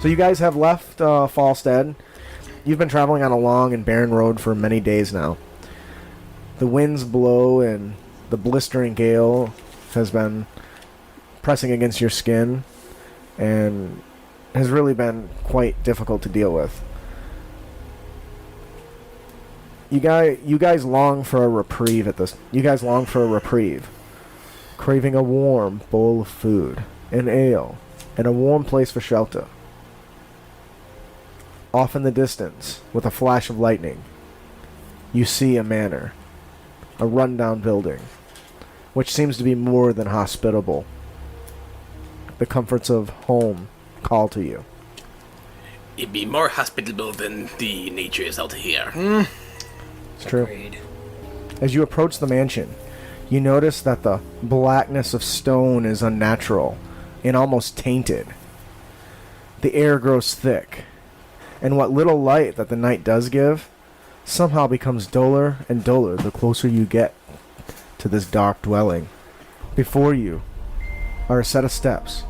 So you guys have left Falstead. You've been traveling on a long and barren road for many days now. The winds blow and the blistering gale has been pressing against your skin and has really been quite difficult to deal with. You guys long for a reprieve at this. You guys long for a reprieve, craving a warm bowl of food, an ale, and a warm place for shelter. Off in the distance, with a flash of lightning, you see a manor, a rundown building, which seems to be more than hospitable. The comforts of home call to you. It'd be more hospitable than the nature is out here. It's true. Agreed. As you approach the mansion, you notice that the blackness of stone is unnatural and almost tainted. The air grows thick, and what little light that the night does give somehow becomes duller and duller the closer you get to this dark dwelling. Before you are a set of steps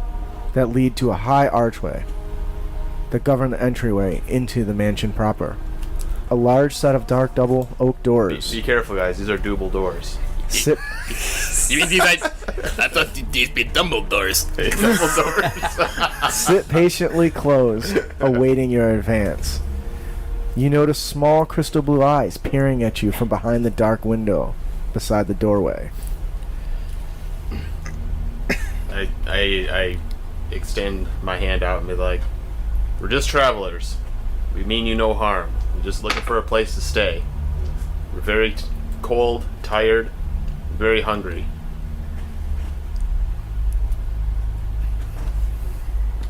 that lead to a high archway that govern the entryway into the mansion proper. A large set of dark double oak doors. Be careful, guys. These are double doors. Sit You mean these guys? I thought these be Dumbledores. Sit patiently closed, awaiting your advance. You notice small crystal blue eyes peering at you from behind the dark window beside the doorway. I extend my hand out and be like, "We're just travelers. We mean you no harm. We're just looking for a place to stay. We're very cold, tired, very hungry."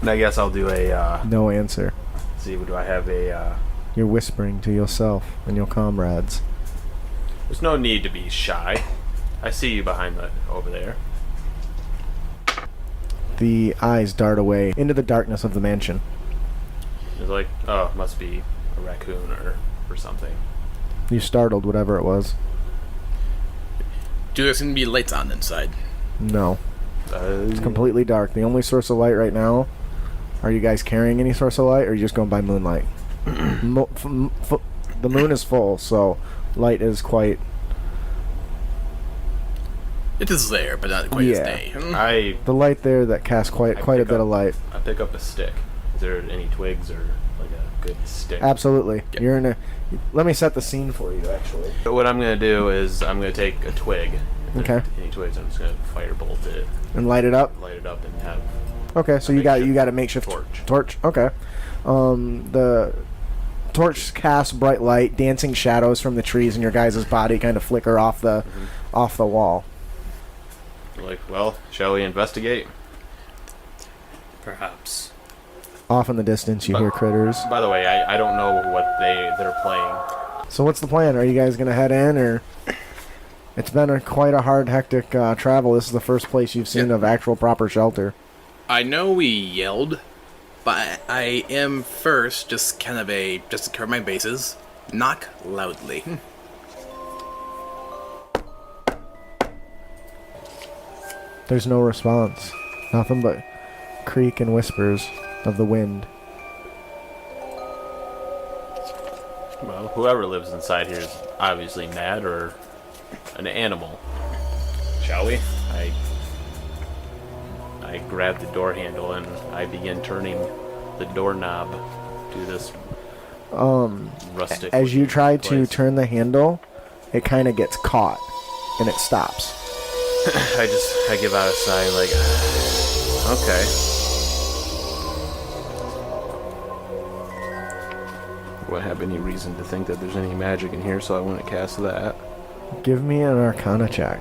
And I guess I'll do a, No answer. see, do I have a, You're whispering to yourself and your comrades. there's no need to be shy. I see you behind over there. The eyes dart away into the darkness of the mansion. It's like, oh, it must be a raccoon or something. You startled whatever it was. Do there's gonna be lights on inside? No. It's completely dark. The only source of light right now, are you guys carrying any source of light, or are you just going by moonlight? The moon is full, so light is quite... It is there, but not quite as day. I The light there that casts quite a pick bit up- of light. I pick up a stick. Is there any twigs or like a good stick? Absolutely. Yeah. You're in a... Let me set the scene for you, actually. But what I'm gonna do is I'm gonna take a twig. If there's Okay. Any twigs? I'm just gonna firebolt it, And light it up? light it up, and have. Okay, so A you got makeshift a makeshift torch. Torch. Okay. The torch casts bright light, dancing shadows from the trees, and your guys' body kind of flicker off the wall. Like, well, shall we investigate? Perhaps. Off in the distance, you hear critters. By the way, I don't know what they're playing. So what's the plan? Are you guys gonna head in, or? It's been quite a hard, hectic travel. This is the first place you've seen of actual proper shelter. I know we yelled, but I am first just kind of just to cover my bases, knock loudly. There's no response. Nothing but creak and whispers of the wind. Well, whoever lives inside here is obviously mad or an animal. Shall we? I grab the door handle and I begin turning the doorknob to this rustic. As you try to place. turn the handle, it kind of gets caught, and it stops. I give out a sigh like, okay. Would I have any reason to think that there's any magic in here, so I wouldn't cast that. Give me an Arcana check.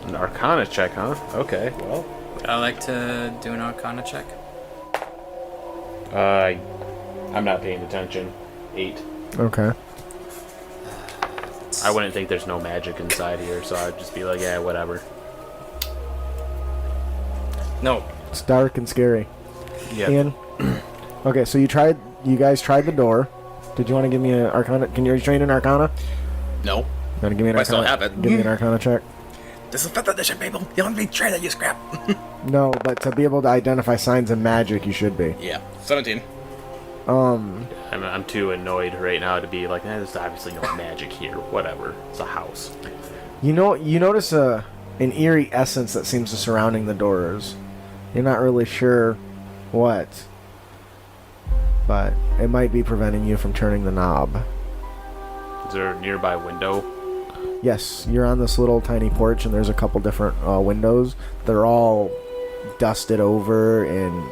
An Arcana check, huh? Okay, well. Would I like to do an Arcana check? I'm not paying attention. 8. Okay. I wouldn't think there's no magic inside here, so I'd just be like, yeah, whatever. No. It's dark and scary. Yeah. Ian? Okay, so you guys tried the door. Did you want to give me an Arcana? Can you train an Arcana? No. You want to give me an I Arcana? still have it. Give me an Arcana check. This is 5th edition, people. You don't be trained at you scrap. No, but to be able to identify signs of magic, you should be. Yeah, 17. I'm too annoyed right now to be like, there's obviously no magic here. Whatever. It's a house. You notice an eerie essence that seems to surrounding the doors. You're not really sure what, but it might be preventing you from turning the knob. Is there a nearby window? Yes, you're on this little tiny porch, and there's a couple different windows. They're all dusted over and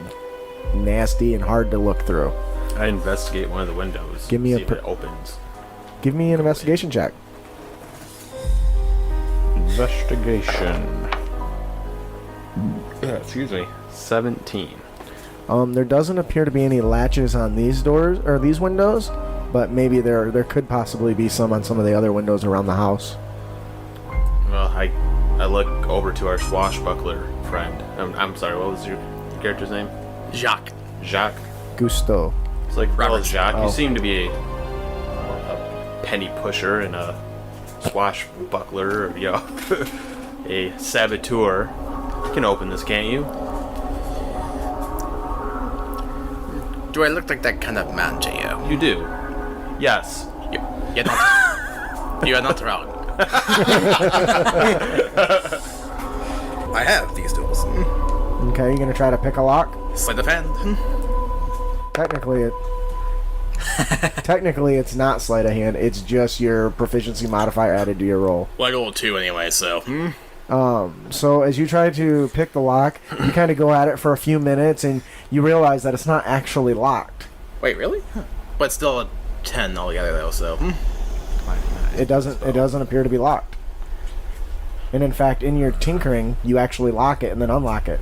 nasty and hard to look through. I investigate one of the windows. Give me see a if it opens. Give me an investigation check. Investigation. Excuse me. 17. There doesn't appear to be any latches on these doors or these windows, but maybe there could possibly be some on some of the other windows around the house. Well, I look over to our swashbuckler friend. I'm sorry, what was your character's name? Jacques. Jacques. Gusto. It's like, well, Robert. Jacques, Oh. you seem to be a penny pusher and a swashbuckler, or, a saboteur. You can open this, can't you? Do I look like that kind of man to you? You do. Yes. You're not. You are not wrong. I have these tools. Okay, you gonna try to pick a lock? Sleight of hand. Technically, it's not sleight of hand. It's just your proficiency modifier added to your roll. Well, I rolled 2 anyway, so. So as you try to pick the lock, you kind of go at it for a few minutes, and you realize that it's not actually locked. Wait, really? But still a 10 altogether, though, so. It doesn't appear to be locked. And in fact, in your tinkering, you actually lock it and then unlock it.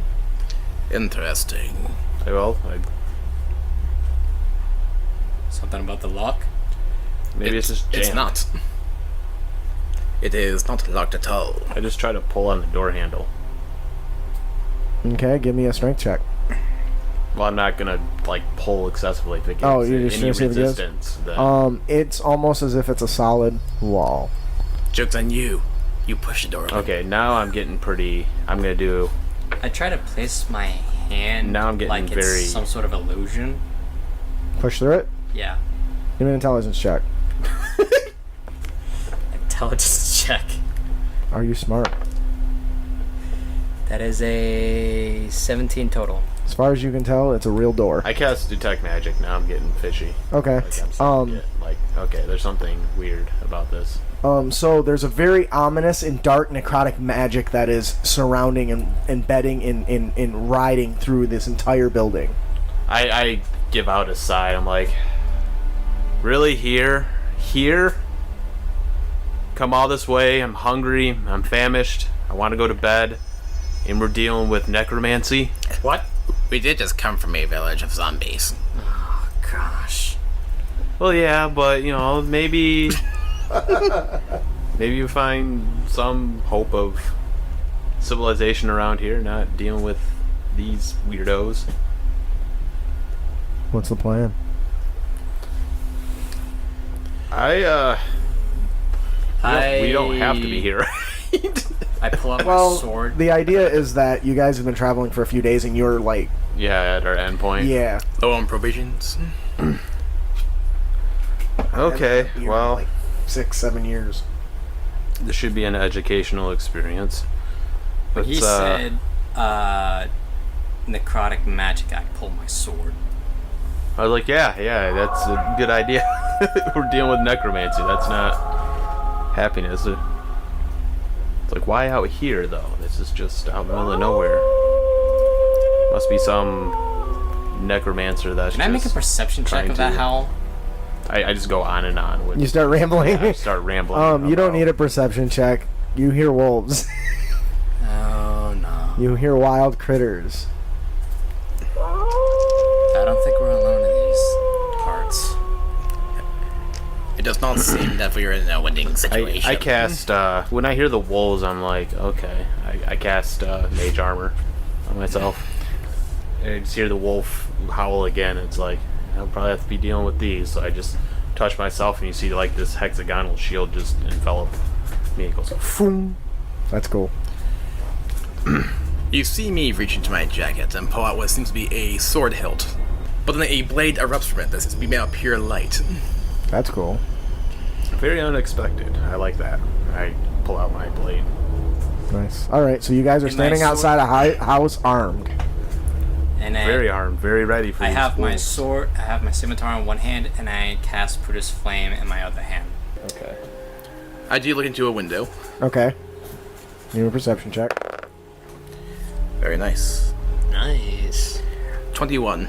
Interesting. Well, Something about the lock? maybe it's just jammed. It's not. It is not locked at all. I just try to pull on the door handle. Okay, give me a strength check. Well, I'm not gonna pull excessively if it gives Oh, you're just any gonna see if it gives? resistance. Then. It's almost as if it's a solid wall. Joke's on you. You push the door open. Okay, now I'm getting pretty. I'm gonna do. I try to place my hand Now I'm getting like very- it's some sort of illusion. Push through it. Yeah. Give me an intelligence check. Intelligence check. Are you smart? That is a 17 total. As far as you can tell, it's a real door. I cast detect magic. Now I'm getting fishy. Okay. Like I'm starting to get, okay, there's something weird about this. So there's a very ominous and dark necrotic magic that is surrounding and embedding in riding through this entire building. I give out a sigh. I'm like, really, here? Come all this way. I'm hungry. I'm famished. I want to go to bed. And we're dealing with necromancy. What? We did just come from a village of zombies. Oh, gosh. Well, yeah, but maybe maybe you find some hope of civilization around here, not dealing with these weirdos. What's the plan? We don't have to be here. I pull out Well, my sword. the idea is that you guys have been traveling for a few days, and you're like, Yeah, at our endpoint. yeah. Low on provisions. Okay, You're well, like 6-7 years. this should be an educational experience. But he Let's, said, necrotic magic. I pull my sword. I was like, yeah, that's a good idea. We're dealing with necromancy. That's not happiness. It's like, why out here, though? This is just out in the middle of nowhere. Must be some necromancer that's Can I make a perception check trying of that to- howl? I just go on and on with. You start rambling. I start rambling. You don't about- need a perception check. You hear wolves. Oh, no. You hear wild critters. I don't think we're alone in these parts. It does not seem that we are in a winning situation. I cast when I hear the wolves, I'm like, okay. I cast mage armor on myself. And I just hear the wolf howl again. It's like I'll probably have to be dealing with these. So I just touch myself, and you see like this hexagonal shield just envelop me. It goes, Foom. That's cool. You see me reach into my jacket and pull out what seems to be a sword hilt, but then a blade erupts from it that seems to be made of pure light. That's cool. Very unexpected. I like that. I pull out my blade. Nice. All right, so you guys are And my standing sword- outside a house armed. And Very armed, very ready for I these have my fools. sword, I have my scimitar in one hand, and I cast Brutus Flame in my other hand. Okay. I do look into a window. Okay. Need a perception check. Very nice. Nice. 21.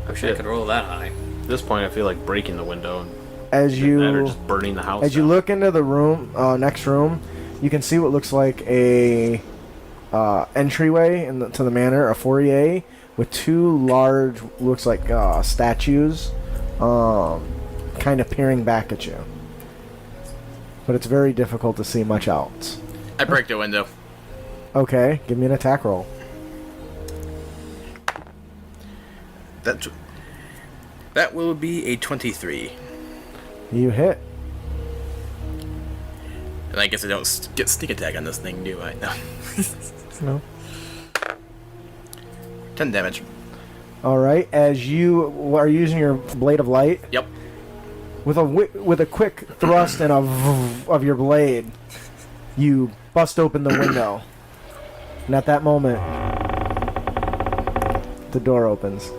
I wish I Shit. could roll that high. At this point, I feel like breaking the window and As that or you just burning the house as you down. look into the room, next room, you can see what looks like a entryway to the manor, a foyer with two large, looks like statues, kind of peering back at you. But it's very difficult to see much else. I break the window. Okay, give me an attack roll. That will be a 23. You hit. And I guess I don't get sneak attack on this thing, do I? No. No. 10 damage. All right, as you are using your blade of light, Yep. with a quick thrust and a of your blade, you bust open the window. And at that moment, the door opens.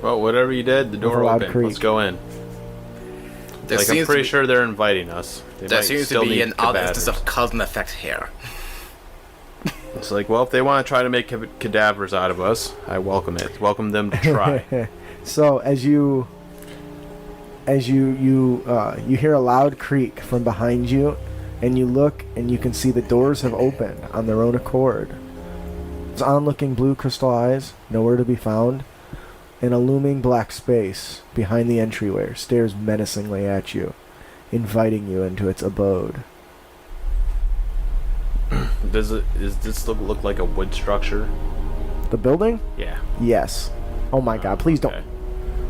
Well, whatever you did, the With a door loud opened. creak. Let's go in. There Like, I'm seems pretty to be, sure they're inviting us. They there might seems to still be need an odd instance cadavers. of cause and effect here. It's like, well, if they want to try to make cadavers out of us, I welcome it. Welcome them to try. So as you hear a loud creak from behind you, and you look and you can see the doors have opened on their own accord. Its onlooking blue crystal eyes, nowhere to be found, and a looming black space behind the entryway stares menacingly at you, inviting you into its abode. Does this look like a wood structure? The building? Yeah. Yes. Oh my god, please don't. Okay.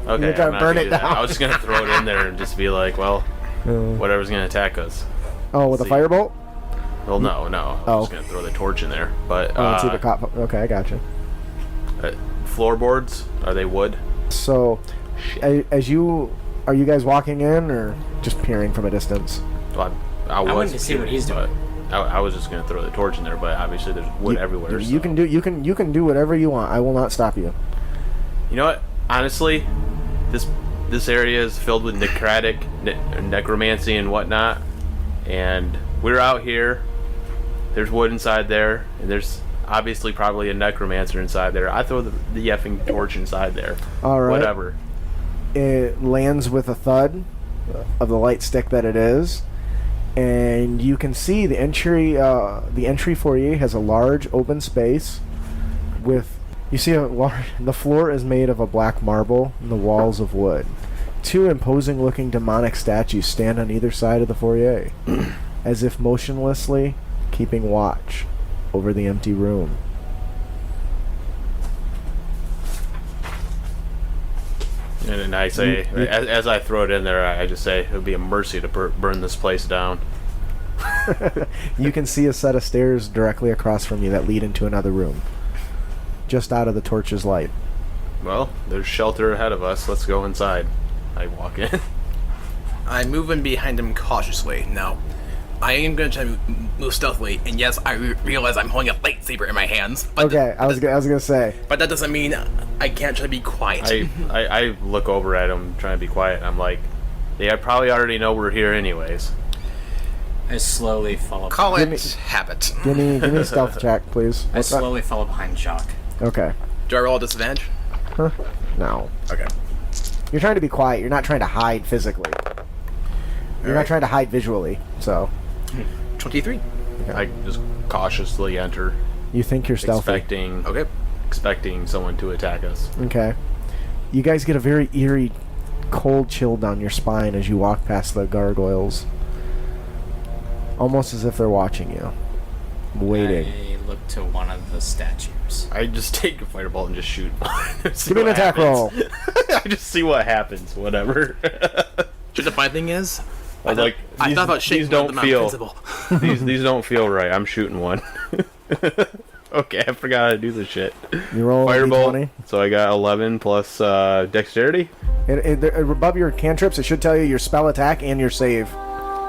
You're Okay. gonna I'm not burn gonna it do that. down. I was just gonna throw it in there and just be like, well, whatever's gonna attack us. Oh, with a See. firebolt? Well, no. I'm Oh. just gonna throw the torch in there. But Oh, let's see the cop. Okay, I gotcha. floorboards, are they wood? So, as you are you guys walking in or just peering from a distance? Well, I wanted was to see what curious, he's doing. but I was just gonna throw the torch in there, but obviously there's wood everywhere. You so. can do whatever you want. I will not stop you. You know what? Honestly, this area is filled with necromancy and whatnot, and we're out here. There's wood inside there, and there's obviously probably a necromancer inside there. I throw the effing torch inside there. All right. Whatever. It lands with a thud of the light stick that it is, and you can see the entry. The entry foyer has a large open space with. You see the floor is made of a black marble and the walls of wood. Two imposing-looking demonic statues stand on either side of the foyer, as if motionlessly keeping watch over the empty room. And then I say, You- as I throw it in there, I just say it would be a mercy to burn this place down. You can see a set of stairs directly across from you that lead into another room, just out of the torch's light. Well, there's shelter ahead of us. Let's go inside. I walk in. I move in behind him cautiously. Now, I am going to try to move stealthily, and yes, I realize I'm holding a lightsaber in my hands. But Okay, I was gonna say. But that doesn't mean I can't try to be quiet. I look over at him, trying to be quiet. I'm like, they probably already know we're here anyways. I slowly follow. Call Give it habit. Give me a stealth check, please. I slowly follow behind Jock. Okay. Do I roll a disadvantage? Huh? No. Okay. You're trying to be quiet. You're not trying to hide physically. You're not Alright. trying to hide visually. So 23. I just cautiously enter, you think you're stealthy. Okay. expecting someone to attack us. Okay. You guys get a very eerie, cold chill down your spine as you walk past the gargoyles. Almost as if they're watching you. Waiting. I look to one of the statues. I just take a firebolt and just shoot. Give me an attack roll. I just see what happens. Whatever. The funny thing is, I was like, I these- thought about these shaking don't them out feel. principle. These don't feel right. I'm shooting one. Okay, I forgot how to do this shit. You roll a Firebolt. D20. So I got 11 plus dexterity. Above your cantrips, it should tell you your spell attack and your save.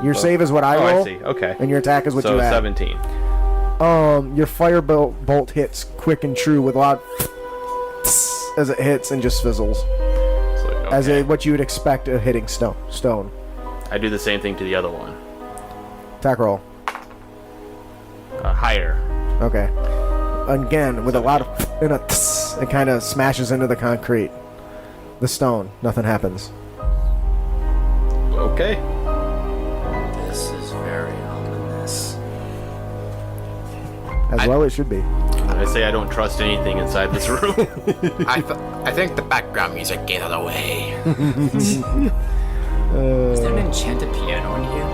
Your save is what I roll. I see. Okay. And your attack is what So you add. 17. Your firebolt hits quick and true with a lot as it hits and just fizzles. So, As okay. what you would expect of hitting stone. I do the same thing to the other one. Attack roll. Higher. Okay. Again, with a lot of and it kind of smashes into the concrete. The stone. Nothing happens. Okay. This is very ominous. As well it should be. I say I don't trust anything inside this room. I think the background music gets out of the way. Is there an enchanted piano in here?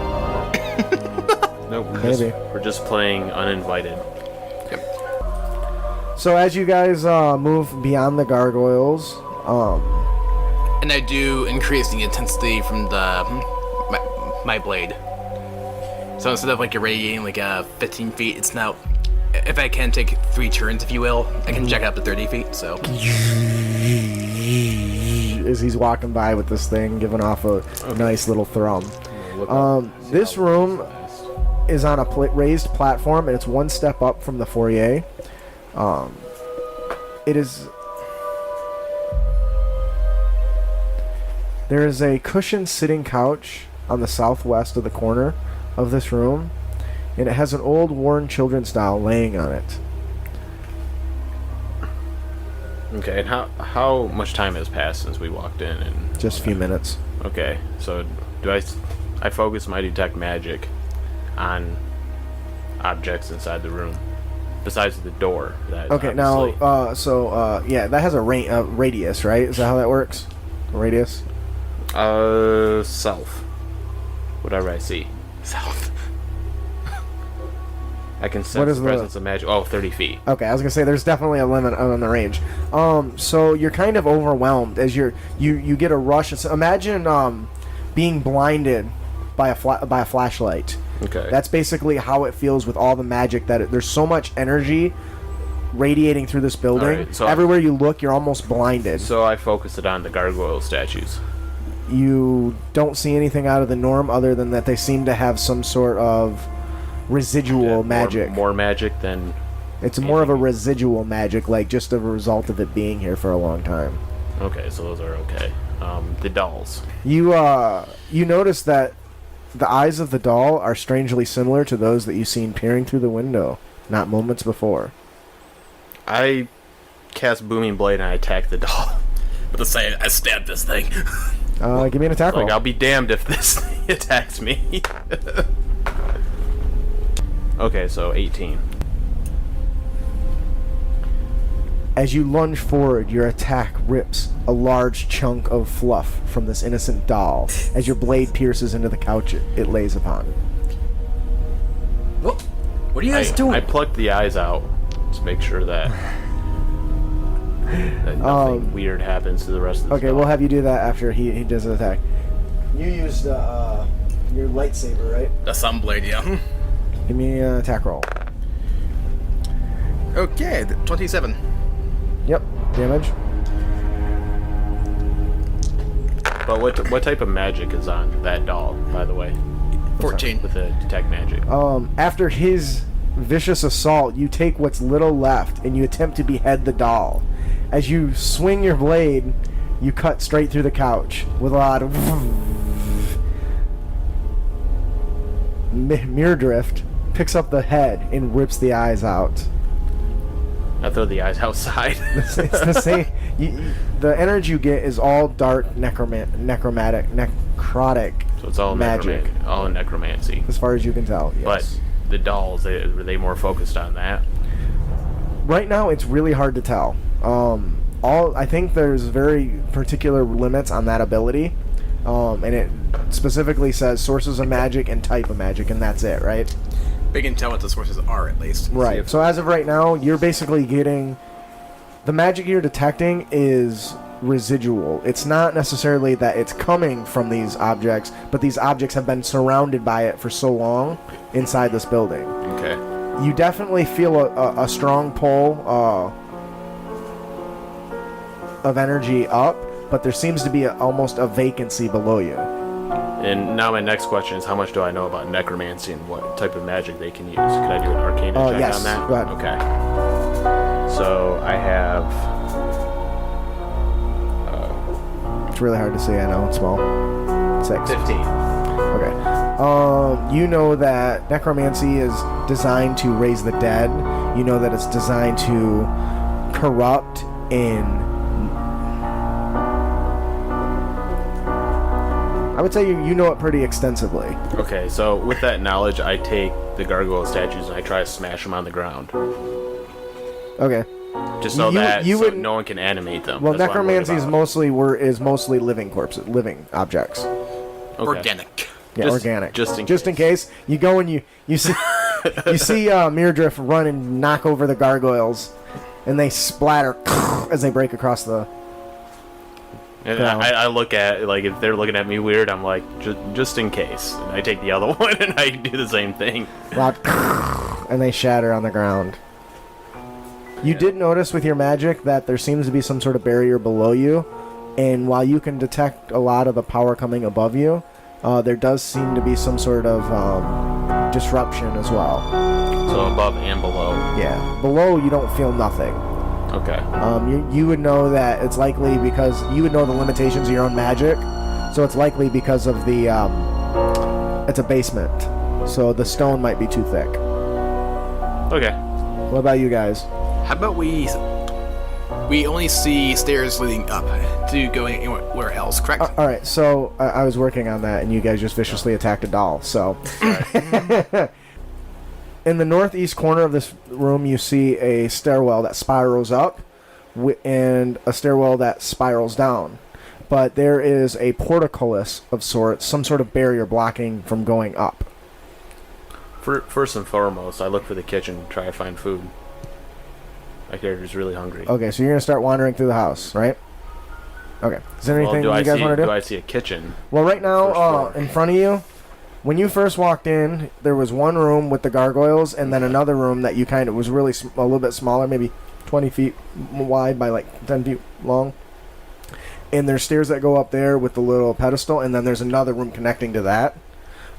No, Maybe. we're just playing uninvited. So as you guys move beyond the gargoyles, And I do increase the intensity from my blade. So instead of like irradiating like 15 feet, it's now, if I can take 3 turns, if you will, I can jack it up to 30 feet. So as he's walking by with this thing, giving off a nice little thrum. Look up, see This how room fast. is on a raised platform, and it's one step up from the foyer. It is. There is a cushioned sitting couch on the southwest of the corner of this room, and it has an old worn children's doll laying on it. Okay, and how much time has passed since we walked in? And Just a few minutes. okay, so do I focus my detect magic on objects inside the room besides the door? That Okay, obviously- now, yeah, that has a radius, right? Is that how that works? A radius? South. Whatever I see. south. I can What sense is the the- presence of magic. Oh, 30 feet. Okay, I was gonna say there's definitely a limit on the range. So you're kind of overwhelmed as you get a rush. So imagine being blinded by a flashlight. Okay. That's basically how it feels with all the magic there's so much energy radiating through this building. Alright, so- Everywhere you look, you're almost blinded. So I focus it on the gargoyle statues. You don't see anything out of the norm other than that they seem to have some sort of residual magic. More magic than. It's more of a residual magic, like just a result of it being here for a long time. Okay, so those are okay. The dolls. You notice that the eyes of the doll are strangely similar to those that you've seen peering through the window not moments before. I cast Booming Blade and I attack the doll. But to say, I stabbed this thing. Give me an attack roll. Like, I'll be damned if this thing attacks me. Okay, so 18. As you lunge forward, your attack rips a large chunk of fluff from this innocent doll as your blade pierces into the couch it lays upon. What are you guys doing? I plucked the eyes out to make sure that nothing weird happens to the rest of the Okay, we'll have you do that after he does an attack. You used your lightsaber, right? The sun blade, yeah. Give me an attack roll. Okay, 27. Yep, damage. But what type of magic is on that doll, by the way? 14. With the detect magic. After his vicious assault, you take what's little left and you attempt to behead the doll. As you swing your blade, you cut straight through the couch with a lot of mirror drift. Picks up the head and rips the eyes out. I throw the eyes outside. It's the same. The energy you get is all dark necrotic So it's all magic, all necromancy. as far as you can tell. Yes. But the dolls, were they more focused on that? Right now, it's really hard to tell. I think there's very particular limits on that ability, and it specifically says sources of magic and type of magic, and that's it, right? We can tell what the sources are, at least. Right. So as of right now, you're basically getting the magic you're detecting is residual. It's not necessarily that it's coming from these objects, but these objects have been surrounded by it for so long inside this building. Okay. You definitely feel a strong pull of energy up, but there seems to be almost a vacancy below you. And now my next question is, how much do I know about necromancy and what type of magic they can use? Can I do an arcana check yes. on that? Go ahead. Okay. So I have... It's really hard to see, I know, it's small. 6. 15. Okay. You know that necromancy is designed to raise the dead. You know that it's designed to corrupt and... I would say you know it pretty extensively. Okay, so with that knowledge, I take the gargoyle statues and I try to smash them on the ground. Okay. Just so that you so wouldn't- no one can animate them. Well, That's what I'm worried necromancy is about. mostly living corpses, living objects. Okay. Organic. Yeah, Just- organic. just in case you go and you see you see Mirdriff run and knock over the gargoyles, and they splatter as they break across the. And ground. I look at, like, if they're looking at me weird, I'm like, just in case. And I take the other one and I do the same thing. Loud, and they shatter on the ground. You did notice with your magic that there seems to be some sort of barrier below you, and while you can detect a lot of the power coming above you, there does seem to be some sort of disruption as well. So above and below. Yeah, below you don't feel nothing. Okay. You would know that it's likely because you would know the limitations of your own magic, so it's likely because of the it's a basement, so the stone might be too thick. Okay. What about you guys? How about we only see stairs leading up to go anywhere else, correct? All right, so I was working on that, and you guys just viciously attacked a doll. So, in the northeast corner of this room, you see a stairwell that spirals up, and a stairwell that spirals down. But there is a portcullis of sorts, some sort of barrier blocking from going up. First and foremost, I look for the kitchen, try to find food. My character's really hungry. Okay, so you're gonna start wandering through the house, right? Okay. Is there anything you guys want to do? Do I see a kitchen? Well, right now, First floor. in front of you, when you first walked in, there was one room with the gargoyles, and then another room that you kind of was really a little bit smaller, maybe 20 feet wide by like 10 feet long. And there's stairs that go up there with the little pedestal, and then there's another room connecting to that.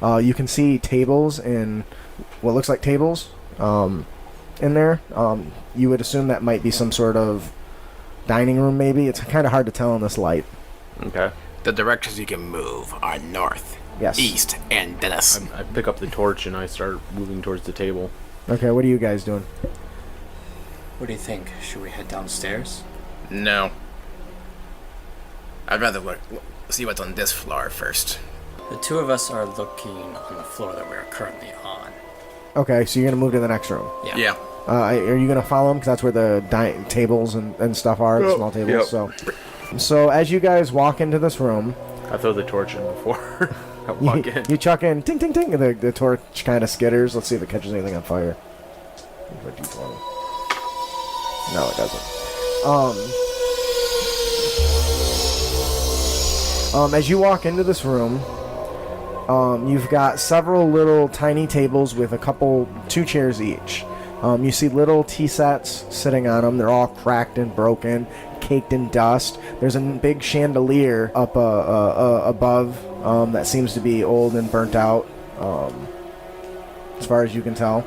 You can see tables and what looks like tables in there. You would assume that might be some sort of dining room, maybe. It's kind of hard to tell in this light. Okay. The directions you can move are north, Yes. east, and Dennis. I pick up the torch and I start moving towards the table. Okay, what are you guys doing? What do you think? Should we head downstairs? No. I'd rather see what's on this floor first. The two of us are looking on the floor that we are currently on. Okay, so you're going to move to the next room. Yeah. Are you going to follow them? Because that's where the tables and stuff are, the small tables. Yep. So as you guys walk into this room, I throw the torch in before I walk in. you chuck in, ting, ting, ting, and the torch kind of skitters. Let's see if it catches anything on fire. A D20. No, it doesn't. As you walk into this room, you've got several little tiny tables with two chairs each. You see little tea sets sitting on them. They're all cracked and broken, caked in dust. There's a big chandelier up above that seems to be old and burnt out, as far as you can tell.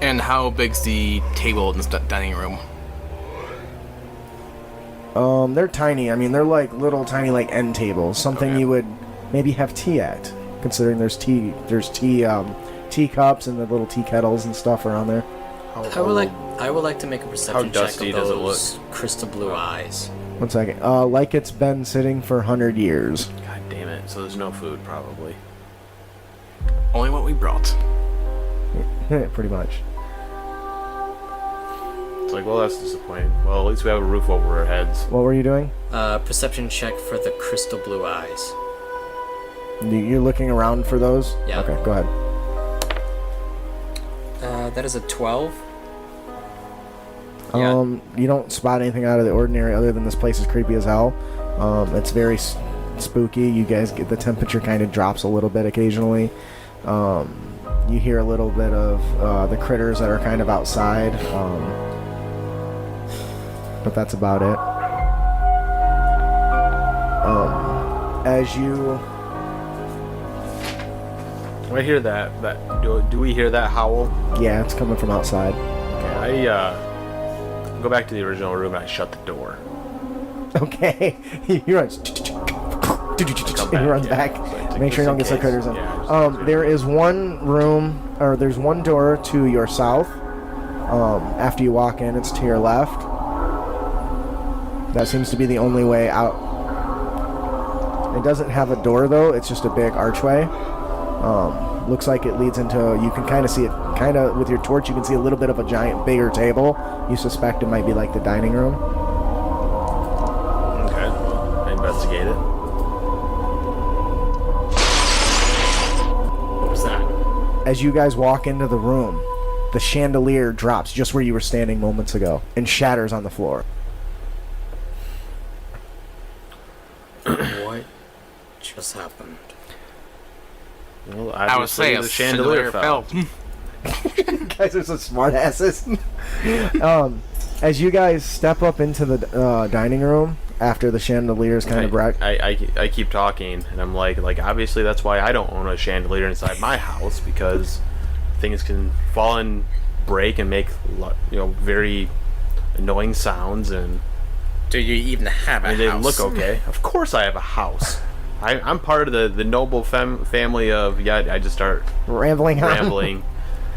And how big's the table in this dining room? They're tiny. I mean, they're like little tiny like end tables. Something Okay. you would maybe have tea at, considering there's tea cups and the little tea kettles and stuff around there. I would like to make a perception check dusty of does it those crystal blue eyes. 1 second. Like it's been sitting for 100 years. God damn it. So there's no food, probably. Only what we brought. Pretty much. It's like, well, that's disappointing. Well, at least we have a roof over our heads. What were you doing? Perception check for the crystal blue eyes. You're looking around for those? Yeah. Okay, go ahead. That is a 12. Yeah. You don't spot anything out of the ordinary other than this place is creepy as hell. It's very spooky. You guys get the temperature kind of drops a little bit occasionally. You hear a little bit of the critters that are kind of outside. But that's about it. As you... I hear that. Do we hear that howl? Yeah, it's coming from outside. Okay, I go back to the original room and I shut the door. Okay. He runs. He runs back. Make sure you don't get some critters in. There is one room, or there's one door to your south. After you walk in, it's to your left. That seems to be the only way out. It doesn't have a door, though. It's just a big archway. Looks like it leads into... You can kind of see it, kind of with your torch, you can see a little bit of a giant, bigger table. You suspect it might be like the dining room. Okay, well, I investigate it. What was that? As you guys walk into the room, the chandelier drops just where you were standing moments ago and shatters on the floor. What just happened? Well, I was saying the chandelier fell. Guys are so smart asses. As you guys step up into the dining room after the chandelier is kind of wrecked. I keep talking, and I'm like obviously that's why I don't own a chandelier inside my house, because things can fall and break and make very annoying sounds. And Do you even have a they house? look okay. Of course I have a house. I'm part of the noble family of... Yeah, I just start Rambling on. rambling.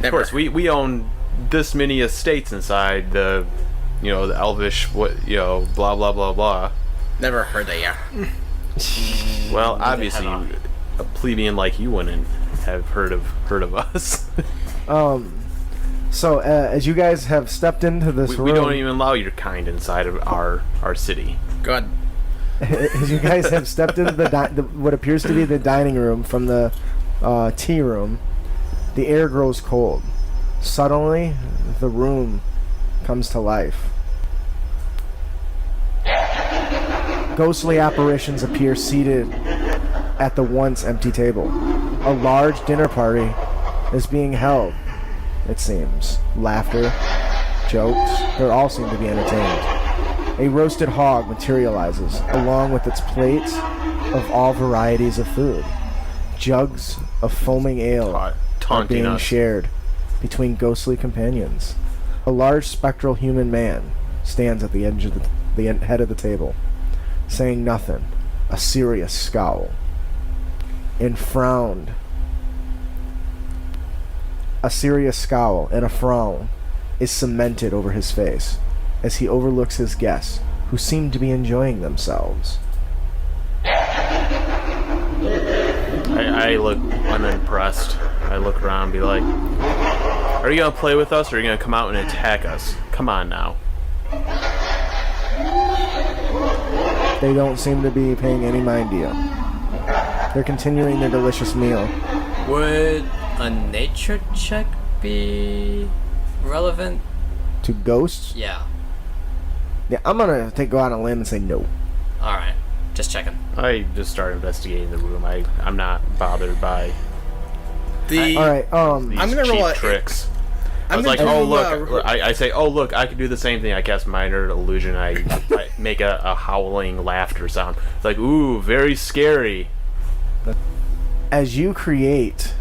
Of course, we own this many estates inside the elvish, blah, blah, blah, blah. Never heard of ya. Well, obviously, have a plebeian like you wouldn't have heard of us. So as you guys have stepped into this room... We don't even allow your kind inside of our city. Good. As you guys have stepped into the what appears to be the dining room from the tea room, the air grows cold. Suddenly, the room comes to life. Ghostly apparitions appear seated at the once empty table. A large dinner party is being held, it seems. Laughter, jokes, they all seem to be entertained. A roasted hog materializes, along with its plates of all varieties of food. Jugs of foaming ale are Taunting being us. shared between ghostly companions. A large spectral human man stands at the edge of the head of the table, saying nothing, a serious scowl. And frowned. A serious scowl and a frown is cemented over his face as he overlooks his guests, who seem to be enjoying themselves. I look unimpressed. I look around and be like, are you going to play with us, or are you going to come out and attack us? Come on now. They don't seem to be paying any mind to you. They're continuing their delicious meal. Would a nature check be relevant? To ghosts? Yeah. Yeah, I'm gonna go out on a limb and say no. Alright. Just checking. I just start investigating the room. I'm not bothered by The Alright, these I'm gonna cheap roll a- tricks. I was gonna like, oh do, look, I say, oh look, I can do the same thing. I cast minor illusion. I make a howling laughter sound. It's like, ooh, very scary. as you create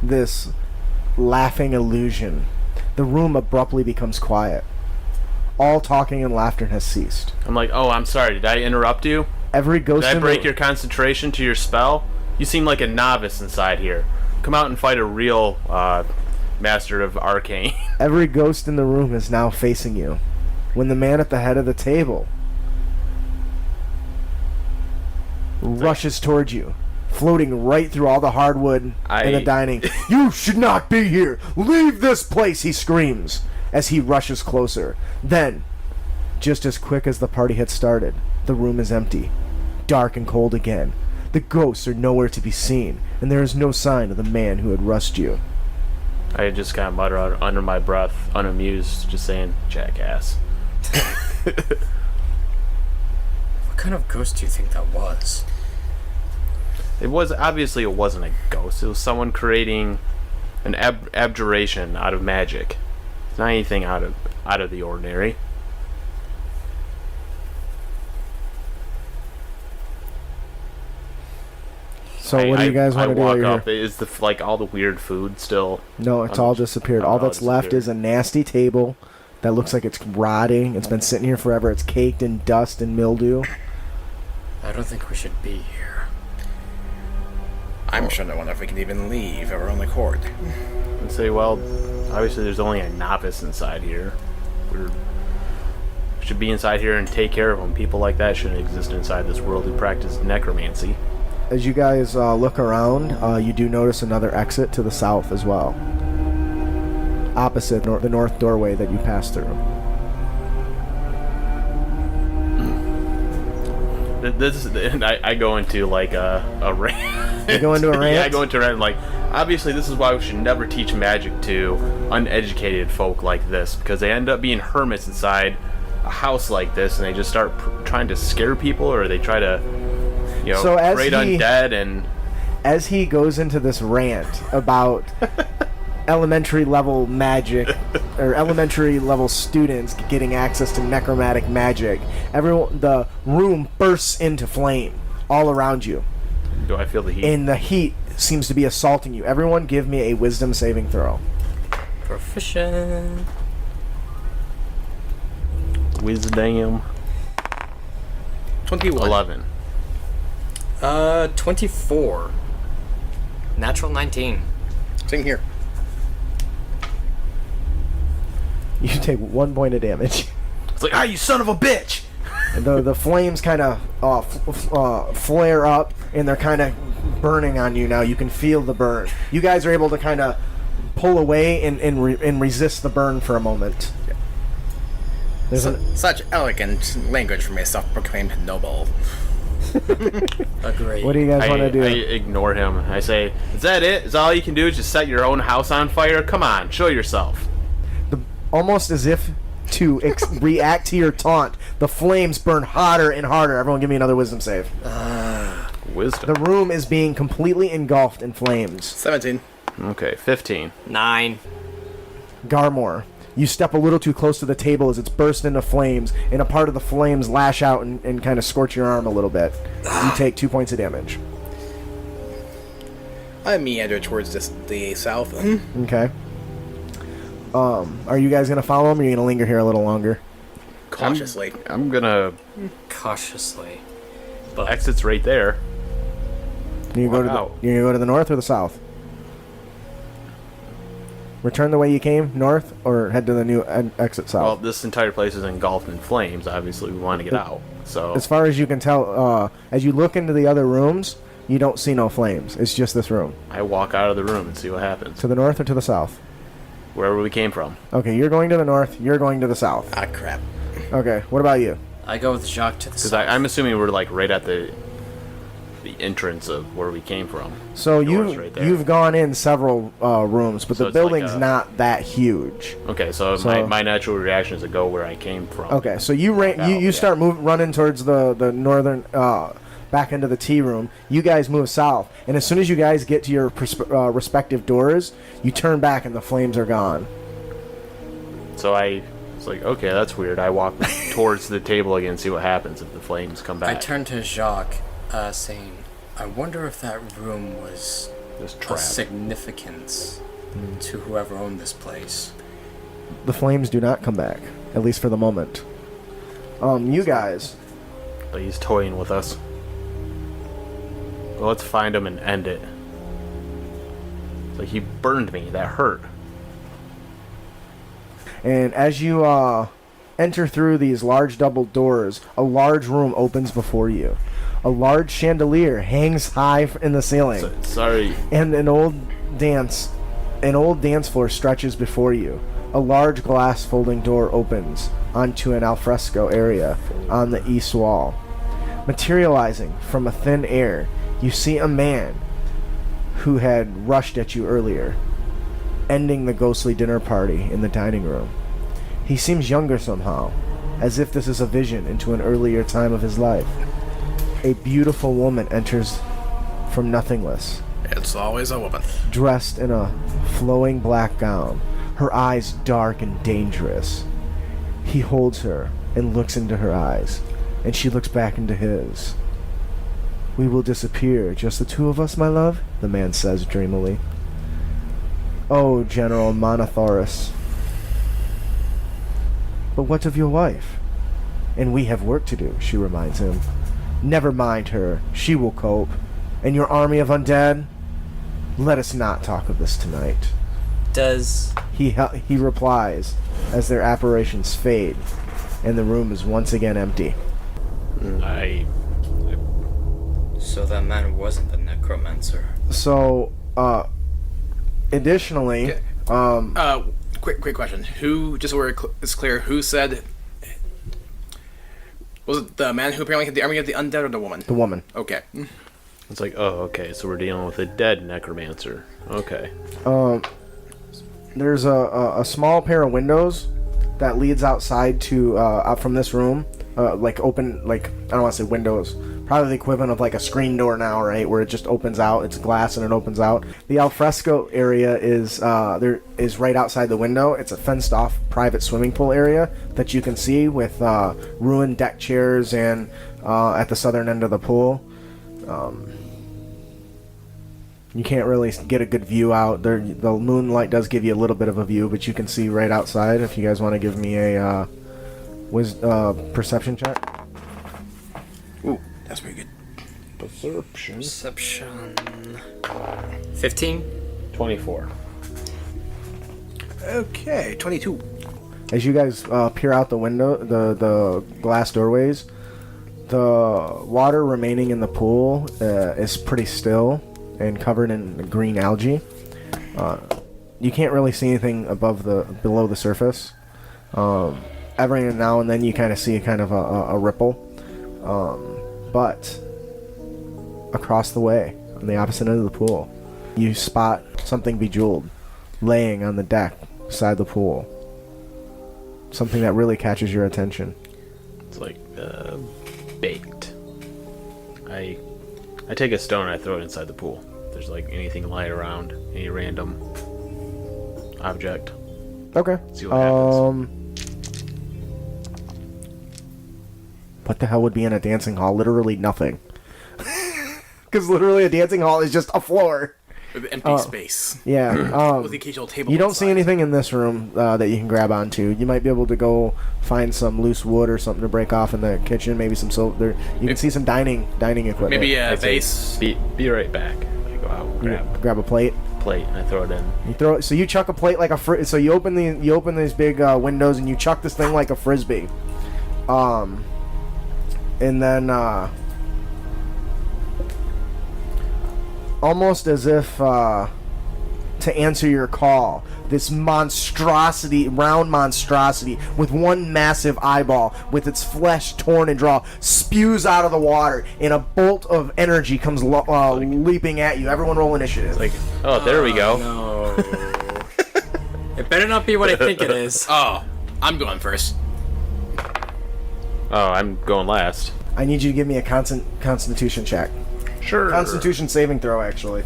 this laughing illusion, the room abruptly becomes quiet. All talking and laughter has ceased. I'm like, oh, I'm sorry. Did I interrupt you? Every ghost Did I in break the, your concentration to your spell? You seem like a novice inside here. Come out and fight a real master of arcane. every ghost in the room is now facing you. When the man at the head of the table rushes towards you, floating right through all the hardwood and the dining. You should not be here! Leave this place! He screams as he rushes closer. Then, just as quick as the party had started, the room is empty, dark and cold again. The ghosts are nowhere to be seen, and there is no sign of the man who had rushed you. I just kind of mutter out under my breath, unamused, just saying, jackass. What kind of ghost do you think that was? It wasn't a ghost. It was someone creating an abjuration out of magic. It's not anything out of the ordinary. So what do you guys want to do I while walk you're up. here? Is the all the weird food still? No, it's all disappeared. All that's left is a nasty table that looks like it's rotting. It's been sitting here forever. It's caked in dust and mildew. I don't think we should be here. I'm sure to wonder if we can even leave of our own accord. And say, well, obviously there's only a novice inside here. We should be inside here and take care of them. People like that shouldn't exist inside this world who practice necromancy. As you guys look around, you do notice another exit to the south as well. Opposite the north doorway that you passed through. I go into like a rant. You go into a rant? Yeah, I go into a rant. Like, obviously, this is why we should never teach magic to uneducated folk like this, because they end up being hermits inside a house like this, and they just start trying to scare people, or they try to, So as create undead. And as he goes into this rant about elementary level magic or elementary level students getting access to necromantic magic, the room bursts into flame all around you, do I feel the heat? and the heat seems to be assaulting you. Everyone give me a wisdom saving throw. Proficient. Wisdom 21. 11. 24. Natural 19. Sitting here. You take 1 point of damage. It's like, you son of a bitch! And the flames kind of flare up, and they're kind of burning on you now. You can feel the burn. You guys are able to kind of pull away and resist the burn for a moment. There's Such elegant language from a self-proclaimed noble. Agree. what do you guys want to I do? ignore him. I say, is that it? Is all you can do is just set your own house on fire? Come on, show yourself. Almost as if to react to your taunt, the flames burn hotter and harder. Everyone give me another wisdom save. Wisdom. The room is being completely engulfed in flames. 17. Okay, 15. 9. Garmor, you step a little too close to the table as it's burst into flames, and a part of the flames lash out and kind of scorch your arm a little bit. You take 2 points of damage. I meander towards the south. Okay. Are you guys gonna follow him, or are you gonna linger here a little longer? Cautiously. I'm gonna... Cautiously. Exit's right there. You gonna Wow. you gonna go to the north or the south? Return the way you came, north, or head to the new exit south? Well, this entire place is engulfed in flames. Obviously, we want to get out. So As far as you can tell, as you look into the other rooms, you don't see no flames. It's just this room. I walk out of the room and see what happens. To the north or to the south? Wherever we came from. Okay, you're going to the north. You're going to the south. Ah, crap. Okay, what about you? I go with Jacques to the Because south. I'm assuming we're like right at the entrance of where we came from. So Door's right there. you've gone in several rooms, but So the it's like building's a- not that huge. Okay, so, So- my natural reaction is to go where I came from. Okay, so you Yeah. start running towards the northern back into the tea room. You guys move south, and as soon as you guys get to your respective doors, you turn back and the flames are gone. So I was like, okay, that's weird. I walk towards the table again and see what happens if the flames come I back. turn to Jacques, saying, I wonder if that room was This of trap. significance to whoever owned this place. The flames do not come back, at least for the moment. You guys, But he's toying with us. Well, let's find him and end it. It's like, he burned me. That hurt. and as you enter through these large double doors, a large room opens before you. A large chandelier hangs high in the ceiling. Sorry. And an old dance floor stretches before you. A large glass folding door opens onto an alfresco area on the east wall. Materializing from a thin air, You see a man who had rushed at you earlier, ending the ghostly dinner party in the dining room. He seems younger somehow, as if this is a vision into an earlier time of his life. A beautiful woman enters from nothingness, It's always a woman. dressed in a flowing black gown, her eyes dark and dangerous. He holds her and looks into her eyes, and she looks back into his. "We will disappear, just the two of us, my love," the man says dreamily. "Oh, General Monothoris. But what of your wife?" "And we have work to do," she reminds him. "Never mind her, she will cope. And your army of undead? Let us not talk of this tonight." Does He replies as their apparitions fade, and the room is once again empty. so that man wasn't the necromancer? So, additionally, Quick question. Who, just so it's clear, who said... Was it the man who apparently had the army of the undead or the woman? the woman. Okay. It's like, oh, okay, so we're dealing with a dead necromancer. Okay. There's a small pair of windows that leads outside to out from this room, like open, like I don't want to say windows, probably the equivalent of like a screen door now, right? Where it just opens out. It's glass and it opens out. The alfresco area is right outside the window. It's a fenced off private swimming pool area that you can see with ruined deck chairs and at the southern end of the pool. You can't really get a good view out there. The moonlight does give you a little bit of a view, but you can see right outside. If you guys want to give me a perception check. Ooh, that's pretty good. Perception. 15. 24. Okay, 22. As you guys peer out the window, the glass doorways, the water remaining in the pool is pretty still and covered in green algae. You can't really see anything below the surface. Every now and then you kind of see a ripple. But across the way, on the opposite end of the pool, you spot something bejeweled laying on the deck beside the pool. Something that really catches your attention. It's like baked. I take a stone and I throw it inside the pool. If there's like anything lying around, any random object. Okay. See what happens. What the hell would be in a dancing hall? Literally nothing. Because literally a dancing hall is just a floor. With empty space. Yeah. With the occasional table. You don't see outside. anything in this room that you can grab onto. You might be able to go find some loose wood or something to break off in the kitchen. Maybe some silver. You can see some dining equipment. Maybe a I'd say vase. Be right back. I go out and You grab a plate. plate and I throw it in. You throw it. So you chuck a plate like a so you open these big windows and you chuck this thing like a frisbee. And then almost as if to answer your call, this round monstrosity with one massive eyeball with its flesh torn and drawn spews out of the water, and a bolt of energy comes leaping at you. Everyone roll initiative. Like, oh, there we go. No. It better not be what I think it is. Oh, I'm going first. Oh, I'm going last. I need you to give me a constitution check. Sure. Constitution saving throw, actually.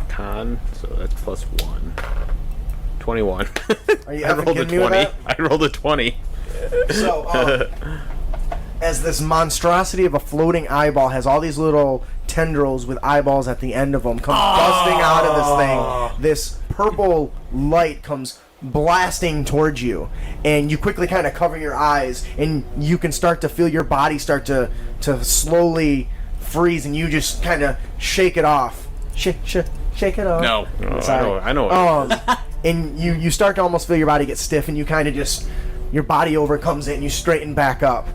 Con, so that's plus 1. 21. Are you I rolled a kidding me with 20. that? I rolled a 20. So, as this monstrosity of a floating eyeball has all these little tendrils with eyeballs at the end of them comes busting out of this thing, this purple light comes blasting towards you, and you quickly kind of cover your eyes, and you can start to feel your body start to slowly freeze, and you just kind of shake it off. Shake it off. No. Oh, Sorry. I know what it is. And you start to almost feel your body get stiff, and you kind of just, your body overcomes it, and you straighten back up.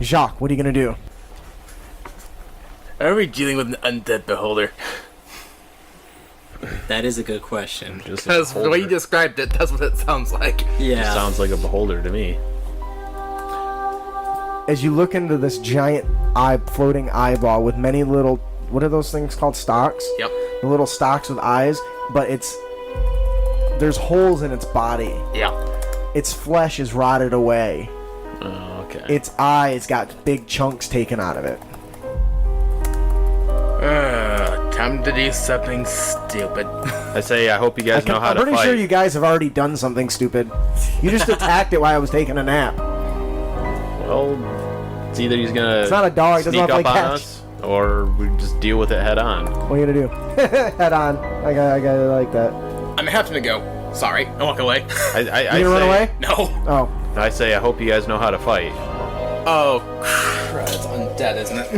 Jacques, what are you going to do? Are we dealing with an undead beholder? That is a good question. Just a Because the way you beholder. described it, that's what it sounds like. Yeah. Sounds like a beholder to me. As you look into this giant floating eyeball with many little what are those things called? Stalks? Yep. The little stalks with eyes, but there's holes in its body. Yeah. Its flesh is rotted away. Oh, okay. Its eyes got big chunks taken out of it. Time to do something stupid. I say I hope you guys know how I'm to pretty fight. sure you guys have already done something stupid. You just attacked it while I was taking a nap. Well, it's either he's gonna It's not a dog, it doesn't sneak have to up play on catch. us, or we just deal with it head on. What are you gonna do? Head on. I got like that. I'm having to go. Sorry. I walk away. I You gonna run say, away? No. Oh. I say I hope you guys know how to fight. Oh, crap. It's undead, isn't it?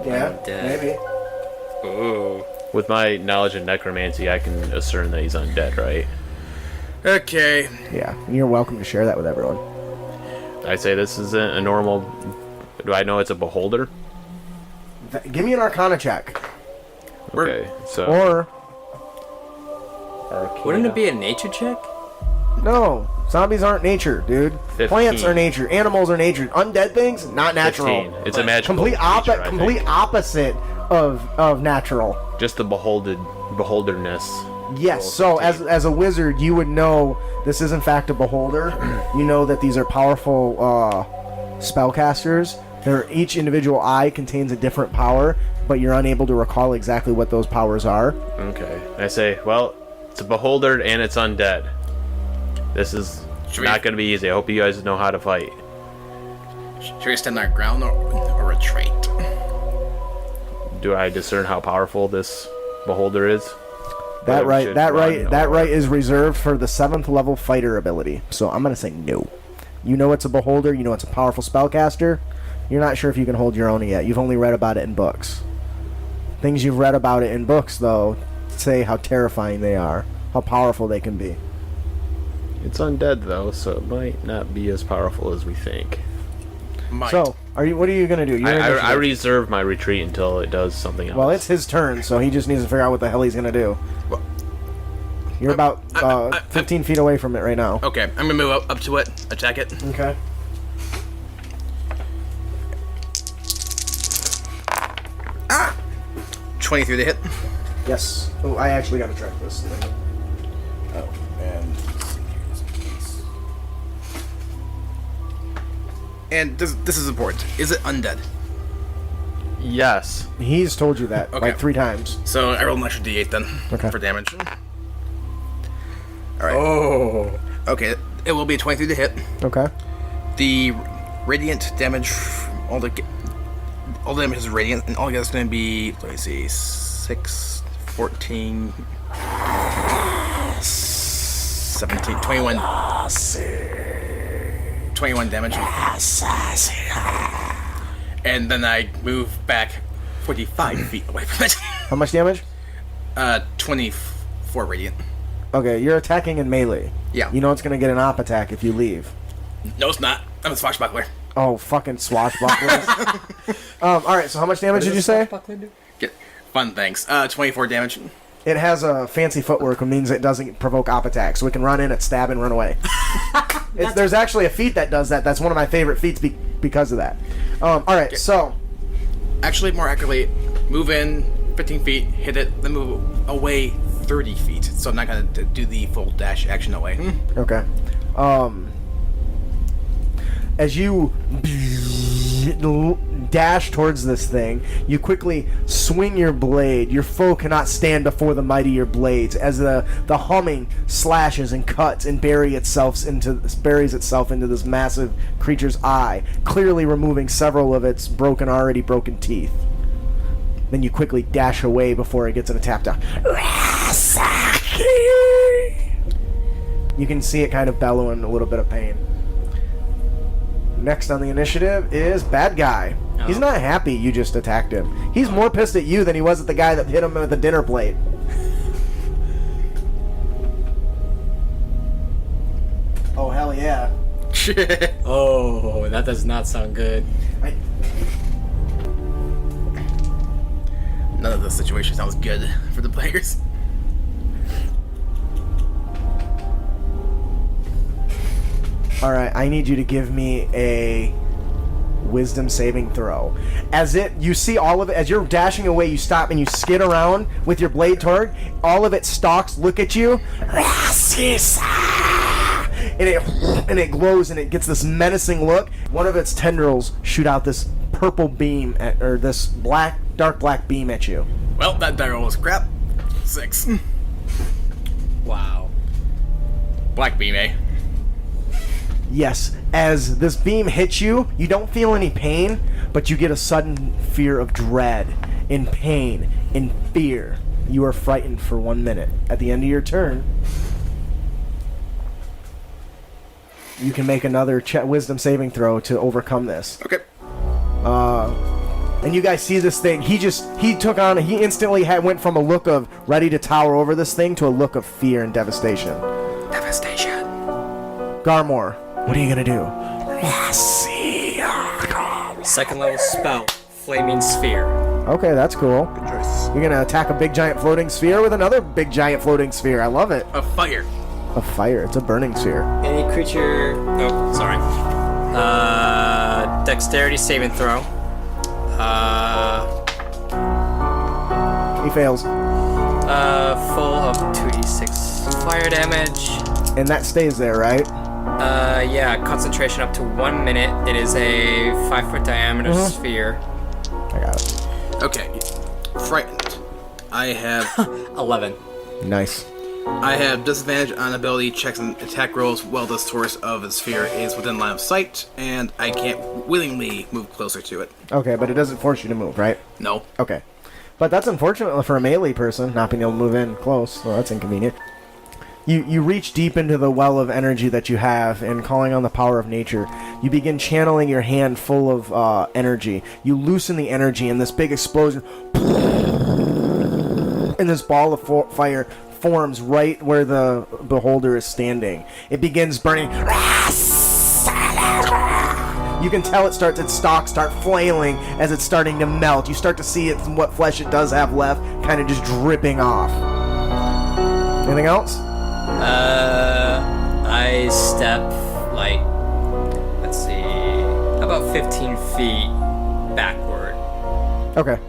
Yeah. Dead. Maybe. Ooh. With my knowledge of necromancy, I can discern that he's undead, right? Okay. Yeah. You're welcome to share that with everyone. I say this isn't a normal. Do I know it's a beholder? Give me an Arcana check. Okay, so Or Wouldn't it be a nature check? no. Zombies aren't nature, dude. 15. Plants are nature. Animals are nature. Undead things, not natural. 15. It's a magical Complete creature, I complete think. opposite of natural. Just the beholderness. Yes. So as a wizard, you would know this is in fact a beholder. You know that these are powerful spellcasters. Each individual eye contains a different power, but you're unable to recall exactly what those powers are. Okay. I say, well, it's a beholder and it's undead. This is Should we- not going to be easy. I hope you guys know how to fight. Should we stand our ground or retreat? Do I discern how powerful this beholder is? That Whether we should run that or- right is reserved for the 7th level fighter ability. So I'm gonna say no. You know it's a beholder. You know it's a powerful spellcaster. You're not sure if you can hold your own yet. You've only read about it in books. Things you've read about it in books, though, say how terrifying they are, how powerful they can be. It's undead though, so it might not be as powerful as we think. Might. So, what are you gonna do? You're I initiative. reserve my retreat until it does something else. Well, it's his turn, so he just needs to figure out what the hell he's gonna do. Well, You're about 15 feet away from it right now. Okay, I'm gonna move up to it, attack it. Okay. Ah! 23 to hit. Yes. Oh, I actually gotta track this thing. Oh, and And this is important. Is it undead? yes. He's told you that Okay. like 3 times. So I rolled an extra d8 then Okay. for damage. Alright. Oh. Okay, it will be a 23 to hit. Okay. The radiant damage, all the damage is radiant, and all together is going to be, let me see, 6, 14, 17, 21. 21 damage. And then I move back 45 feet away from it. How much damage? 24 radiant. Okay, you're attacking in melee. Yeah. You know it's gonna get an op attack if you leave. No, it's not. I'm a swashbuckler. Oh, fucking swashbucklers. Alright, so how much damage did you say? Get fun things. 24 damage. It has a fancy footwork, which means it doesn't provoke op attacks, so it can run in and stab and run away. There's actually a feat that does that. That's one of my favorite feats because of that. Alright, so Actually, more accurately, move in 15 feet, hit it, then move away 30 feet. So I'm not going to do the full dash action away. okay. As you dash towards this thing, you quickly swing your blade. Your foe cannot stand before the might of your blades as the humming slashes and cuts and buries itself into this massive creature's eye, clearly removing several of its already broken teeth. Then you quickly dash away before it gets an attack down. You can see it kind of bellowing a little bit of pain. Next on the initiative is Bad Guy. He's not happy you just attacked him. He's more pissed at you than he was at the guy that hit him with the dinner plate. Oh, hell yeah. Oh, that does not sound good. None of the situation sounds good for the players. Alright, I need you to give me a wisdom saving throw. You see all of it, as you're dashing away, you stop and you skid around with your blade toward, all of it stalks, look at you, and it glows and it gets this menacing look. One of its tendrils shoot out this purple beam, or this dark black beam at you. Well, that die roll was crap. 6. Wow. Black beam, eh? Yes, as this beam hits you, you don't feel any pain, but you get a sudden fear of dread, in pain, in fear. You are frightened for 1 minute. At the end of your turn, you can make another wisdom saving throw to overcome this. Okay. And you guys see this thing. He instantly went from a look of ready to tower over this thing to a look of fear and devastation. Devastation. Garmor, what are you gonna do? Second level spell, Flaming Sphere. Okay, that's cool. Good choice. You're gonna attack a big giant floating sphere with another big giant floating sphere. I love it. A fire. A fire. It's a burning sphere. Any creature... Oh, sorry. Dexterity saving throw. He fails. Full of 2d6 fire damage. And that stays there, right? Yeah, concentration up to 1 minute. It is a 5-foot diameter sphere. I got it. Okay. Frightened. I have 11. Nice. I have disadvantage on ability checks and attack rolls while the source of the sphere is within line of sight, and I can't willingly move closer to it. Okay, but it doesn't force you to move, right? No. Okay. But that's unfortunate for a melee person, not being able to move in close, so that's inconvenient. You reach deep into the well of energy that you have, and calling on the power of nature, you begin channeling your hand full of energy. You loosen the energy, and this big explosion, and this ball of fire forms right where the beholder is standing. It begins burning. You can tell its stalks start flailing as it's starting to melt. You start to see what flesh it does have left kind of just dripping off. Anything else? I step, like, let's see, about 15 feet backward. Okay.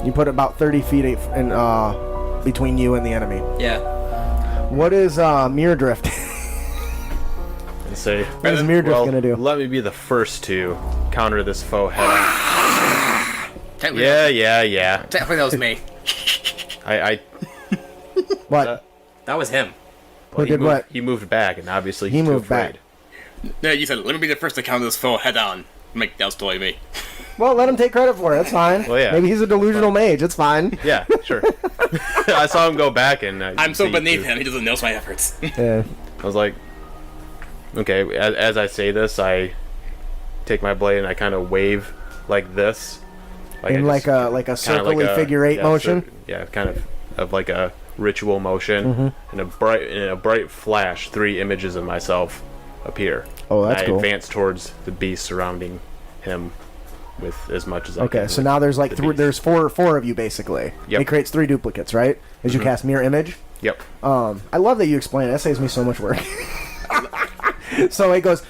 You put about 30 feet in, between you and the enemy. Yeah. What is Mirror Drift? And say, What is Mirror Drift gonna do? Let me be the first to counter this foe head on. Technically, Yeah. Technically, that was me. I What? That was him. Who did what? He moved back, and obviously He he's too moved back. afraid. No, you said, let me be the first to counter this foe head on. That was totally me. Well, let him take credit for it. That's fine. Well, yeah. Maybe he's a delusional mage. It's fine. Yeah, sure. I saw him go back, and I'm so beneath him, he doesn't notice my efforts. Yeah. I was like, okay. As I say this, I take my blade and I kind of wave like this, In like a kinda like circly figure eight motion. Kind of like a ritual motion. And a bright flash, 3 images of myself appear. Oh, that's and cool. I advance towards the beast surrounding him with as much as I can. Okay, so with now there's like the beast. there's four of you basically. Yep. It creates 3 duplicates, right? As you cast mirror image. Yep. I love that you explain it. That saves me so much work. So it goes,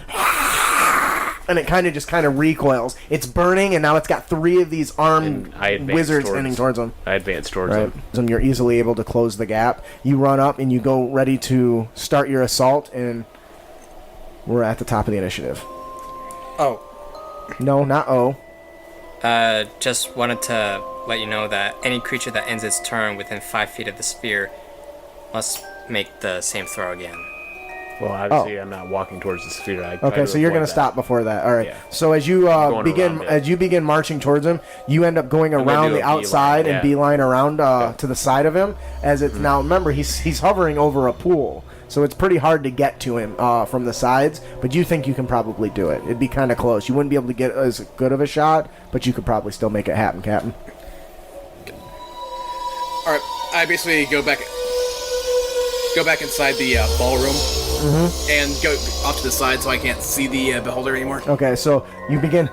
and it kind of recoils. It's burning, and now it's got 3 of these armed And I advance wizards ending towards them. I advance towards Right. him. And you're easily able to close the gap. You run up and you go ready to start your assault, and we're at the top of the initiative. Oh. No, not O. Just wanted to let you know that any creature that ends its turn within 5 feet of the sphere must make the same throw again. Well, obviously, I'm not walking towards the sphere. I try Okay, to so you're avoid gonna that. stop before that. All right. Yeah. So as you Going begin around it. begin marching towards him, you end up going gonna around do the a beeline, outside and yeah. beeline around to the side of him. As it's now, remember he's hovering over a pool, so it's pretty hard to get to him from the sides. But you think you can probably do it? It'd be kind of close. You wouldn't be able to get as good of a shot, but you could probably still make it happen, Captain. Alright, I basically go back inside the ballroom and go off to the side so I can't see the beholder anymore. Okay, so you begin.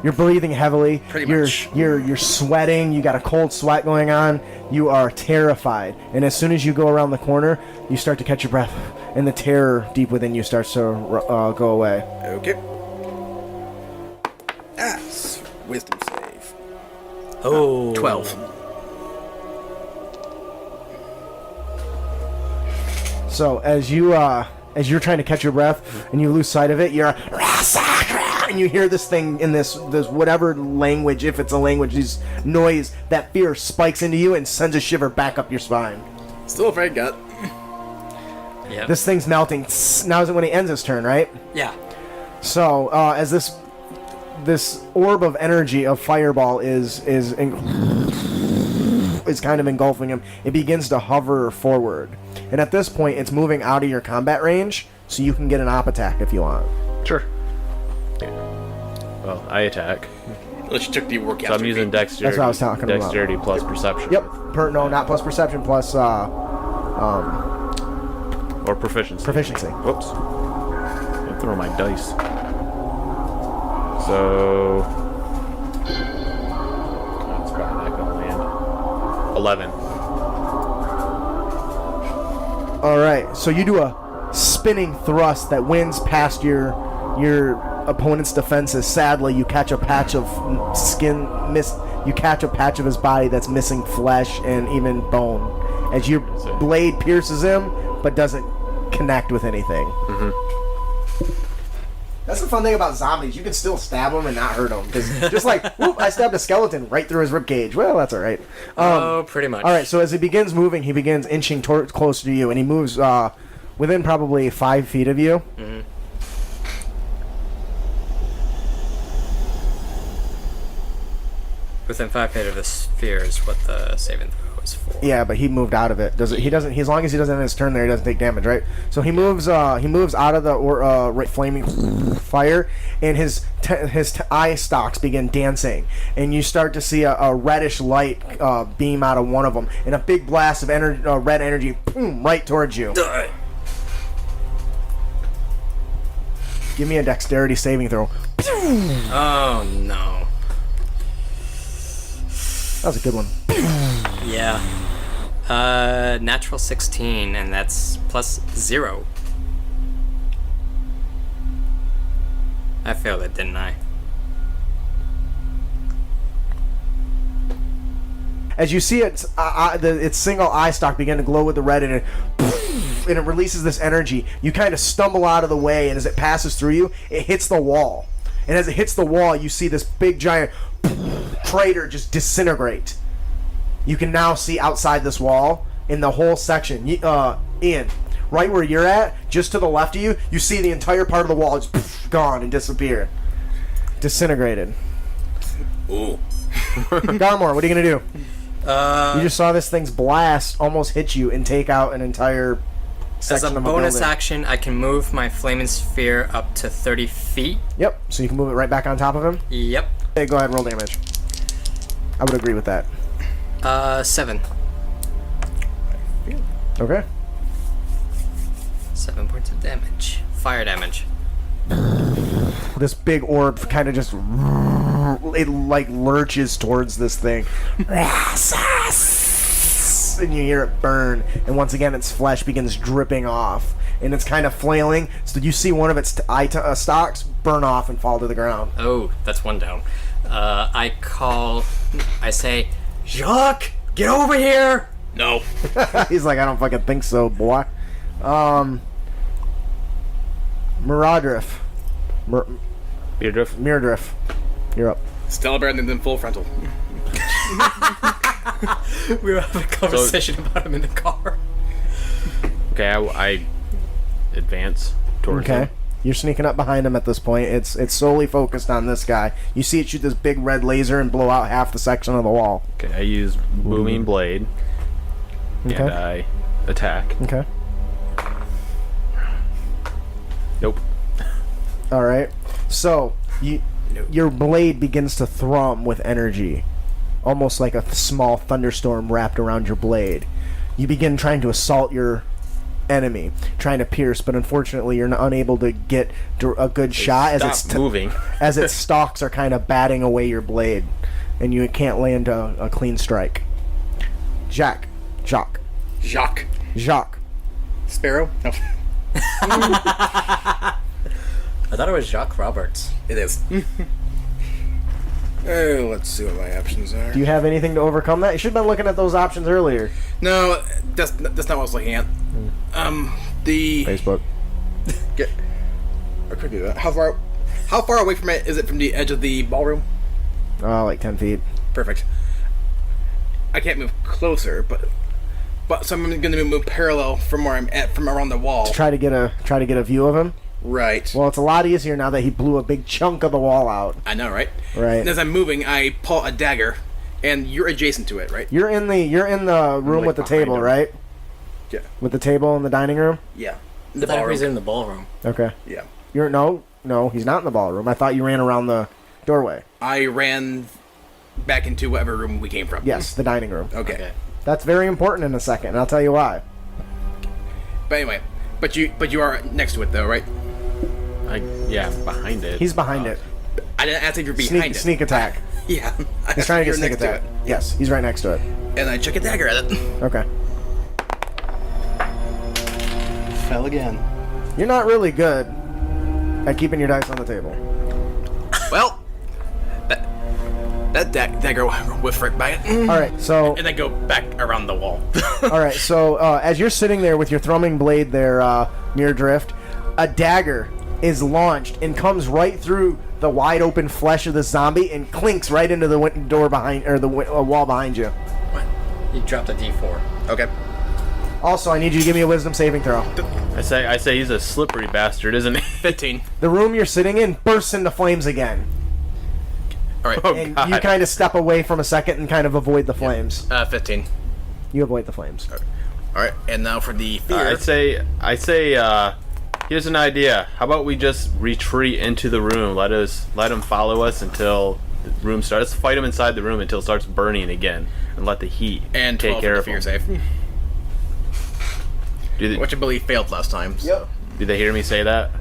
You're breathing heavily. Pretty much. You're sweating. You got a cold sweat going on. You are terrified. And as soon as you go around the corner, you start to catch your breath, and the terror deep within you starts to go away. Okay. wisdom save. Oh. 12. So as you're trying to catch your breath and you lose sight of it, you're and you hear this thing in this whatever language, if it's a language, this noise, that fear spikes into you and sends a shiver back up your spine. Still afraid, gut. Yeah. This thing's melting. Now is when he ends his turn, right? Yeah. So as this orb of energy of fireball is kind of engulfing him, it begins to hover forward, and at this point, it's moving out of your combat range, so you can get an op attack if you want. Sure. Okay. Well, I attack. Unless you took the work So I'm using dexterity. That's what I was talking about. Dexterity plus perception. Yep. No, not plus perception, plus Or proficiency. proficiency. Whoops. I throw my dice. So. That's probably not gonna land. 11. All right. So you do a spinning thrust that winds past your opponent's defenses. Sadly, you catch a patch of skin You catch a patch of his body that's missing flesh and even bone, as your blade pierces him, but doesn't connect with anything. That's the fun thing about zombies. You can still stab them and not hurt them. Because just like, whoop, I stabbed a skeleton right through his ribcage. Well, that's all right. Pretty much. All right, so as he begins moving, he begins inching closer to you, and he moves within probably 5 feet of you. Mm-hmm. Within 5 feet of the sphere is what the saving throw is for. Yeah, but he moved out of it. He doesn't. As long as he doesn't end his turn there, he doesn't take damage, right? So he moves. He moves out of the flaming fire, and his eye stalks begin dancing, and you start to see a reddish light beam out of one of them, and a big blast of red energy, boom, right towards you. Give me a dexterity saving throw. Oh no. That was a good one. Yeah. Natural 16, and that's plus 0. I failed it, didn't I? As you see its single eye stalk begin to glow with the red, and it releases this energy. You kind of stumble out of the way, and as it passes through you, it hits the wall. And as it hits the wall, you see this big giant crater just disintegrate. You can now see outside this wall in the whole section. Ian, right where you're at, just to the left of you, you see the entire part of the wall just gone and disappear. Disintegrated. Ooh. Garmor, what are you going to do? You just saw this thing's blast almost hit you and take out an entire As section a of bonus building. action, I can move my flaming sphere up to 30 feet. Yep, so you can move it right back on top of him. Yep. Hey, go ahead and roll damage. I would agree with that. 7. Okay. 7 points of damage. Fire damage. This big orb kind of just it like lurches towards this thing, and you hear it burn, and once again its flesh begins dripping off, and it's kind of flailing. So you see one of its stalks burn off and fall to the ground. Oh, that's one down. I say, Jacques, get over here! No. He's like, I don't fucking think so, boy. Miradriff. Miradriff. You're up. Still better than full frontal. We were having a conversation about him in the car. Okay, I advance towards Okay. him. You're sneaking up behind him at this point. It's solely focused on this guy. You see it shoot this big red laser and blow out half the section of the wall. Okay, I use booming blade, and Okay. I attack. Okay. Nope. All right. So your blade begins to thrum with energy, almost like a small thunderstorm wrapped around your blade. You begin trying to assault your enemy, trying to pierce, but unfortunately you're unable to get a good shot as it's moving. as its stalks are kind of batting away your blade, and you can't land a clean strike. Jacques. Jacques. Sparrow? No. I thought it was Jacques Roberts. It is. Let's see what my options are. Do you have anything to overcome that? You should have been looking at those options earlier. No, that's not what I was looking at. The Facebook. get. I could do that. How far away from it is it from the edge of the ballroom? Like 10 feet. Perfect. I can't move closer, but so I'm going to move parallel from where I'm at, from around the wall. Try to get a view of him. Right. Well, it's a lot easier now that he blew a big chunk of the wall out. I know, right? Right. And as I'm moving, I pull a dagger, and you're adjacent to it, right? You're in the room like, with the behind table, him. right? Yeah. With the table in the dining room. Yeah. I thought he was in the ballroom. Okay. Yeah. You're no, he's not in the ballroom. I thought you ran around the doorway. I ran back into whatever room we came from. Yes, the dining room. Okay. That's very important in a second, and I'll tell you why. But anyway, but you are next to it though, right? Yeah, behind it. He's behind it. I didn't ask if you're behind it. Sneak attack. Yeah. He's trying to get sneak next to attack. it. Yes, he's right next to it. And I chuck a dagger at it. Okay. Fell again. You're not really good at keeping your dice on the table. Well, that dagger whiffed right by it. All right, so And then go back around the wall. all right, so as you're sitting there with your thrumming blade there, Mirror Drift, a dagger is launched and comes right through the wide open flesh of the zombie and clinks right into the door behind, or the wall behind you. He dropped a D4. Okay. Also, I need you to give me a wisdom saving throw. I say he's a slippery bastard, isn't he? 15. The room you're sitting in bursts into flames again, All right. Oh, and God. you kind of step away from a second and kind of avoid the flames. 15. You avoid the flames. All right. And now for the fear. I say, here's an idea. How about we just retreat into the room? Let him follow us until the room starts. Let's fight him inside the room until it starts burning again, and let the heat and take 12 care for of the fear him. save. Which I believe failed last time. Yep. Did they hear me say that?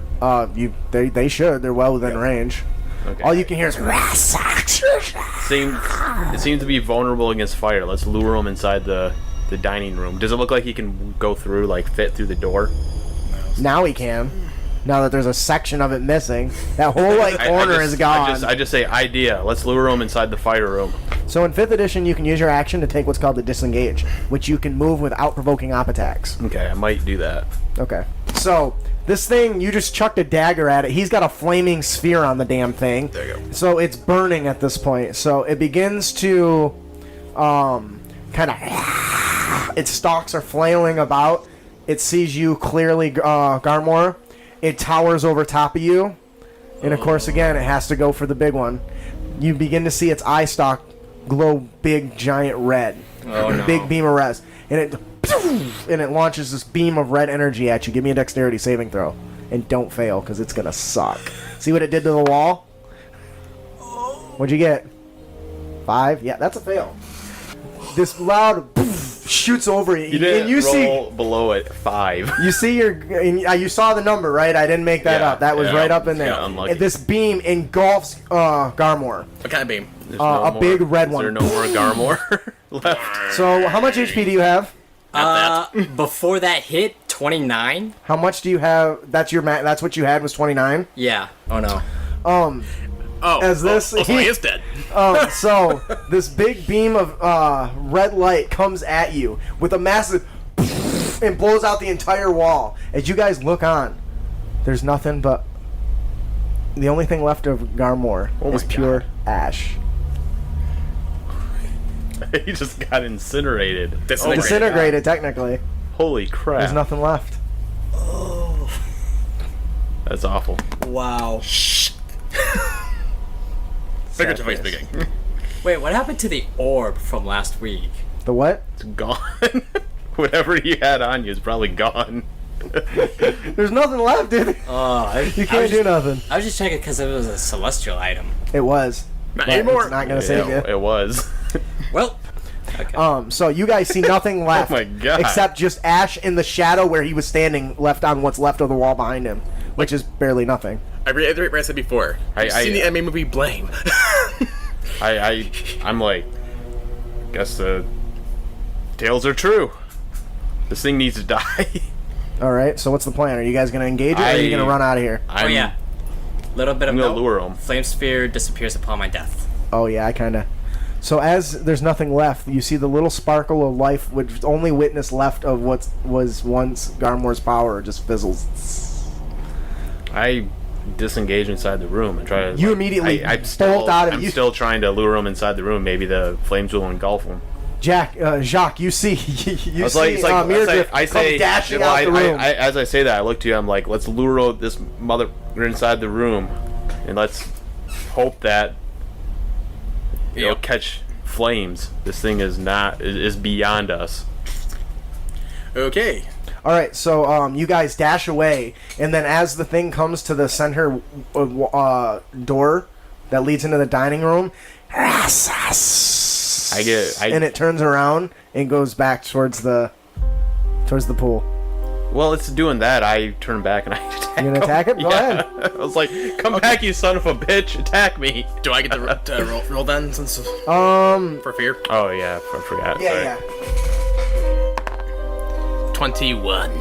They should. They're well within range. Okay. All you can hear is It seems to be vulnerable against fire. Let's lure him inside the dining room. Does it look like he can go through, like fit through the door? now he can. Now that there's a section of it missing, that whole corner is gone. I just say idea. Let's lure him inside the fire room. So in 5th edition, you can use your action to take what's called the disengage, which you can move without provoking op attacks. Okay, I might do that. Okay. So this thing, you just chucked a dagger at it. He's got a flaming sphere on the damn thing. There you go. So it's burning at this point. So it begins to kind of... Its stalks are flailing about. It sees you clearly, Garmor. It towers over top of you. And of course, again, it has to go for the big one. You begin to see its eye stalk glow big, giant red. Oh, no. Big beam of res. And it launches this beam of red energy at you. Give me a dexterity saving throw. And don't fail, because it's going to suck. See what it did to the wall? What'd you get? 5? Yeah, that's a fail. This loud shoots over you. You didn't and you roll below it 5. You see you saw the number, right? I didn't make that Yeah, up. That was yeah. right up in there. Yeah, unlucky. And this beam engulfs Garmor. What kind of beam? There's A big red one. Is there no more Garmor left? So how much HP do you have? Before that hit, 29? How much do you have? That's your that's what you had was 29. Yeah. Oh no. Oh, As this- so he is dead. So this big beam of red light comes at you with a massive and blows out the entire wall. As you guys look on, there's nothing but the only thing left of Garmor Oh my is pure God. ash. He just got incinerated. Disintegrated. Disintegrated, technically. Holy crap. There's nothing left. That's awful. Wow. Figuratively speaking. Wait, what happened to the orb from last week? The what? It's gone. Whatever you had on you is probably gone. There's nothing left, dude. You can't do nothing. I was just checking because it was a celestial item. It was. Not But anymore. It's not gonna save you. It was. Well, So you guys see nothing left. Oh my God. Except just ash in the shadow where he was standing, left on what's left of the wall behind him, which is barely nothing. I reiterate what I said before. I've seen the anime movie Blame. I'm like, guess the tales are true. This thing needs to die. All right. So what's the plan? Are you guys gonna engage it, or are you gonna run out of here? oh yeah. Little bit of I'm gonna note. lure him. Flame sphere disappears upon my death. Oh yeah, I kind of. So as there's nothing left, you see the little sparkle of life, which only witness left of what was once Garmor's power, just fizzles. I disengage inside the room and try to. You immediately I'm still, bolt out of I'm you. still trying to lure him inside the room. Maybe the flames will engulf him. Jacques, you see, you It's see Mirdriff I say, come dashing well, out the room. as I say that, I look to you. I'm like, let's lure this mother inside the room, and let's hope that it'll catch flames. This thing is not is beyond us. Okay. All right, so you guys dash away, and then as the thing comes to the center door that leads into the dining room, and it turns around and goes back towards the pool. Well, it's doing that. I turn back and I attack. You gonna attack it? Go ahead. I was like, "Come back, you son of a bitch! Attack me!" Do I get to roll then, since for fear? Oh yeah, I forgot. Sorry. Yeah. 21.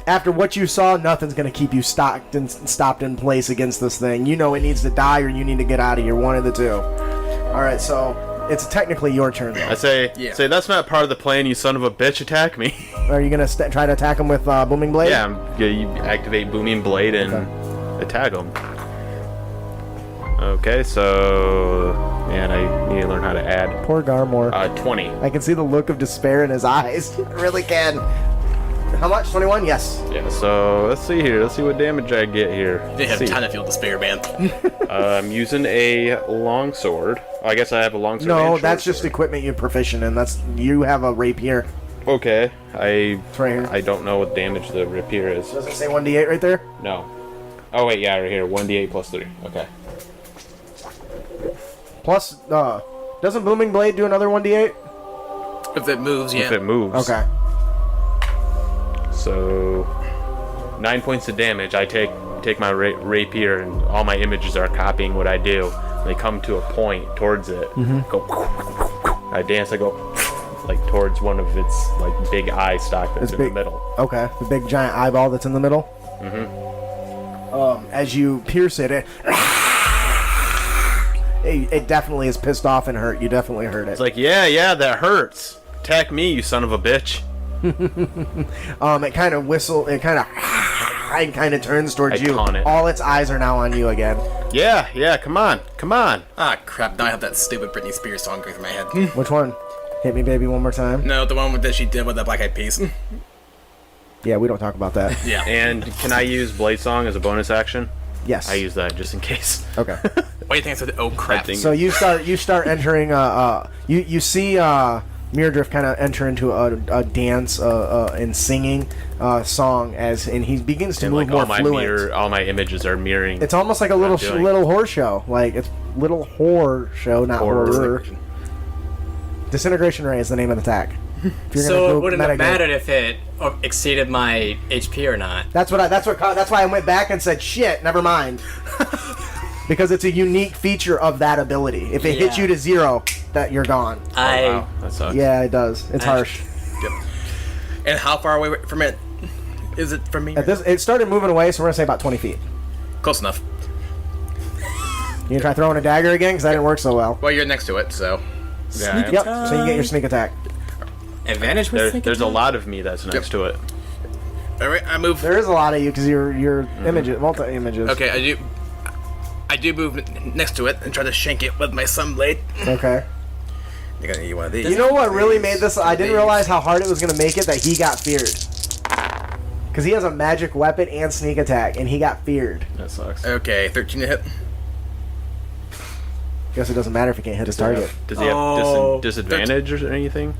After what you saw, nothing's gonna keep you stopped in place against this thing. You know it needs to die, or you need to get out of here. One of the two. All right, so it's technically your turn. Though. I say, Yeah. that's not part of the plan, you son of a bitch! Attack me! Are you gonna try to attack him with booming blade? Yeah, you activate booming blade and attack him. Okay, so man, I need to learn how to add. Poor Garmor. 20. I can see the look of despair in his eyes. I really can. How much? 21? Yes. Yeah, so let's see here. Let's see what damage I get here. They have Let's see. time to feel despair, man. I'm using a longsword. Oh, I guess I have a longsword. No, and that's short just sword. equipment you're proficient in. You have a rapier. Okay, It's right here. I don't know what damage the rapier is. Does it say 1d8 right there? No. Oh wait, yeah, right here. 1d8 plus 3. Okay. Plus, doesn't booming blade do another 1d8? If it moves, yeah. If it moves. Okay. So 9 points of damage. I take my rapier, and all my images are copying what I do. They come to a point towards it. Go. I dance. I go like towards one of its like big eye stalk that's in the middle. Okay, the big giant eyeball that's in the middle. As you pierce it, it definitely is pissed off and hurt. You definitely hurt it. It's like, yeah, that hurts. Attack me, you son of a bitch. It kind of it kind of turns towards I you. taunt it. All its eyes are now on you again. Yeah, come on. Ah, crap. Now I have that stupid Britney Spears song going through my head. Which one? Hit me, baby, one more time. No, the one that she did with the Black Eyed Peas. Yeah, we don't talk about that. Yeah. And can I use Blade Song as a bonus action? Yes. I use that just in case. Okay. What do you think I said? Oh, crap. I think- So you start entering. You see Mirdriff kind of enter into a dance and singing song and he begins to And move like more fluent. all my images are mirroring. It's almost like a what I'm doing. little horror show. Like it's little horror show, not horror. Disintegration Ray is the name of the attack. If you're gonna So go it wouldn't have metagame. mattered if it exceeded my HP or not. That's why I went back and said shit. Never mind. Because it's a unique feature of that ability. If it hits Yeah. you to 0, that you're gone. Oh, wow, that sucks. Yeah, it does. It's harsh. Yep. And how far away from it is it from me? It started moving away, so we're gonna say about 20 feet. Close enough. You gonna try throwing a dagger again? Because that didn't work so well. Well, you're next to it, so. Yeah, Yep. So you get your sneak attack. Advantage with sneak there's a attack? lot of me that's next to it. All right, I move. There is a lot of you because you're images, multi images. Okay, I do move next to it and try to shank it with my sunblade. Okay. You're gonna need one of these. You know what really made this? I didn't realize how hard it was gonna make it that he got feared. Because he has a magic weapon and sneak attack, and he got feared. That sucks. Okay, 13 to hit. Guess it doesn't matter if he can't hit his target. Does he have Oh. disadvantage or anything?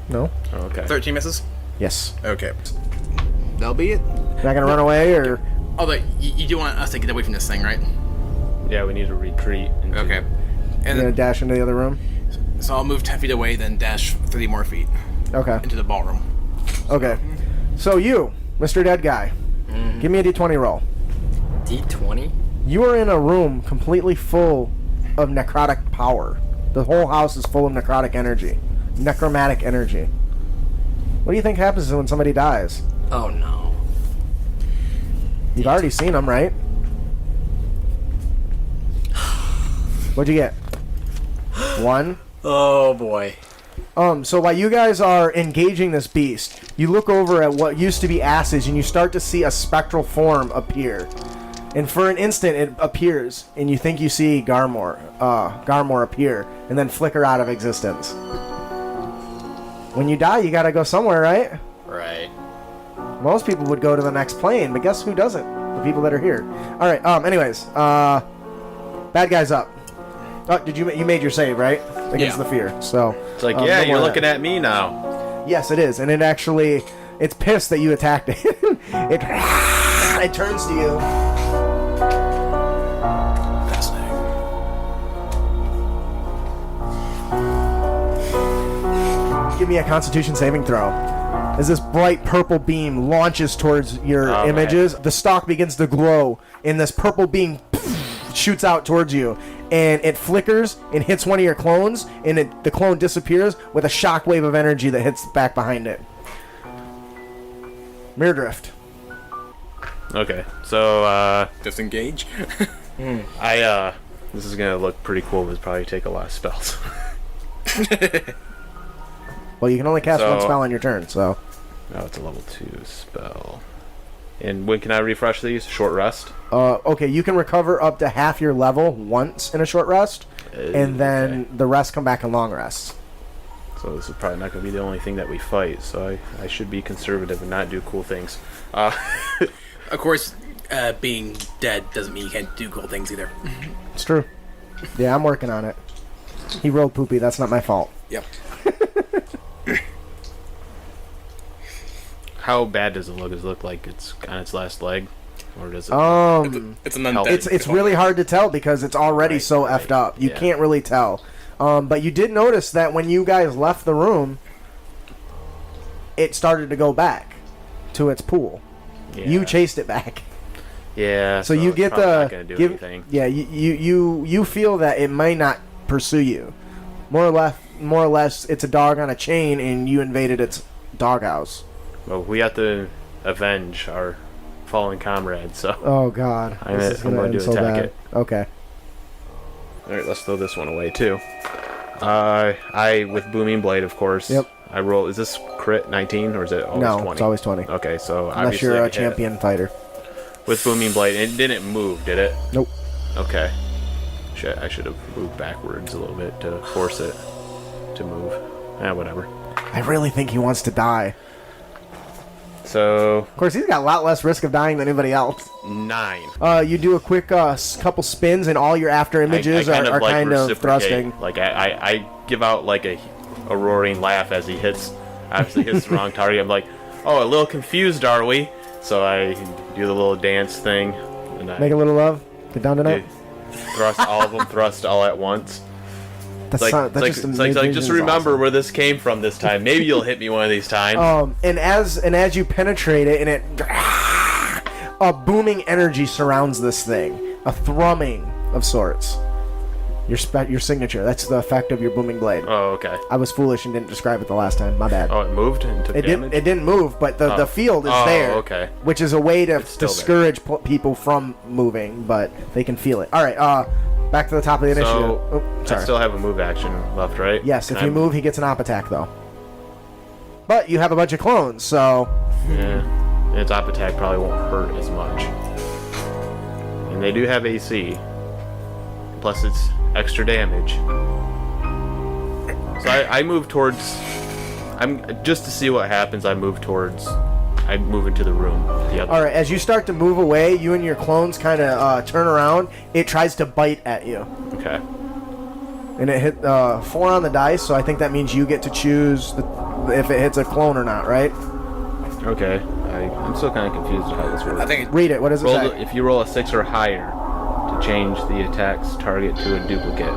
No. Oh, okay. 13 misses. Yes. Okay. That'll be it. You're not gonna run away, or Although, you do want us to get away from this thing, right? Yeah, we need to retreat. Okay. you're And gonna then, dash into the other room. so I'll move 10 feet away, then dash 30 more feet Okay. into the ballroom. Okay. So you, Mr. Dead Guy, give me a d20 roll. D20? You are in a room completely full of necrotic power. The whole house is full of necrotic energy. Necromantic energy. What do you think happens when somebody dies? Oh no. You've already seen them, right? What'd you get? 1. Oh boy. So while you guys are engaging this beast, you look over at what used to be ashes and you start to see a spectral form appear. And for an instant it appears, and you think you see Garmor appear, and then flicker out of existence. When you die, you gotta go somewhere, right? Right. Most people would go to the next plane, but guess who doesn't? The people that are here. Alright, anyways, bad guy's up. Oh, you made your save, right? Against Yeah. the fear, so... It's like, no yeah, more you're of looking that. at me now. Yes, it is, and it actually... It's pissed that you attacked it. It turns to you. Fascinating. Give me a Constitution saving throw. As this bright purple beam launches towards your Oh, images, the stalk begins to glow, and this purple beam shoots out towards you, and it flickers and hits one of your clones, and the clone disappears with a shockwave of energy that hits back behind it. Mirror drift. Okay, so Disengage. this is gonna look pretty cool, but probably take a lot of spells. Well, you can only cast one So- spell on your turn, so... No, it's a level 2 spell. And when can I refresh these? Short rest? Okay, you can recover up to half your level once in a short rest, and then the rest come back in long rests. So this is probably not going to be the only thing that we fight, so I should be conservative and not do cool things. Of course, being dead doesn't mean you can't do cool things either. It's true. Yeah, I'm working on it. He rolled poopy, that's not my fault. Yep. How bad does it look? Does it look like it's on its last leg? Or does it... It's an undead. It's really hard to tell because it's already Right, so right, effed up. You yeah. can't really tell. But you did notice that when you guys left the room, it started to go back to its pool. yeah. You chased it back. Yeah, So you it's get probably the not going to do anything. yeah. You feel that it might not pursue you. More or less, it's a dog on a chain, and you invaded its doghouse. Well, we have to avenge our fallen comrades, so... Oh God, I'm this is going gonna to end so attack bad. it. Okay. Alright, let's throw this one away, too. I, with Booming Blade, of course. Yep. I roll... Is this crit 19, or is it always No, 20? it's always 20. Okay, so Unless obviously you're I a hit champion fighter. with Booming Blade. It didn't move, did it? Nope. Okay. I should have moved backwards a little bit to force it to move. Whatever. I really think he wants to die. So, Of course, he's got a lot less risk of dying than anybody else. 9. You do a quick couple spins, and all your after images are like kind of reciprocate. thrusting. Like I give out like a roaring laugh as he hits. Obviously hits the wrong target. I'm like, oh, a little confused, are we? So I do the little dance thing, and I Make a little love. Get down tonight. thrust all of them, thrust all at once. That's Like, not, that's it's like just remember awesome. where this came from this time. Maybe you'll hit me one of these times. And as you penetrate it, and it, a booming energy surrounds this thing, a thrumming of sorts. Your signature. That's the effect of your booming blade. Oh, okay. I was foolish and didn't describe it the last time. My bad. Oh, it moved and took It damage? didn't move, but the field is Oh, there. okay. Which is a way to It's still discourage people from moving, but they can feel it. All right, back to the top of the initiative. So, Oh, I sorry. still have a move action left, right? Yes, if Can you I- move, he gets an op attack though. But you have a bunch of clones, so Yeah. Its op attack probably won't hurt as much. And they do have AC. Plus it's extra damage. So I move towards... just to see what happens, I move into the room. The other. all right. As you start to move away, you and your clones kind of turn around. It tries to bite at you, Okay. and it hit 4 on the dice. So I think that means you get to choose if it hits a clone or not, right? Okay. I'm still kind of confused how this works. I think Read it. What does it Roll say? if you roll a 6 or higher to change the attack's target to a duplicate.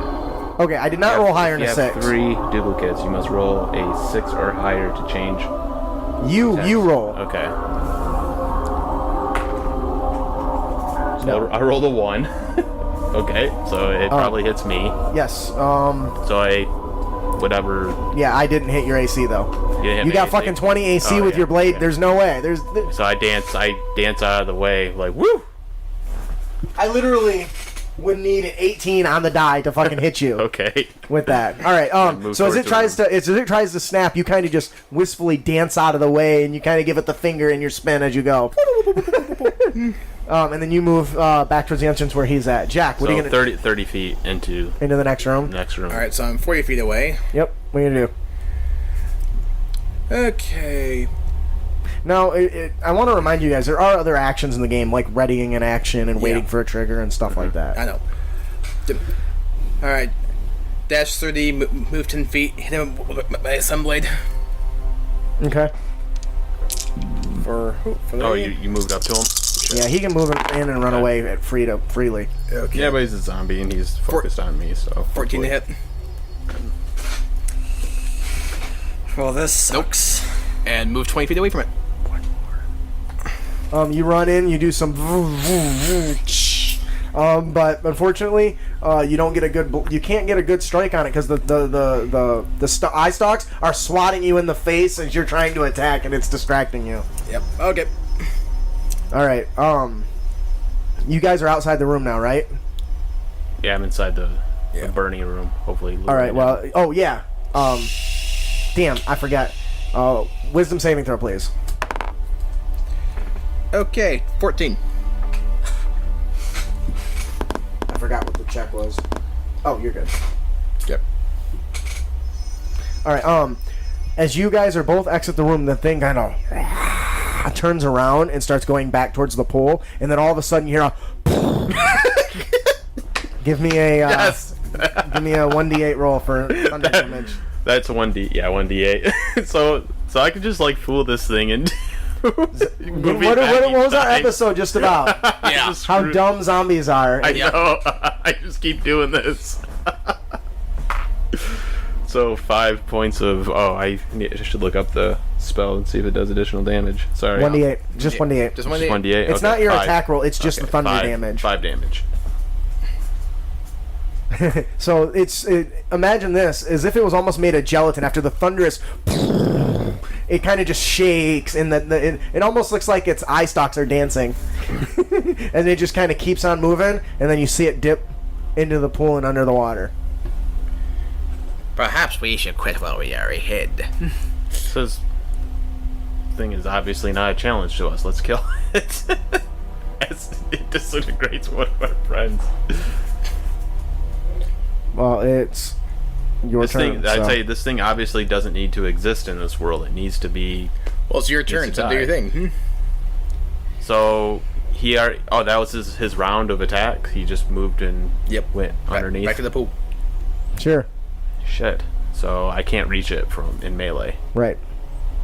Okay, I did not roll higher than a If 6. you have 3 duplicates, you must roll a 6 or higher to change. You roll. Okay. So No. I rolled a 1. Okay, so it probably hits me. Yes. So I, whatever. Yeah, I didn't hit your AC though. You didn't hit You me got AC? fucking 20 AC Oh, with yeah, your blade. yeah. There's no way. So I dance out of the way, like woo. I literally would need an 18 on the die to fucking hit you. Okay. With that. All right. Move So as it towards tries to snap, you kind of just wistfully dance out of the way, and you kind of give it the finger in your spin as you go. And then you move back towards the entrance where he's at. Jack, what So are you gonna 30 feet into into the next room? the next room. All right, so I'm 40 feet away. Yep. What are you gonna do? Okay. Now, I want to remind you guys there are other actions in the game, like readying an action and waiting Yeah. for a trigger and stuff like that. I know. All right. Dash 30, move 10 feet, hit him with my sunblade. Okay. For the Oh, you moved up to him? Yeah, he can move in and run away freely. Okay. Yeah, but he's a zombie and he's focused on me, so 14 to hit. Well, this sucks. And move 20 feet away from it. You run in, you do some, but unfortunately, you don't get a good. You can't get a good strike on it because the eye stalks are swatting you in the face as you're trying to attack, and it's distracting you. Yep. Okay. All right. You guys are outside the room now, right? Yeah, I'm inside the Yeah. burning room. Hopefully. All right. Well. Oh yeah. Damn, I forgot. Wisdom saving throw, please. Okay. 14. I forgot what the check was. Oh, you're good. Yep. All right. As you guys are both exit the room, the thing kind of turns around and starts going back towards the pool, and then all of a sudden you hear a. Give me a. Yes. Give me a 1d8 roll for thunder damage. That's a 1d8. so I could just like fool this thing and What was our episode just about? Yeah. Just How screw- dumb zombies are. I know. I just keep doing this. So 5 points of I should look up the spell and see if it does additional damage. Sorry. 1d8. Just 1d8. Just Just 1 1d8. It's Okay, not your 5. attack roll, it's just the thunder damage. 5 damage. So imagine this as if it was almost made of gelatin. After the thunderous, it kind of just shakes, and it almost looks like its eye stalks are dancing, and it just kind of keeps on moving, and then you see it dip into the pool and under the water. Perhaps we should quit while we are ahead. Says thing is obviously not a challenge to us. Let's kill it. As it disintegrates one of our friends. Well, it's your This turn. thing, I'd so. say this thing obviously doesn't need to exist in this world. It needs to be. Well, it's your turn, to so do your die. thing. So he already. Oh, that was his round of attack. He just moved and Yep. went underneath. Back to the pool. Sure. Shit. So I can't reach it from in melee. Right.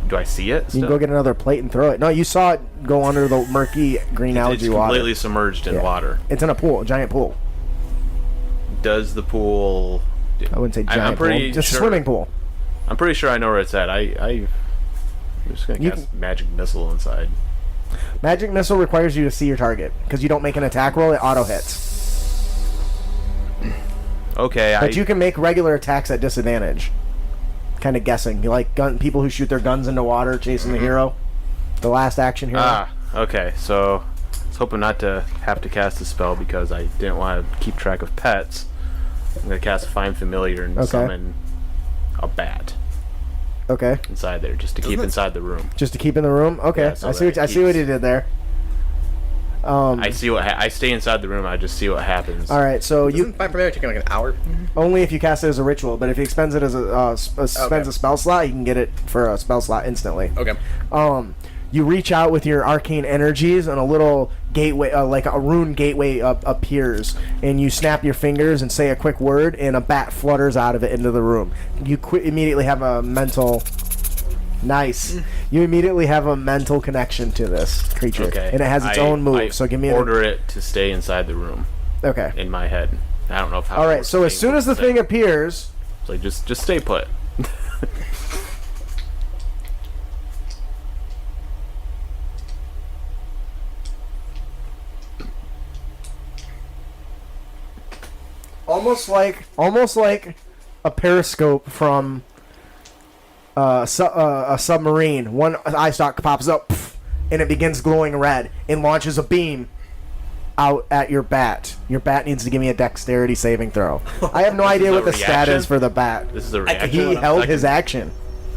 Do I see it? You Still? can go get another plate and throw it. No, you saw it go under the murky green algae It's water. completely submerged in Yeah. water. It's in a pool, a giant pool. Does the pool? I wouldn't say giant I'm pretty pool. Just sure. a swimming pool. I'm pretty sure I know where it's at. I'm just gonna You cast magic missile inside. Magic missile requires you to see your target because you don't make an attack roll; it auto hits. Okay, But you can make regular attacks at disadvantage. Kind of guessing, you like people who shoot their guns into water, chasing the hero. The last action hero. Ah, okay. So I was hoping not to have to cast a spell because I didn't want to keep track of pets. I'm gonna cast Find Familiar and Okay. summon a bat Okay, inside there just to keep inside the room. just to keep in the room. Okay, Yeah, so I see. that I it see what keeps- you did there. I see what I stay inside the room. I just see what happens. All right, so you Isn't Find Familiar taking like an hour? only if you cast it as a ritual, but if he expends it as spends Okay. a spell slot, he can get it for a spell slot instantly. Okay. You reach out with your arcane energies, and a little gateway, like a rune gateway, appears, and you snap your fingers and say a quick word, and a bat flutters out of it into the room. You immediately have a mental. Nice. You immediately have a mental connection to this creature, Okay. and it has its own move. I So give me an order it to stay inside the room okay. in my head. I don't know if how. All it right. works So as staying soon as the put. thing appears, It's like just stay put. almost like a periscope from a submarine. One eye stalk pops up, and it begins glowing red and launches a beam out at your bat. Your bat needs to give me a dexterity saving throw. I have no idea what the stat reaction? is for the bat. This is a reaction. He held his action.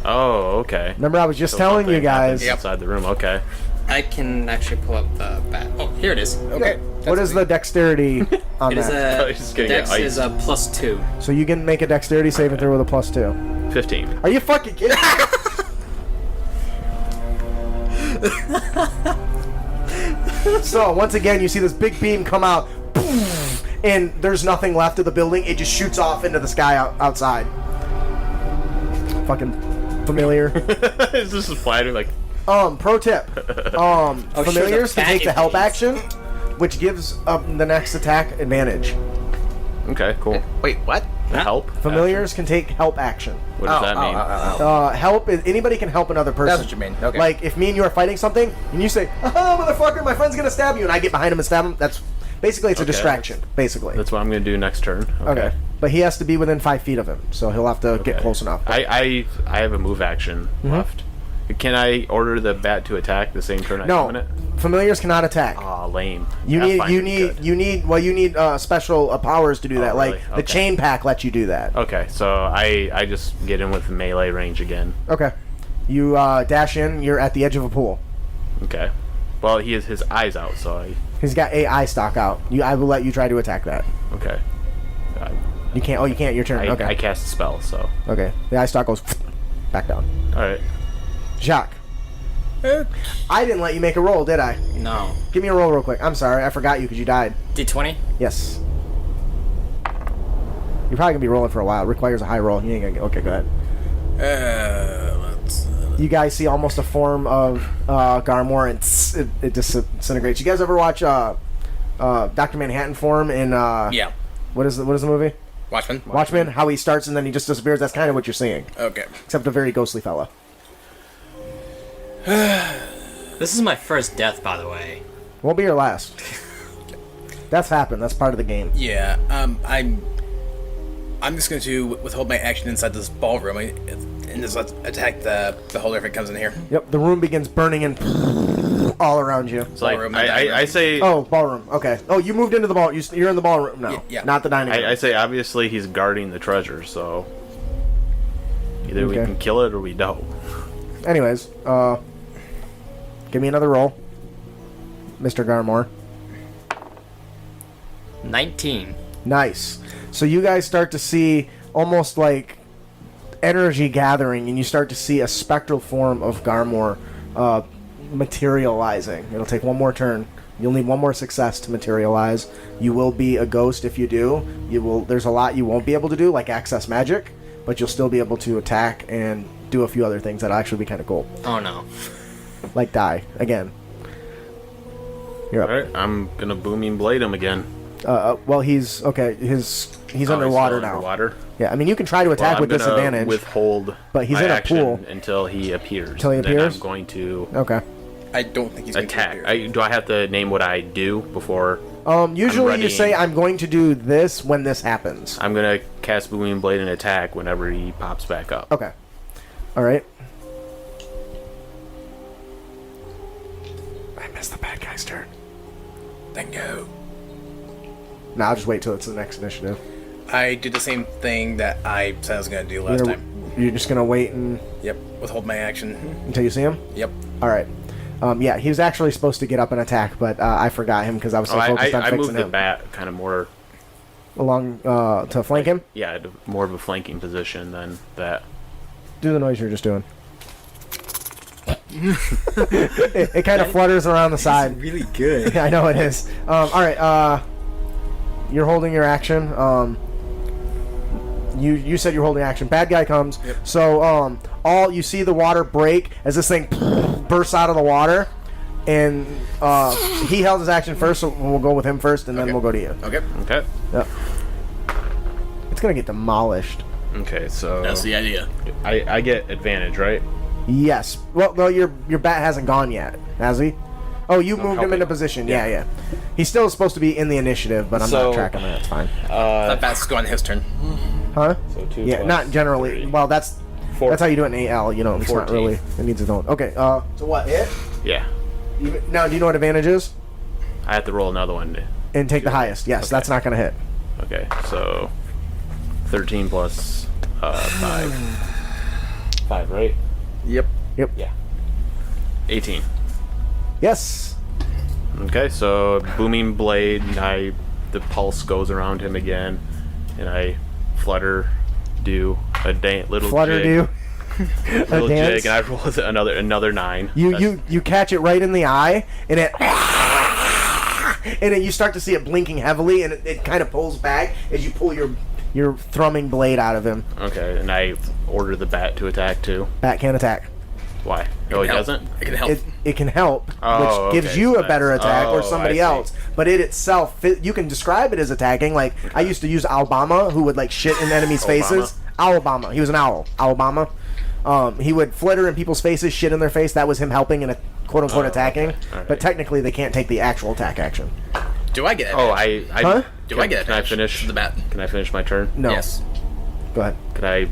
Oh, okay. Remember, I was just So telling you something happens guys. inside the room. Okay. I can actually pull up the bat. Oh, here it is. Okay. What is the dexterity on It is that? a He's gonna get dex is iced. a +2. So you can make a dexterity saving throw with a +2. 15. Are you fucking kidding? So once again, you see this big beam come out, boom, and there's nothing left of the building. It just shoots off into the sky outside. Fucking familiar. It's just a spider like. Pro tip. Familiars the can take the bat help is- action, which gives the next attack advantage. Okay, cool. Wait, what? Help. Familiars can take help action. What does that mean? Help is anybody can help another person. That's what you mean. Okay. Like if me and you are fighting something, and you say, "Oh, motherfucker, my friend's gonna stab you," and I get behind him and stab him. That's basically it's a Okay. distraction. Basically. That's what I'm gonna do next turn. Okay. But he has to be within 5 feet of him, so he'll have to get Okay. close enough. I have a move action Mm-hmm. left. Can I order the bat to attack the same turn I summon No, it? familiars cannot attack. Aw, lame. You Pathfinder's need special powers to do that. really? Like the Okay. chain pack lets you do that. Okay, so I just get in with melee range again. Okay. You dash in. You're at the edge of a pool. Okay. Well, he has his eyes out, so He's got a eye stock out. I will let you try to attack that. okay. You can't. Oh, you can't. Your turn. Okay. I cast a spell, so Okay. The eye stock goes back down. all right. Jacques. I didn't let you make a roll, did I? No. Give me a roll real quick. I'm sorry. I forgot you because you died. D20? Yes. You're probably going to be rolling for a while. It requires a high roll. You ain't going to get... Okay, go ahead. Let's. You guys see almost a form of Garmor and it disintegrates. You guys ever watch Dr. Manhattan form in... Yeah. What is the movie? Watchman. Watchmen. How he starts and then he just disappears. That's kind of what you're seeing. Okay. Except a very ghostly fella. This is my first death, by the way. Won't be your last. That's happened. That's part of the game. Yeah. I'm just going to withhold my action inside this ballroom and just attack the beholder if it comes in here. Yep, the room begins burning and all around you. So Ballroom, I, the dining I room. say Oh, ballroom. Okay. Oh, you moved into the ball. You're in the ballroom now. Yeah. Not the dining room. I say obviously he's guarding the treasure, so either we Okay. can kill it or we don't. Anyways, give me another roll, Mr. Garmor. 19. Nice. So you guys start to see almost like energy gathering, and you start to see a spectral form of Garmor materializing. It'll take one more turn. You'll need one more success to materialize. You will be a ghost if you do. You will. There's a lot you won't be able to do, like access magic, but you'll still be able to attack and do a few other things that'll actually be kind of cool, Oh no. like die again. You're up. All right, I'm gonna booming blade him again. Well, he's okay. He's Oh, underwater still now. Underwater. Yeah, I mean you can try to attack Well, with I'm gonna disadvantage. Withhold, But he's my in a action pool. until he appears. Until he Then appears? I'm going to Okay. I don't think he's going attack. to appear. Do I have to name what I do before? Usually you ready. say I'm going to do this when this happens. I'm gonna cast booming blade and attack whenever he pops back up. Okay. All right. I missed the bad guy's turn. Thank you. No, I'll just wait till it's the next initiative. I did the same thing that I said I was going to do last You're, time. you're just gonna wait Yep. Withhold my action. until you see him. Yep. All right. Yeah, he was actually supposed to get up and attack, but I forgot him because I was so focused on I fixing moved the him. bat kind of more, Along to flank him. yeah, more of a flanking position than that. Do the noise you're just doing. it kind of flutters around the side. Really good. I know it is. All right. You're holding your action. You said you're holding action. Bad guy comes. Yep. So all you see the water break as this thing bursts out of the water, and he held his action first, so we'll go with him first, and then Okay. we'll go to you. Okay. Okay. Yep. It's gonna get demolished. Okay, so That's the idea. I get advantage, right? Yes. Well, your bat hasn't gone yet, has he? Oh, you moved him helping into him. position. Yeah. He's still supposed to be in the initiative, but I'm So- not tracking that. It's fine. That bat's going his turn. Huh? So 2 Yeah, plus not generally. 3. Well, that's 14. how you do it in AL. You know, it's not 14. really. It needs its own. Okay. So what? Hit? Yeah. Now, do you know what advantage is? I have to roll another one. and take the highest. Yes, Okay. that's not going to hit. Okay, so 13 plus 5. 5, right? Yep. Yeah. 18. Yes. Okay, so booming blade, and the pulse goes around him again, and I do a little Flutter jig, do. A little dance. jig, and I roll another 9. You catch it right in the eye, and it. And then you start to see it blinking heavily, and it kind of pulls back as you pull your thrumming blade out of him. Okay, and I order the bat to attack too. Bat can't attack. Why? No, he Help. doesn't. It can help. It can help, Oh, which gives okay, you so a better that's- attack or oh, somebody I see. else. But it itself, you can describe it as attacking. Like I used to use Alabama, who would like shit in enemies' faces. Alabama, he was an owl. Alabama, he would flitter in people's faces, shit in their face. That was him helping and quote unquote attacking. okay. All right. But technically, they can't take the actual attack action. Do I get it? Oh, I Huh? Do I get Can I advantage finish to the bat? Can I finish my turn? No. Yes. Go ahead.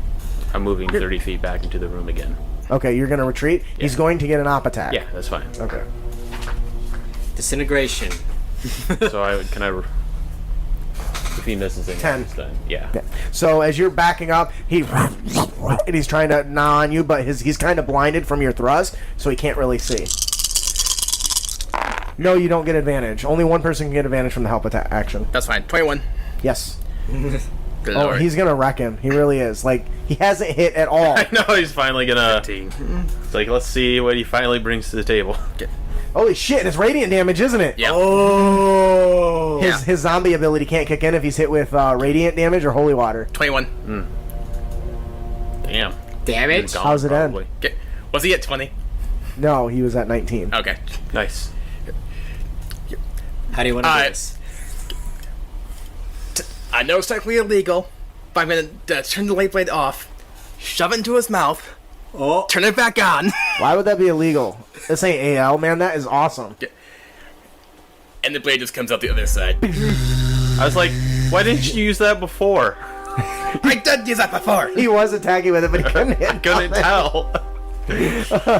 I'm moving 30 feet back into the room again. Okay, you're gonna retreat. He's going to get an op attack. Yeah, that's fine. Okay. Disintegration. So if he misses it, 10. then yeah. Yeah. So as you're backing up, and he's trying to gnaw on you, but he's kind of blinded from your thrust, so he can't really see. No, you don't get advantage. Only one person can get advantage from the help attack action. That's fine. 21. Yes. Good Oh, lord. he's gonna wreck him. He really is. Like he hasn't hit at all. I know he's finally gonna. It's like, let's see what he finally brings to the table. Holy shit! It's radiant damage, isn't it? Yeah. Oh. Yeah. His zombie ability can't kick in if he's hit with radiant damage or holy water. 21. Damn. Damage? Gone, How's it end? probably. Okay. Was he at 20? No, he was at 19. Okay. Nice. How do you want to do Alright. this? I know it's technically illegal, but I'm gonna turn the light blade off, shove it into his mouth, turn it back on, Why would that be illegal? This ain't AL, man. That is awesome. and the blade just comes out the other side. I was like, why didn't you use that before? I did use that before! He was attacking with it, but he couldn't hit. Couldn't nothing. tell.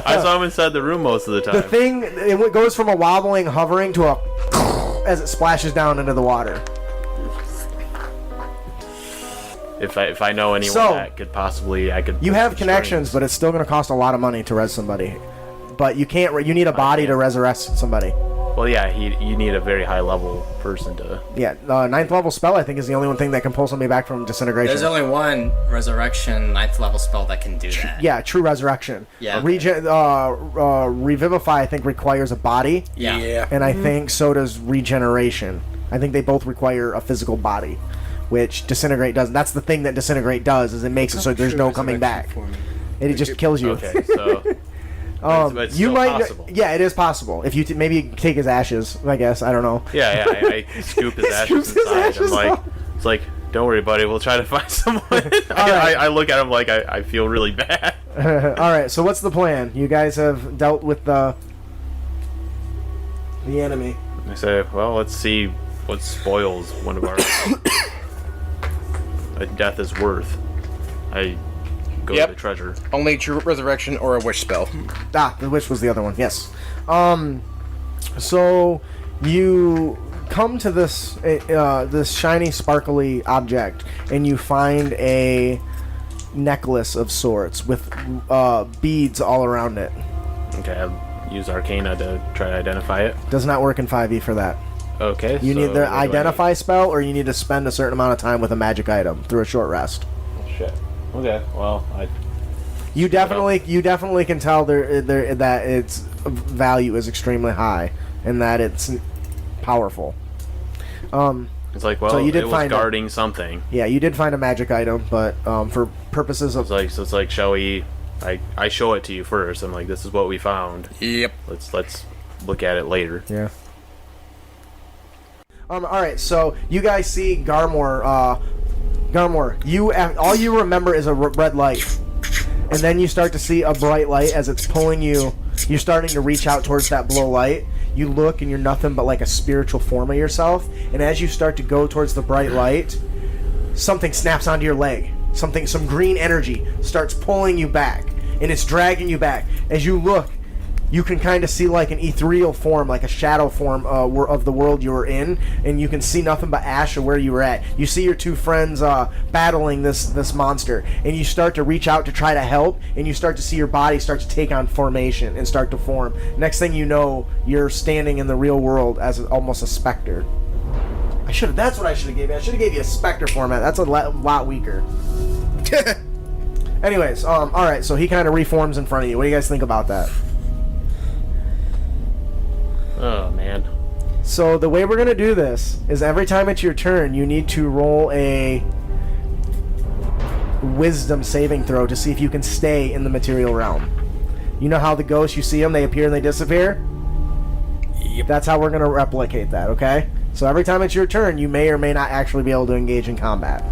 I saw him inside the room most of the time. The thing, it goes from a wobbling, hovering to a as it splashes down into the water. If I know anyone So, that could possibly, I could. You put have some connections, strings. but it's still going to cost a lot of money to res somebody. But you can't. You need a body to resurrect somebody. Well, yeah, you need a very high level person to. Yeah, 9th level spell I think is the only one thing that can pull somebody back from disintegration. There's only one resurrection 9th level spell that can do that. Yeah, true resurrection. Yeah. Revivify I think requires a body, Yeah. and I think so does regeneration. I think they both require a physical body, which disintegrate doesn't. That's the thing that disintegrate does, is it makes it so there's no coming back. It just kills you. Okay, so. but it's You still might. possible. Yeah, it is possible. If you maybe take his ashes, I guess. I don't know. Yeah, I scoop his ashes Scoops his inside. ashes I'm like, off. it's like, don't worry, buddy. We'll try to find someone. I look at him like I feel really bad. All right. So what's the plan? You guys have dealt with the enemy. I say, well, let's see what spoils one of our a death is worth. I go Yep. to the treasure. Only true resurrection or a wish spell. Ah, the witch was the other one. Yes. So you come to this this shiny, sparkly object, and you find a necklace of sorts with beads all around it. Okay, I'll use Arcana to try to identify it. Does not work in 5e for that. Okay, You need so the what do I identify spell, or you need to spend a certain amount of time with a magic item through a short rest. need? Shit. Okay, well, You definitely can tell that its value is extremely high and that it's powerful. it's like, well, So you did it was find it. guarding something. Yeah, you did find a magic item, but for purposes of It's like, shall we? I show it to you first. I'm like, this is what we found. Yep. Let's look at it later. yeah. All right, so you guys see Garmor. Garmor, all you remember is a red light, and then you start to see a bright light as it's pulling you. You're starting to reach out towards that blue light. You look, and you're nothing but like a spiritual form of yourself. And as you start to go towards the bright light, something snaps onto your leg. Some green energy starts pulling you back, and it's dragging you back. As you look, you can kind of see like an ethereal form, like a shadow form of the world you were in, and you can see nothing but ash of where you were at. You see your two friends battling this monster, and you start to reach out to try to help, and you start to see your body start to take on formation and start to form. Next thing you know, you're standing in the real world as almost a specter. That's what I should have gave you. I should have gave you a specter format. That's a lot weaker. Anyways, alright, so he kind of reforms in front of you. What do you guys think about that? Oh, man. So the way we're going to do this is every time it's your turn, you need to roll a wisdom saving throw to see if you can stay in the material realm. You know how the ghosts, you see them, they appear and they disappear? Yep. That's how we're going to replicate that, okay? So every time it's your turn, you may or may not actually be able to engage in combat.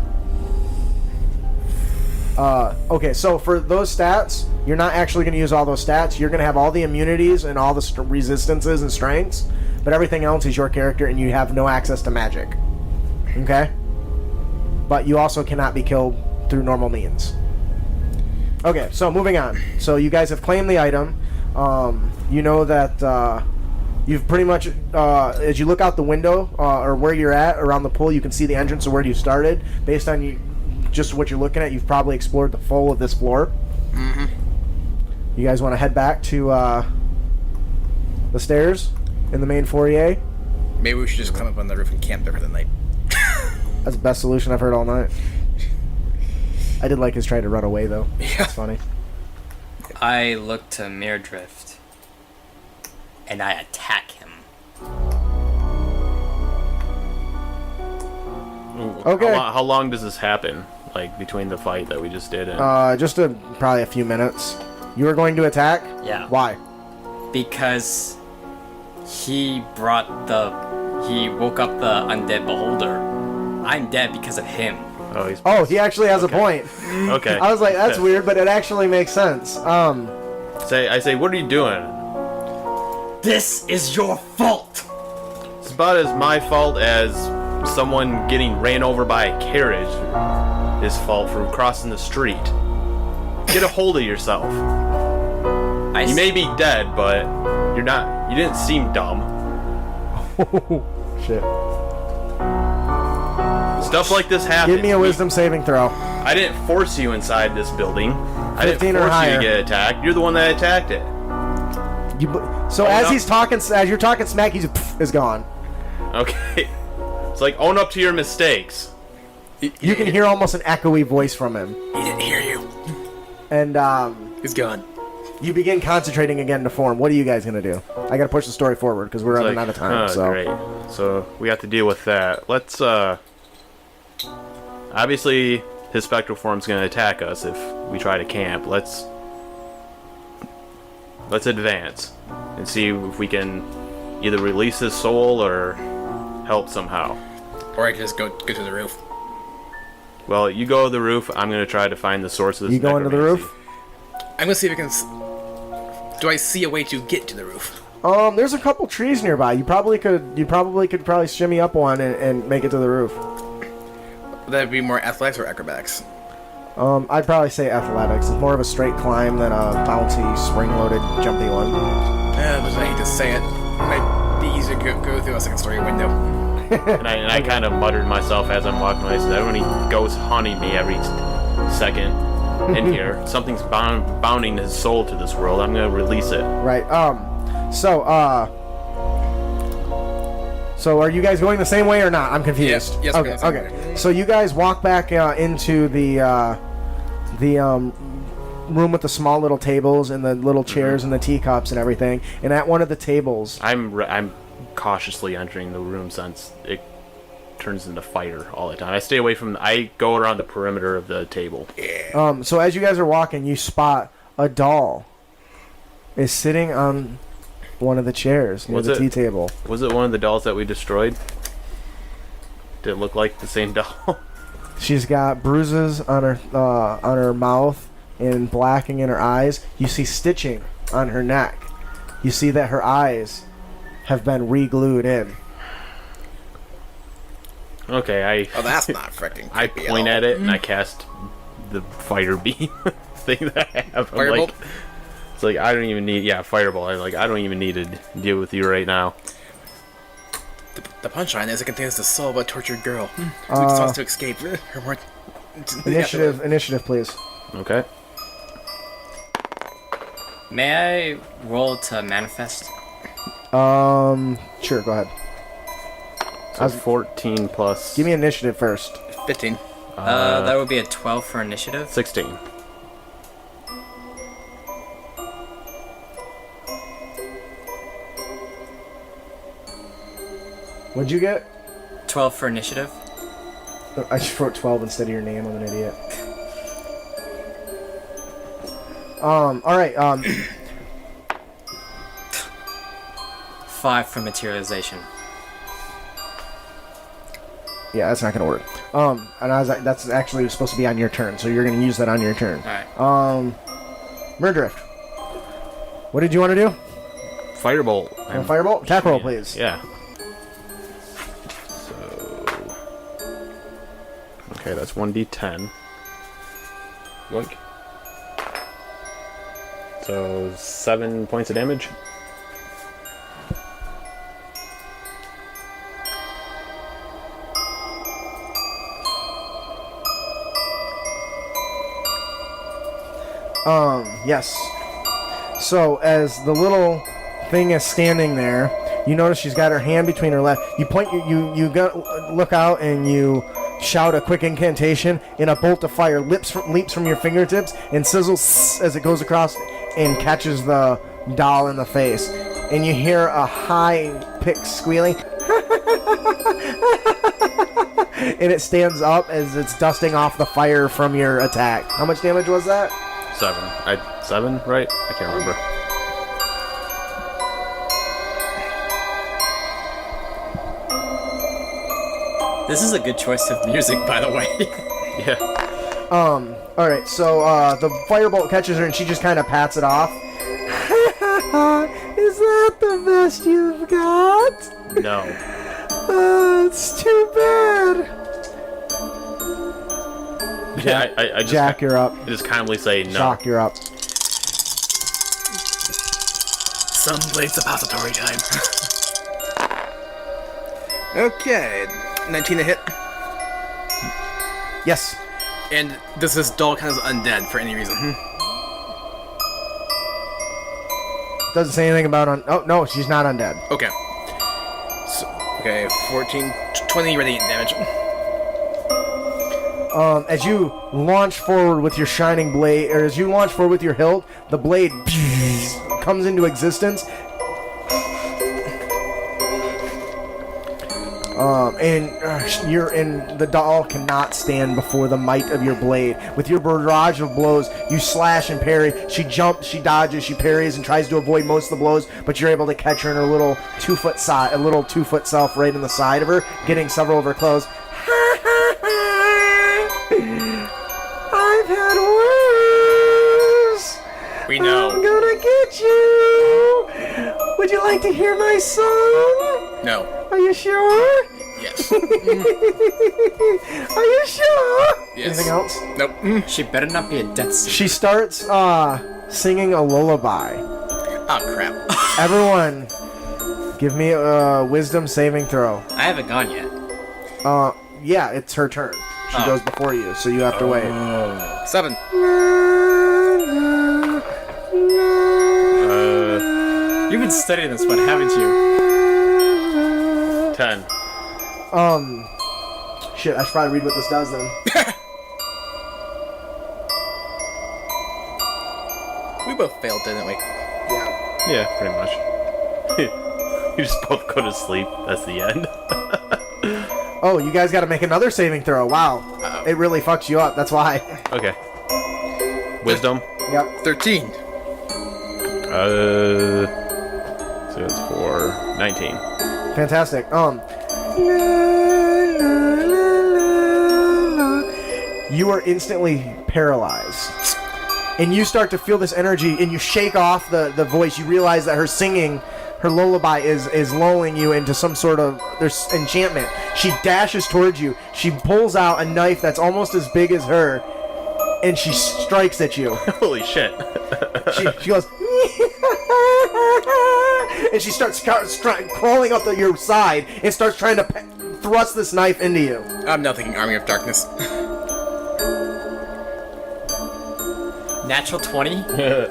Okay, so for those stats, you're not actually going to use all those stats. You're going to have all the immunities and all the resistances and strengths, but everything else is your character, and you have no access to magic. Okay? But you also cannot be killed through normal means. Okay, so moving on. So you guys have claimed the item. You know that you've pretty much, as you look out the window, or where you're at, around the pool, you can see the entrance of where you started. Based on just what you're looking at, you've probably explored the full of this floor. Mm-hmm. You guys want to head back to the stairs in the main foyer? Maybe we should just climb up on the roof and camp there for the night. That's the best solution I've heard all night. I did like his try to run away, though. Yeah. That's funny. I look to Mirdrift, and I attack him. Okay. How long does this happen? Like, between the fight that we just did and... Just probably a few minutes. You were going to attack? Yeah. Why? Because he woke up the undead beholder. I'm dead because of him. Oh, He actually has a point. Okay. I was like, that's weird, but it actually makes sense. I say, what are you doing? This is your fault! It's about as my fault as someone getting ran over by a carriage is fault for crossing the street. Get a hold of yourself. You may be dead, but you didn't seem dumb. Shit. Stuff like this happens. Give me a wisdom saving throw. I didn't force you inside this building. I 15 didn't or force you higher. to get attacked. You're the one that attacked it. So Oh, as no. he's talking, as you're talking smack, he's is gone. Okay. It's like, own up to your mistakes. You can hear almost an echoey voice from him, He didn't hear you. and He's gone. you begin concentrating again to form. What are you guys gonna do? I gotta push the story forward because we're running out of time. Oh, So great. So we have to deal with that. Let's, obviously, his spectral form's gonna attack us if we try to camp. Let's advance and see if we can either release his soul or help somehow. Or I can just go to the roof. Well, you go to the roof. I'm gonna try to find the source of this. you go into the necromancy. roof. I'm gonna see if I can. Do I see a way to get to the roof? There's a couple trees nearby. You probably could shimmy up one and make it to the roof. Would that be more athletics or acrobatics? I'd probably say athletics. It's more of a straight climb than a bouncy, spring-loaded, jumpy one. Yeah, but I hate to say it. It might be easier to go through a second story window. And I kind of muttered to myself as I'm walking away. I said, "I don't need ghosts haunting me every second in here. Something's bounding his soul to this world. I'm gonna release it." Right. So are you guys going the same way or not? I'm confused. Yes, we're Okay. going the same Okay. way. So you guys walk back into the room with the small little tables and the little chairs and the teacups and everything. And at one of the tables, I'm cautiously entering the room since it turns into fire all the time. I stay away from. I go around the perimeter of the table. so as you guys are walking, you spot a doll is sitting on one of the chairs near Was the it? tea table. Was it one of the dolls that we destroyed? Did it look like the same doll? She's got bruises on her mouth and blacking in her eyes. You see stitching on her neck. You see that her eyes have been re-glued in. Okay, Oh, that's not freaking I creepy point all. at it and I cast the fire beam thing that I have. I'm Firebolt? like, It's like I don't even need fireball. I don't even need to deal with you right now. The punchline is it contains the soul of a tortured girl who wants to escape her more. Initiative, please. Okay. May I roll to manifest? Sure, go ahead. So 14 plus. Give me initiative first. 15. That would be a 12 for initiative. 16. What'd you get? 12 for initiative. I just wrote 12 instead of your name. I'm an idiot. Alright, 5 for materialization. yeah, that's not gonna work. And I was like, that's actually supposed to be on your turn, so you're gonna use that on your turn. Alright. Murdrift. What did you want to do? Firebolt. Firebolt? Attack roll, please. Yeah. So. Okay, that's 1d10. Yoink. So 7 points of damage. Yes. So, as the little thing is standing there, you notice she's got her hand between her left. You point, you go, look out and you shout a quick incantation, and a bolt of fire leaps from your fingertips and sizzles as it goes across and catches the doll in the face. And you hear a high-pitched squealing. And it stands up as it's dusting off the fire from your attack. How much damage was that? 7, right? I can't remember. This is a good choice of music, by the way. Yeah. Alright, so, the firebolt catches her and she just kind of pats it off. Is that the best you've got? No. It's too bad. Yeah, I just, Jack, you're up. I just calmly say no. Shock, you're up. Some blade suppository time. Okay, 19 to hit. Yes. And does this doll count as undead for any reason? Doesn't say anything about oh, no, she's not undead. Okay. So, okay, 14, 20 radiant damage. As you launch forward with your shining blade, or as you launch forward with your hilt, the blade comes into existence. And the doll cannot stand before the might of your blade. With your barrage of blows, you slash and parry. She jumps, she dodges, she parries, and tries to avoid most of the blows. But you're able to catch her in her little 2-foot self right in the side of her, getting several of her clothes. I've had worse. We know. I'm gonna get you. Would you like to hear my song? No. Are you sure? Yes. Are you sure? Yes. Anything else? Nope. She better not be a death singer. She starts singing a lullaby. Oh, crap. Everyone, give me a wisdom saving throw. I haven't gone yet. Yeah, it's her turn. She goes before you, so you have to wait. 7. You've been studying this one, haven't you? 10. Shit, I should probably read what this does then. We both failed, didn't we? Yeah. Yeah, pretty much. You just both go to sleep. That's the end. Oh, you guys got to make another saving throw. Wow. It really fucks you up. That's why. Okay. Wisdom. Yep. 13. So it's for 19. Fantastic. You are instantly paralyzed. And you start to feel this energy, and you shake off the voice. You realize that her singing, her lullaby is lulling you into some sort of there's enchantment. She dashes towards you. She pulls out a knife that's almost as big as her, and she strikes at you. Holy shit. She goes, and she starts crawling up your side and starts trying to thrust this knife into you. I'm now thinking Army of Darkness. Natural 20? Oh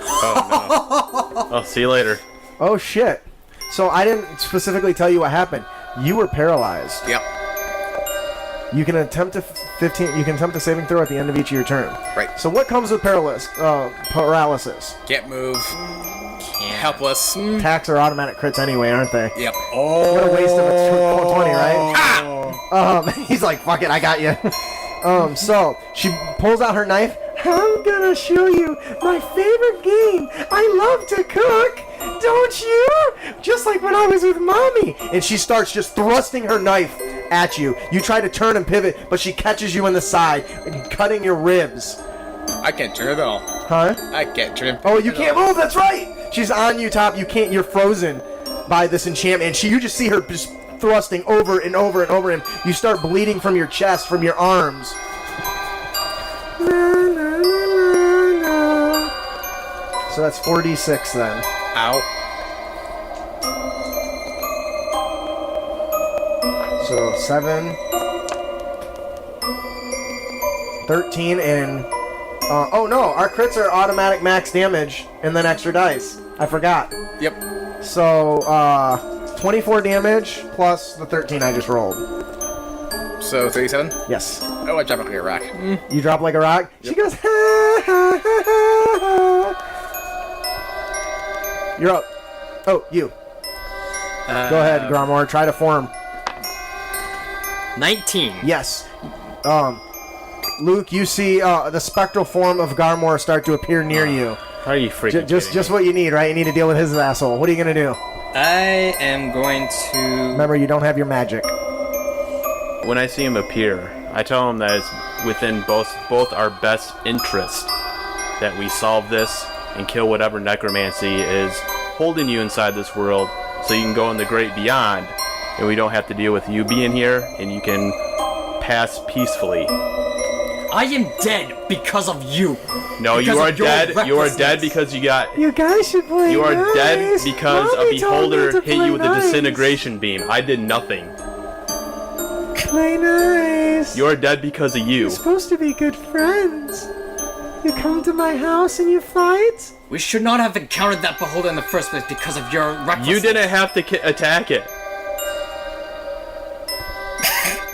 no. I'll see you later. Oh shit. So I didn't specifically tell you what happened. You were paralyzed. Yep. You can attempt a saving throw at the end of each of your turn. Right. So what comes with paralysis? Can't move. Helpless. Attacks are automatic crits anyway, aren't they? Yep. What a waste of a 20, right? He's like, fuck it, I got you. So she pulls out her knife. I'm gonna show you my favorite game. I love to cook, don't you? Just like when I was with mommy. And she starts just thrusting her knife at you. You try to turn and pivot, but she catches you in the side, cutting your ribs. I can't turn it at all. Huh? I can't turn it. Oh, you can't move. That's right. She's on you top. You can't. You're frozen by this enchantment. And you just see her just thrusting over and over and over him. You start bleeding from your chest, from your arms. So that's 4d6 then. Ow. So 7, 13, and oh no, our crits are automatic max damage and then extra dice. I forgot. Yep. So 24 damage plus the 13 I just rolled. So 37? Yes. Oh, I dropped like a rock. You drop like a rock? She goes, ha, ha, ha, ha. You're up. Oh, you. Go ahead, Gromor. Try to form. 19. Yes. Luke, you see the spectral form of Garmor start to appear near you. How are you freaking Just what you need, right? You need to deal with his asshole. What are you going to do? I am going to... Remember, you don't have your magic. When I see him appear, I tell him that it's within both our best interest that we solve this and kill whatever necromancy is holding you inside this world so you can go in the great beyond and we don't have to deal with you being here and you can pass peacefully. I am dead because of you. No, Because you are of your dead. You are recklessness. dead because you got... You guys should play You are nice. dead because Mommy a told me beholder to hit play you with a nice. disintegration beam. I did nothing. Play nice. You are dead because of you. You're supposed to be good friends. You come to my house and you fight? We should not have encountered that beholder in the first place because of your recklessness. You didn't have to attack it.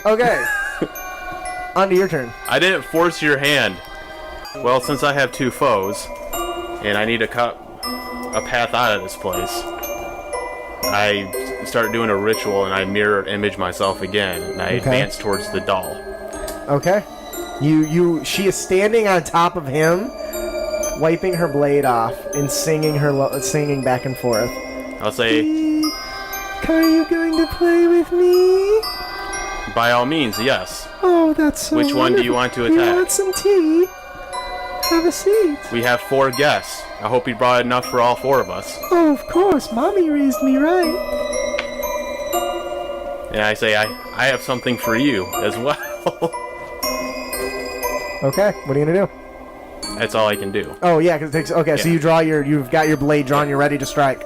Okay. On to your turn. I didn't force your hand. Well, since I have two foes, and I need to cut a path out of this place, I start doing a ritual and I mirror image myself again, and I advance towards the doll. Okay. She is standing on top of him, wiping her blade off and singing singing back and forth. I'll say, Are you going to play with me? by all means, yes. Oh, that's so Which one do you wonderful. want to attack? You want some tea? Have a seat. We have 4 guests. I hope you brought enough for all 4 of us. Oh, of course. Mommy raised me right. And I say, I have something for you as well. Okay. What are you gonna do? That's all I can do. Oh yeah, because it takes. Okay, so Yeah. you've got your blade drawn. You're ready to strike.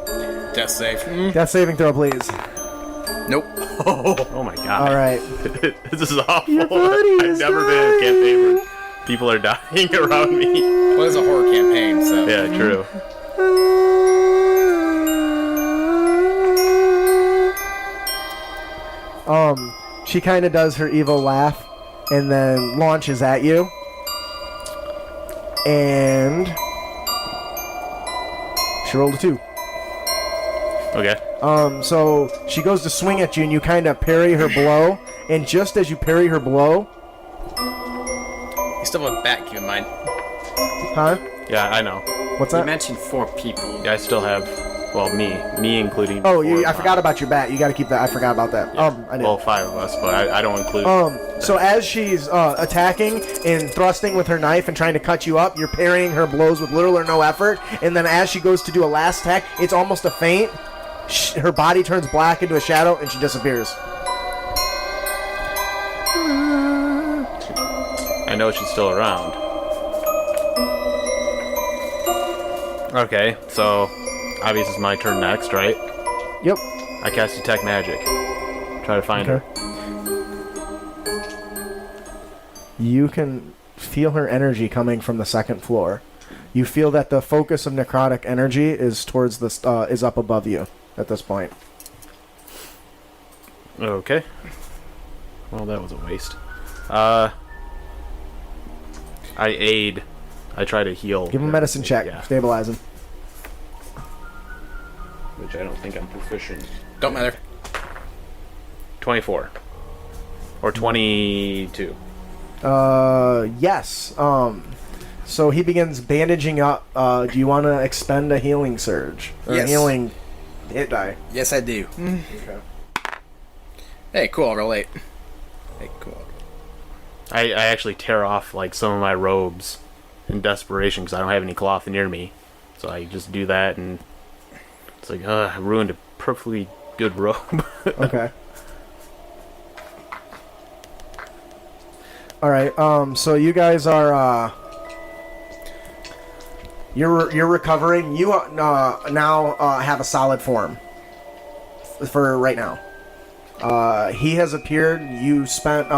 Death save. Death saving throw, please. Nope. Oh my god. All right. This is awful. Your body I've is never been in a dying. campaign where people are dying around me. Well, it's a horror campaign, so. Yeah, true. She kind of does her evil laugh, and then launches at you. And she rolled a 2. Okay. So she goes to swing at you, and you kind of parry her blow. And just as you parry her blow, You still have a bat, keep in mind. huh? Yeah, I know. What's You that? mentioned 4 people. I still have, well, me including. Oh, 4 I of forgot mine. about your bat. You got to keep that. I forgot about that. I did. Well, 5 of us, but I don't include. So as she's attacking and thrusting with her knife and trying to cut you up, you're parrying her blows with little or no effort. And then as she goes to do a last attack, it's almost a feint. Her body turns black into a shadow, and she disappears. I know she's still around. Okay, so Obviously, it's my turn next, right? Yep. I cast Detect Magic. Try to find her. You can feel her energy coming from the second floor. You feel that the focus of necrotic energy is towards the is up above you at this point. Okay. Well, that was a waste. I aid. I try to heal. Give him a medicine check. Yeah. Stabilize him. Which I don't think I'm proficient. Don't matter. 24. Or 22. Yes. So he begins bandaging up. Do you want to expend a healing surge? Or Yes. a healing hit die? Yes, I do. Okay. Hey, cool. Relate. Hey, cool. I actually tear off like some of my robes in desperation because I don't have any cloth near me. So I just do that, and it's like, I ruined a perfectly good robe. Okay. All right. So you guys are you're recovering. You now have a solid form for right now. He has appeared. You spent.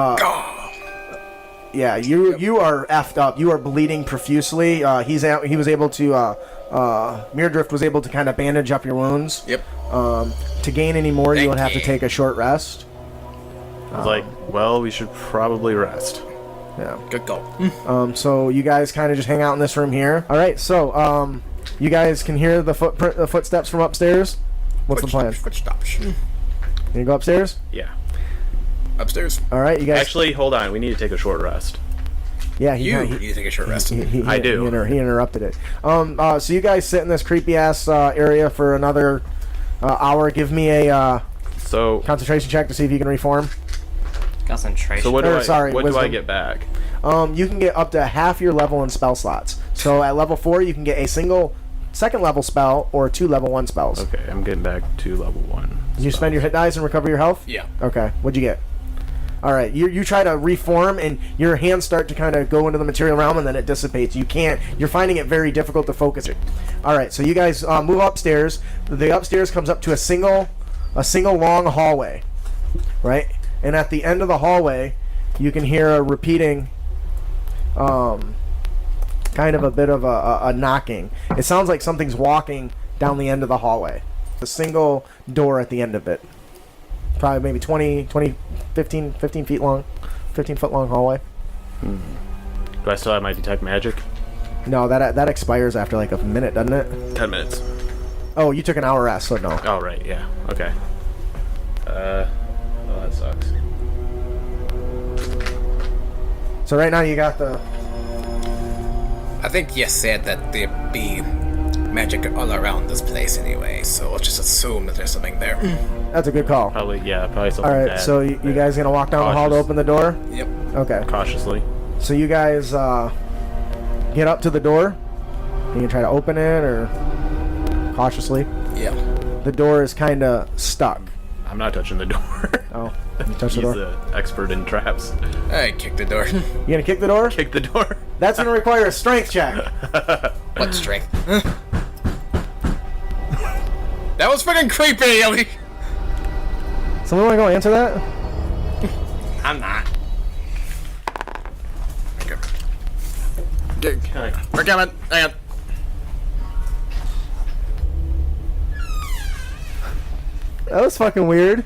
Yeah, you are effed up. You are bleeding profusely. He was able to. Mirdrift was able to kind of bandage up your wounds. Yep. To gain any more, you Thank would have to you. take a short rest. I was like, well, we should probably rest. Yeah. Good goal. So you guys kind of just hang out in this room here. All right. So you guys can hear the footsteps from upstairs. What's the plan? Footsteps. You go upstairs. Yeah. Upstairs. All right. You guys. Actually, hold on. We need to take a short rest. Yeah. You need to take a short rest. I do. He interrupted it. So you guys sit in this creepy ass area for another hour. Give me a So, concentration check to see if you can reform. Concentration. so what do what do I wisdom. get back? You can get up to half your level in spell slots. So at level 4, you can get a single second level spell or 2 level 1 spells. Okay, I'm getting back to level 1. Did you spend your hit dice and recover your health? Yeah. Okay. What'd you get? All right. You try to reform, and your hands start to kind of go into the material realm, and then it dissipates. You can't. You're finding it very difficult to focus it. All right. So you guys move upstairs. The upstairs comes up to a single long hallway, right? And at the end of the hallway, you can hear a repeating, kind of a bit of a knocking. It sounds like something's walking down the end of the hallway. A single door at the end of it. Probably maybe 15 feet long, 15 foot long hallway. Do I still have my detect magic? No, that expires after like a minute, doesn't it? 10 minutes. Oh, you took an hour rest, so no. Oh, right, yeah. Okay. Well, that sucks. So right now you got the. I think you said that there'd be magic all around this place anyway, so let's just assume that there's something there. That's a good call. Probably something All right, bad. so you guys gonna walk down the hall to Cautious. open the door? Yep. Okay. Cautiously. So you guys get up to the door. You can try to open it or cautiously. Yeah. The door is kind of stuck. I'm not touching the door. Oh, you touch the He's door. an expert in traps. I kicked the door. You gonna kick the door? Kick the door. That's gonna require a strength check. What strength? That was fucking creepy, Ellie. Someone wanna go answer that? I'm not. We're coming. Hang on. That was fucking weird.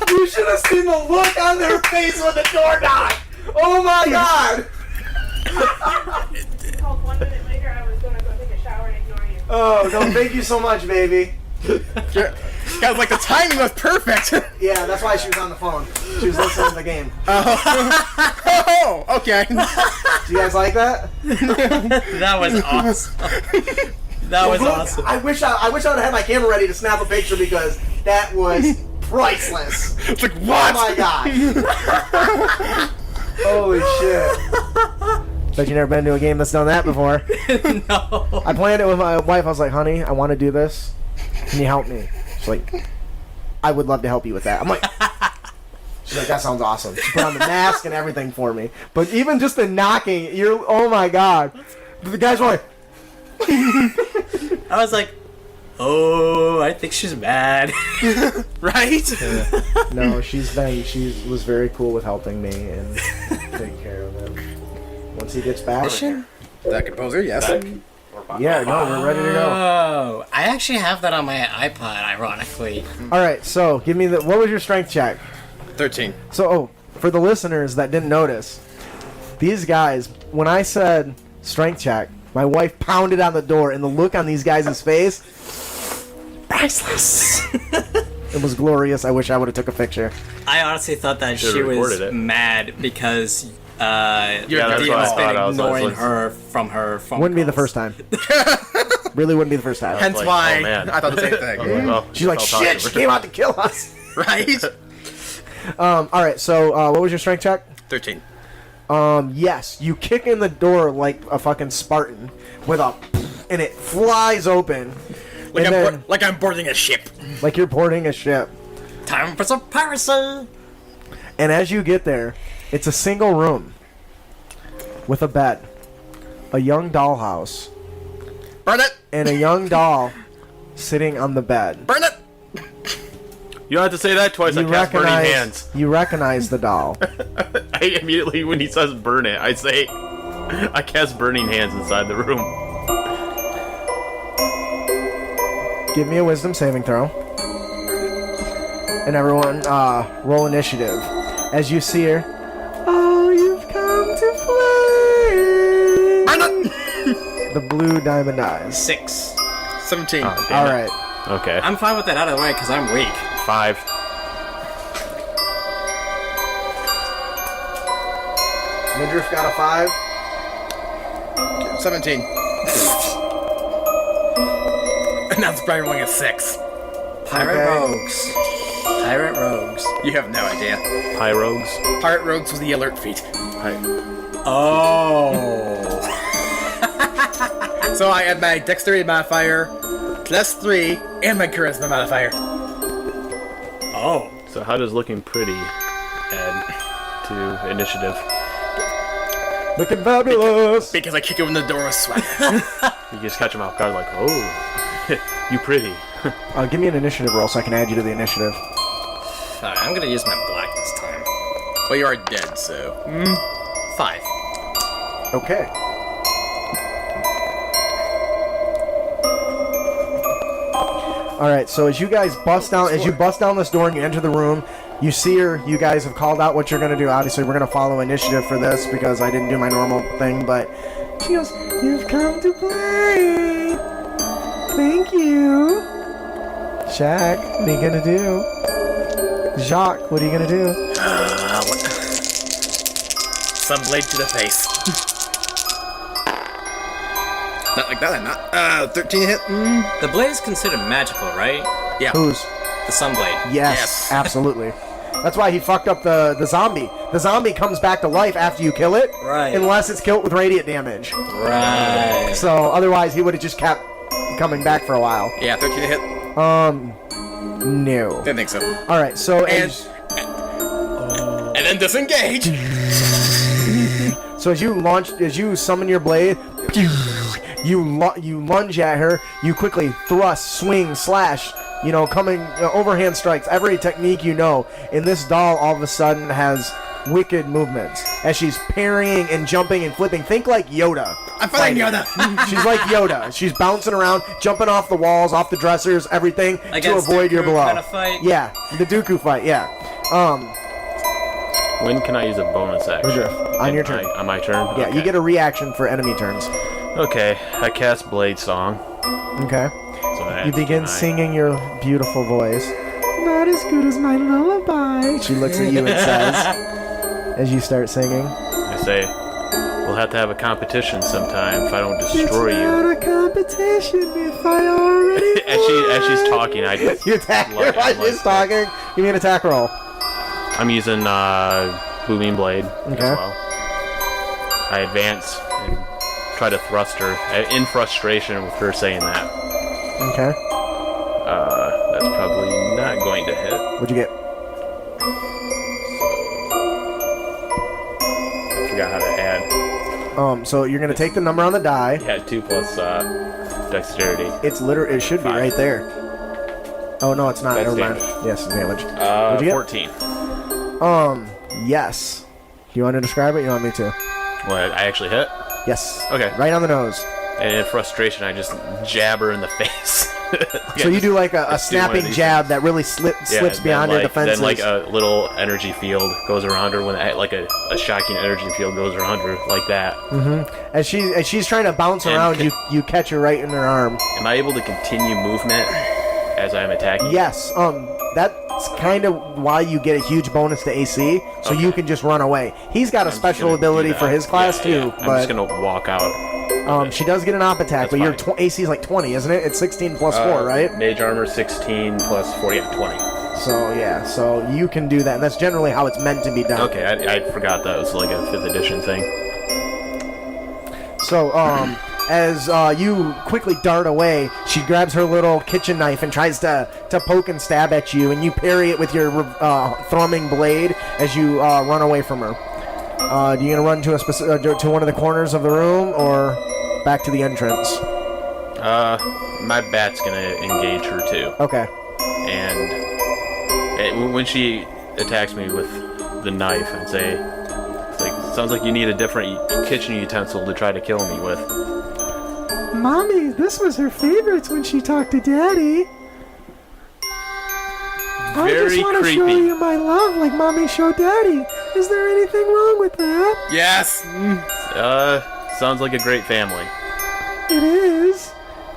You should have seen the look on their face when the door knocked. Oh my god. Called 1 minute later, I was gonna go take a shower and ignore you. Oh, no, thank you so much, baby. Guys, like the timing was perfect. Yeah, that's why she was on the phone. She was listening to the game. Oh, okay. Do you guys like that? That was awesome. That was awesome. I wish I would have had my camera ready to snap a picture because that was priceless. It's like, what? Oh my god. Holy shit. Bet you never been to a game that's done that before. No. I planned it with my wife. I was like, honey, I want to do this. Can you help me? She's like, I would love to help you with that. I'm like, She's like, that sounds awesome. She put on the mask and everything for me. But even just the knocking, oh my god. The guys were like, I was like, oh, I think she's mad. Right? no, she was very cool with helping me and taking care of him. Once he gets back. That composer, yes. Yeah, no, we're ready to go. Oh, I actually have that on my iPod, ironically. Alright, so give me what was your strength check? 13. So, for the listeners that didn't notice, these guys, when I said strength check, my wife pounded on the door, and the look on these guys' face, priceless. It was glorious. I wish I would have took a picture. I honestly thought that Should've she was recorded it. mad because Yeah, that's Dean what I has been thought. I was ignoring like, her from her phone Wouldn't be the calls. first time. Really wouldn't be the first time. Hence like, why oh, man. I thought the same I was thing. like, well, She's like, I'll talk shit, to she her. came out to kill us. Right? Alright, so what was your strength check? 13. Yes, you kick in the door like a fucking Spartan with and it flies open. Like, And I'm then, like I'm boarding a ship. like you're boarding a ship. Time for some piracy! And as you get there, it's a single room with a bed, a young dollhouse, Burn it! and a young doll sitting on the bed. Burn it! You don't have to say that twice. I cast burning hands. You recognize the doll. I immediately, when he says burn it, I say, I cast burning hands inside the room. Give me a wisdom saving throw. And everyone, roll initiative. As you see her, oh, you've come to play. Burn it! The blue diamond eyes. 6. 17. Oh, damn All it. right. Okay. I'm fine with that out of the way because I'm weak. 5. Midriff got a 5. 17. And that's probably rolling a 6. Pirate Okay. rogues. Pirate rogues. You have no idea. Pyrogues. Pirate Rogues was the alert feat. Oh. So I add my dexterity modifier, +3, and my charisma modifier. Oh. So how does looking pretty add to initiative? Looking fabulous. Because I kick open the door with sweat. You just catch him off guard like, oh, you pretty. Give me an initiative roll so I can add you to the initiative. Alright, I'm gonna use my black this time. Well, you are dead, so. 5. Okay. All right. So as you guys bust down, this door and you enter the room, you see her. You guys have called out what you're gonna do. Obviously, we're gonna follow initiative for this because I didn't do my normal thing. But she goes, "You've come to play. Thank you." Shaq, what are you gonna do? Jacques, what are you gonna do? Some blade to the face. Not like that, I'm not. 13 to hit? The blade is considered magical, right? Yeah. Who's? The sunblade. Yes, Yes. absolutely. That's why he fucked up the zombie. The zombie comes back to life after you kill it, Right. unless it's killed with radiant damage. Right. So otherwise, he would have just kept coming back for a while. Yeah, 13 to hit. No. Didn't think so. All right, so And then disengage. so as you summon your blade, you lunge at her. You quickly thrust, swing, slash. Coming overhand strikes. Every technique you know. And this doll all of a sudden has wicked movements as she's parrying and jumping and flipping. Think like Yoda. I'm fighting Yoda. She's like Yoda. She's bouncing around, jumping off the walls, off the dressers, everything Like to a avoid your Dooku blow. kinda fight? Yeah, the Dooku fight. Yeah. When can I use a bonus action? Woodruff, on your turn. On my turn? Yeah, Okay. you get a reaction for enemy turns. Okay, I cast Blade Song. Okay. So You begin singing your beautiful voice. Not as good as my lullaby. She looks at you and says, as you start singing, I say, we'll have to have a competition sometime if I don't destroy it's you. not a competition if I already As she's talking, I just You attack her like- while I'm she's like- talking. Give me an attack roll. I'm using Booming Blade as Okay. well. I advance and try to thrust her in frustration with her saying that. Okay. That's probably not going to hit. What'd you get? forgot how to add. So you're gonna take the number on the die. Yeah, 2 plus dexterity. It's literally, it should be 5. right there. Oh no, it's not. That's Never mind. damage. Yes, it's damage. What'd you get? 14. Yes. Do you want to describe it? You want me to? What, I actually hit? Yes. Okay. Right on the nose. And in frustration, I just jab her in the face. So you do like a just do one of snapping these jab that really slips beyond your defenses. Then like a little energy field goes around her when like a shocking energy field goes around her like that. As she's trying to bounce And around, you catch her right in her arm. Am I able to continue movement as I'm attacking? Yes. That's kind of why you get a huge bonus to AC, so you can just run away. He's got a I'm special just gonna ability do that. for his class Yeah, too, yeah. I'm but just gonna walk out. she does get an op attack, That's but your fine. AC is like 20, isn't it? It's 16 plus 4, right? Mage armor 16 plus 4, yeah, 20. So yeah, so you can do that, and that's generally how it's meant to be done. Okay, I forgot that was like a 5th edition thing. So as you quickly dart away, she grabs her little kitchen knife and tries to poke and stab at you, and you parry it with your thrumming blade as you run away from her. Do you gonna run to to one of the corners of the room or back to the entrance? My bat's gonna engage her too. Okay. And when she attacks me with the knife and say, it's like, sounds like you need a different kitchen utensil to try to kill me with. Mommy, this was her favorites when she talked to Daddy. I Very just want to show creepy. you my love like Mommy showed Daddy. Is there anything wrong with that? Yes! Sounds like a great family. It is.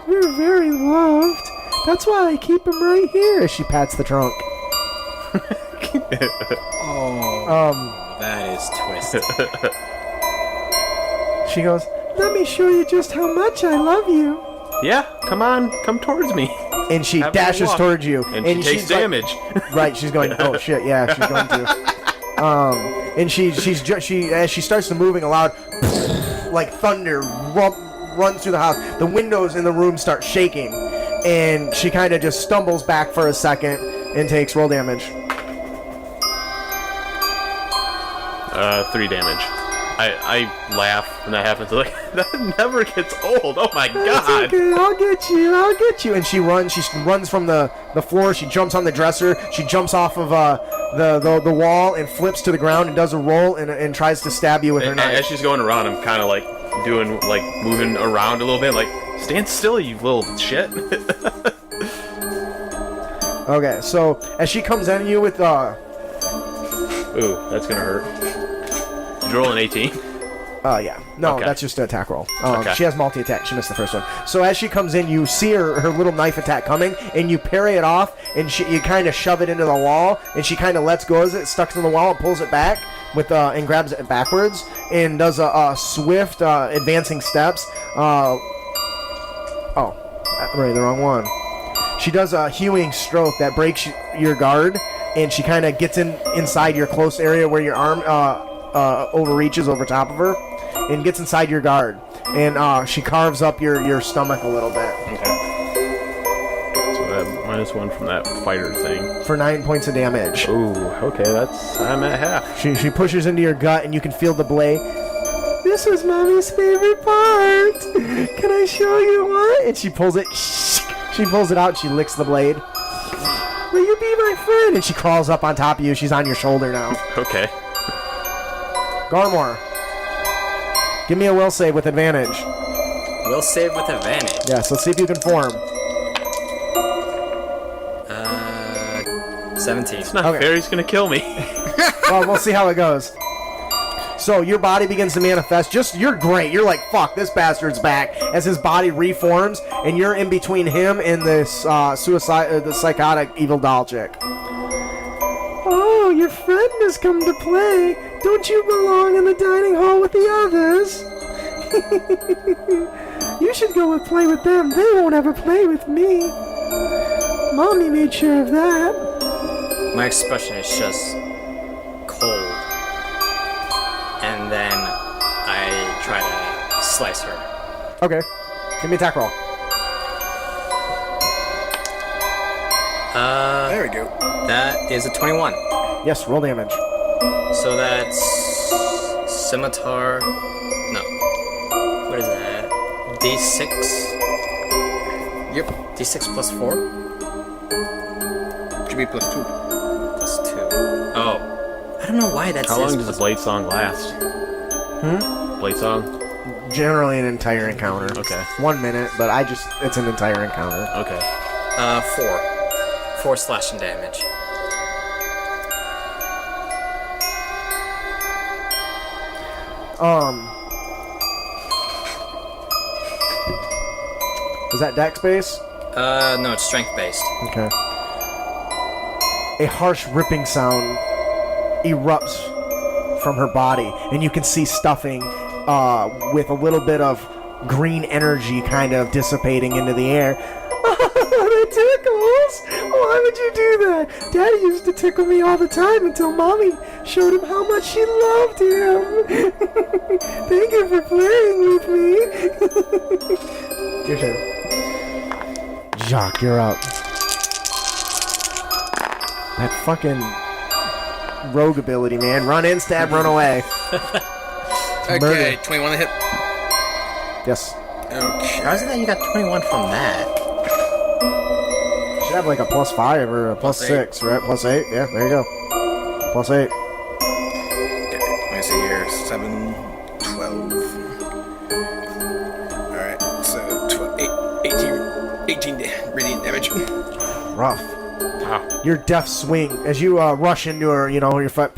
We're very loved. That's why I keep him right here. As she pats the trunk. That is twisted. She goes, "Let me show you just how much I love you." Yeah, come on, come towards me. And she Have a dashes walk. towards you. And she takes she's like- damage. right, she's going. Oh shit, yeah, she's going to. And she as she starts to moving, a loud like thunder runs through the house. The windows in the room start shaking, and she kind of just stumbles back for a second and takes roll damage. 3 damage. I laugh when that happens. Like, that never gets old. Oh my That's god. okay, I'll get you. And she runs from the floor, she jumps on the dresser, she jumps off of the wall and flips to the ground and does a roll and tries to stab you with her And knife. as she's going around, I'm kind of like moving around a little bit, like, stand still, you little shit. Okay, so as she comes at you with Ooh, that's gonna hurt. Did you roll an 18? yeah. No, Okay. that's just an attack roll. Okay. She has multi-attack. She missed the first one. So as she comes in, you see her little knife attack coming, and you parry it off, and you kind of shove it into the wall, and she kind of lets go as it stuck to the wall and pulls it back and grabs it backwards and does a swift advancing steps. I read the wrong one. She does a hewing stroke that breaks your guard, and she kind of gets inside your close area where your arm overreaches over top of her and gets inside your guard, and she carves up your stomach a little bit Okay. So that -1 from that fighter thing. for 9 points of damage. Ooh, okay, I'm at half. She pushes into your gut, and you can feel the blade. This was Mommy's favorite part. Can I show you what? And she pulls it. She pulls it out. She licks the blade. Will you be my friend? And she crawls up on top of you. She's on your shoulder now. Okay. Garmor, give me a will save with advantage. Will save with advantage. Yes, let's see if you can form. 17. It's not Okay. fair, he's gonna kill me. Well, we'll see how it goes. So your body begins to manifest. You're great. You're like, fuck, this bastard's back. As his body reforms, and you're in between him and this the psychotic evil doll chick. Oh, your friend has come to play. Don't you belong in the dining hall with the others? You should go and play with them. They won't ever play with me. Mommy made sure of that. My expression is just cold. And then I try to slice her. Okay. Give me attack roll. There we go. That is a 21. Yes, roll damage. So that's scimitar. No. What is that? D6. Yep. D6 plus 4? Should be +2. Plus 2. Oh. I don't know why that's. How long does the blade song last? Blade song? Generally an entire encounter. Okay. 1 minute, but it's an entire encounter. Okay. 4. 4 slashing damage. Is that dex base? No, it's strength based. Okay. A harsh ripping sound erupts from her body, and you can see stuffing with a little bit of green energy kind of dissipating into the air. It tickles! Why would you do that? Daddy used to tickle me all the time until Mommy showed him how much she loved him. Thank you for playing with me. Your turn. Jacques, you're up. That fucking rogue ability, man. Run in, stab, run away. Okay, Murder. 21 to hit. Yes. Okay. How is it that you got 21 from that? Should have like a +5 or a +6, right? +8. Yeah, there you go. +8. Okay, let me see here. 7, 12. Alright, so 18 radiant damage. Rough. Wow. Your death swing as you rush into her, you know, your foot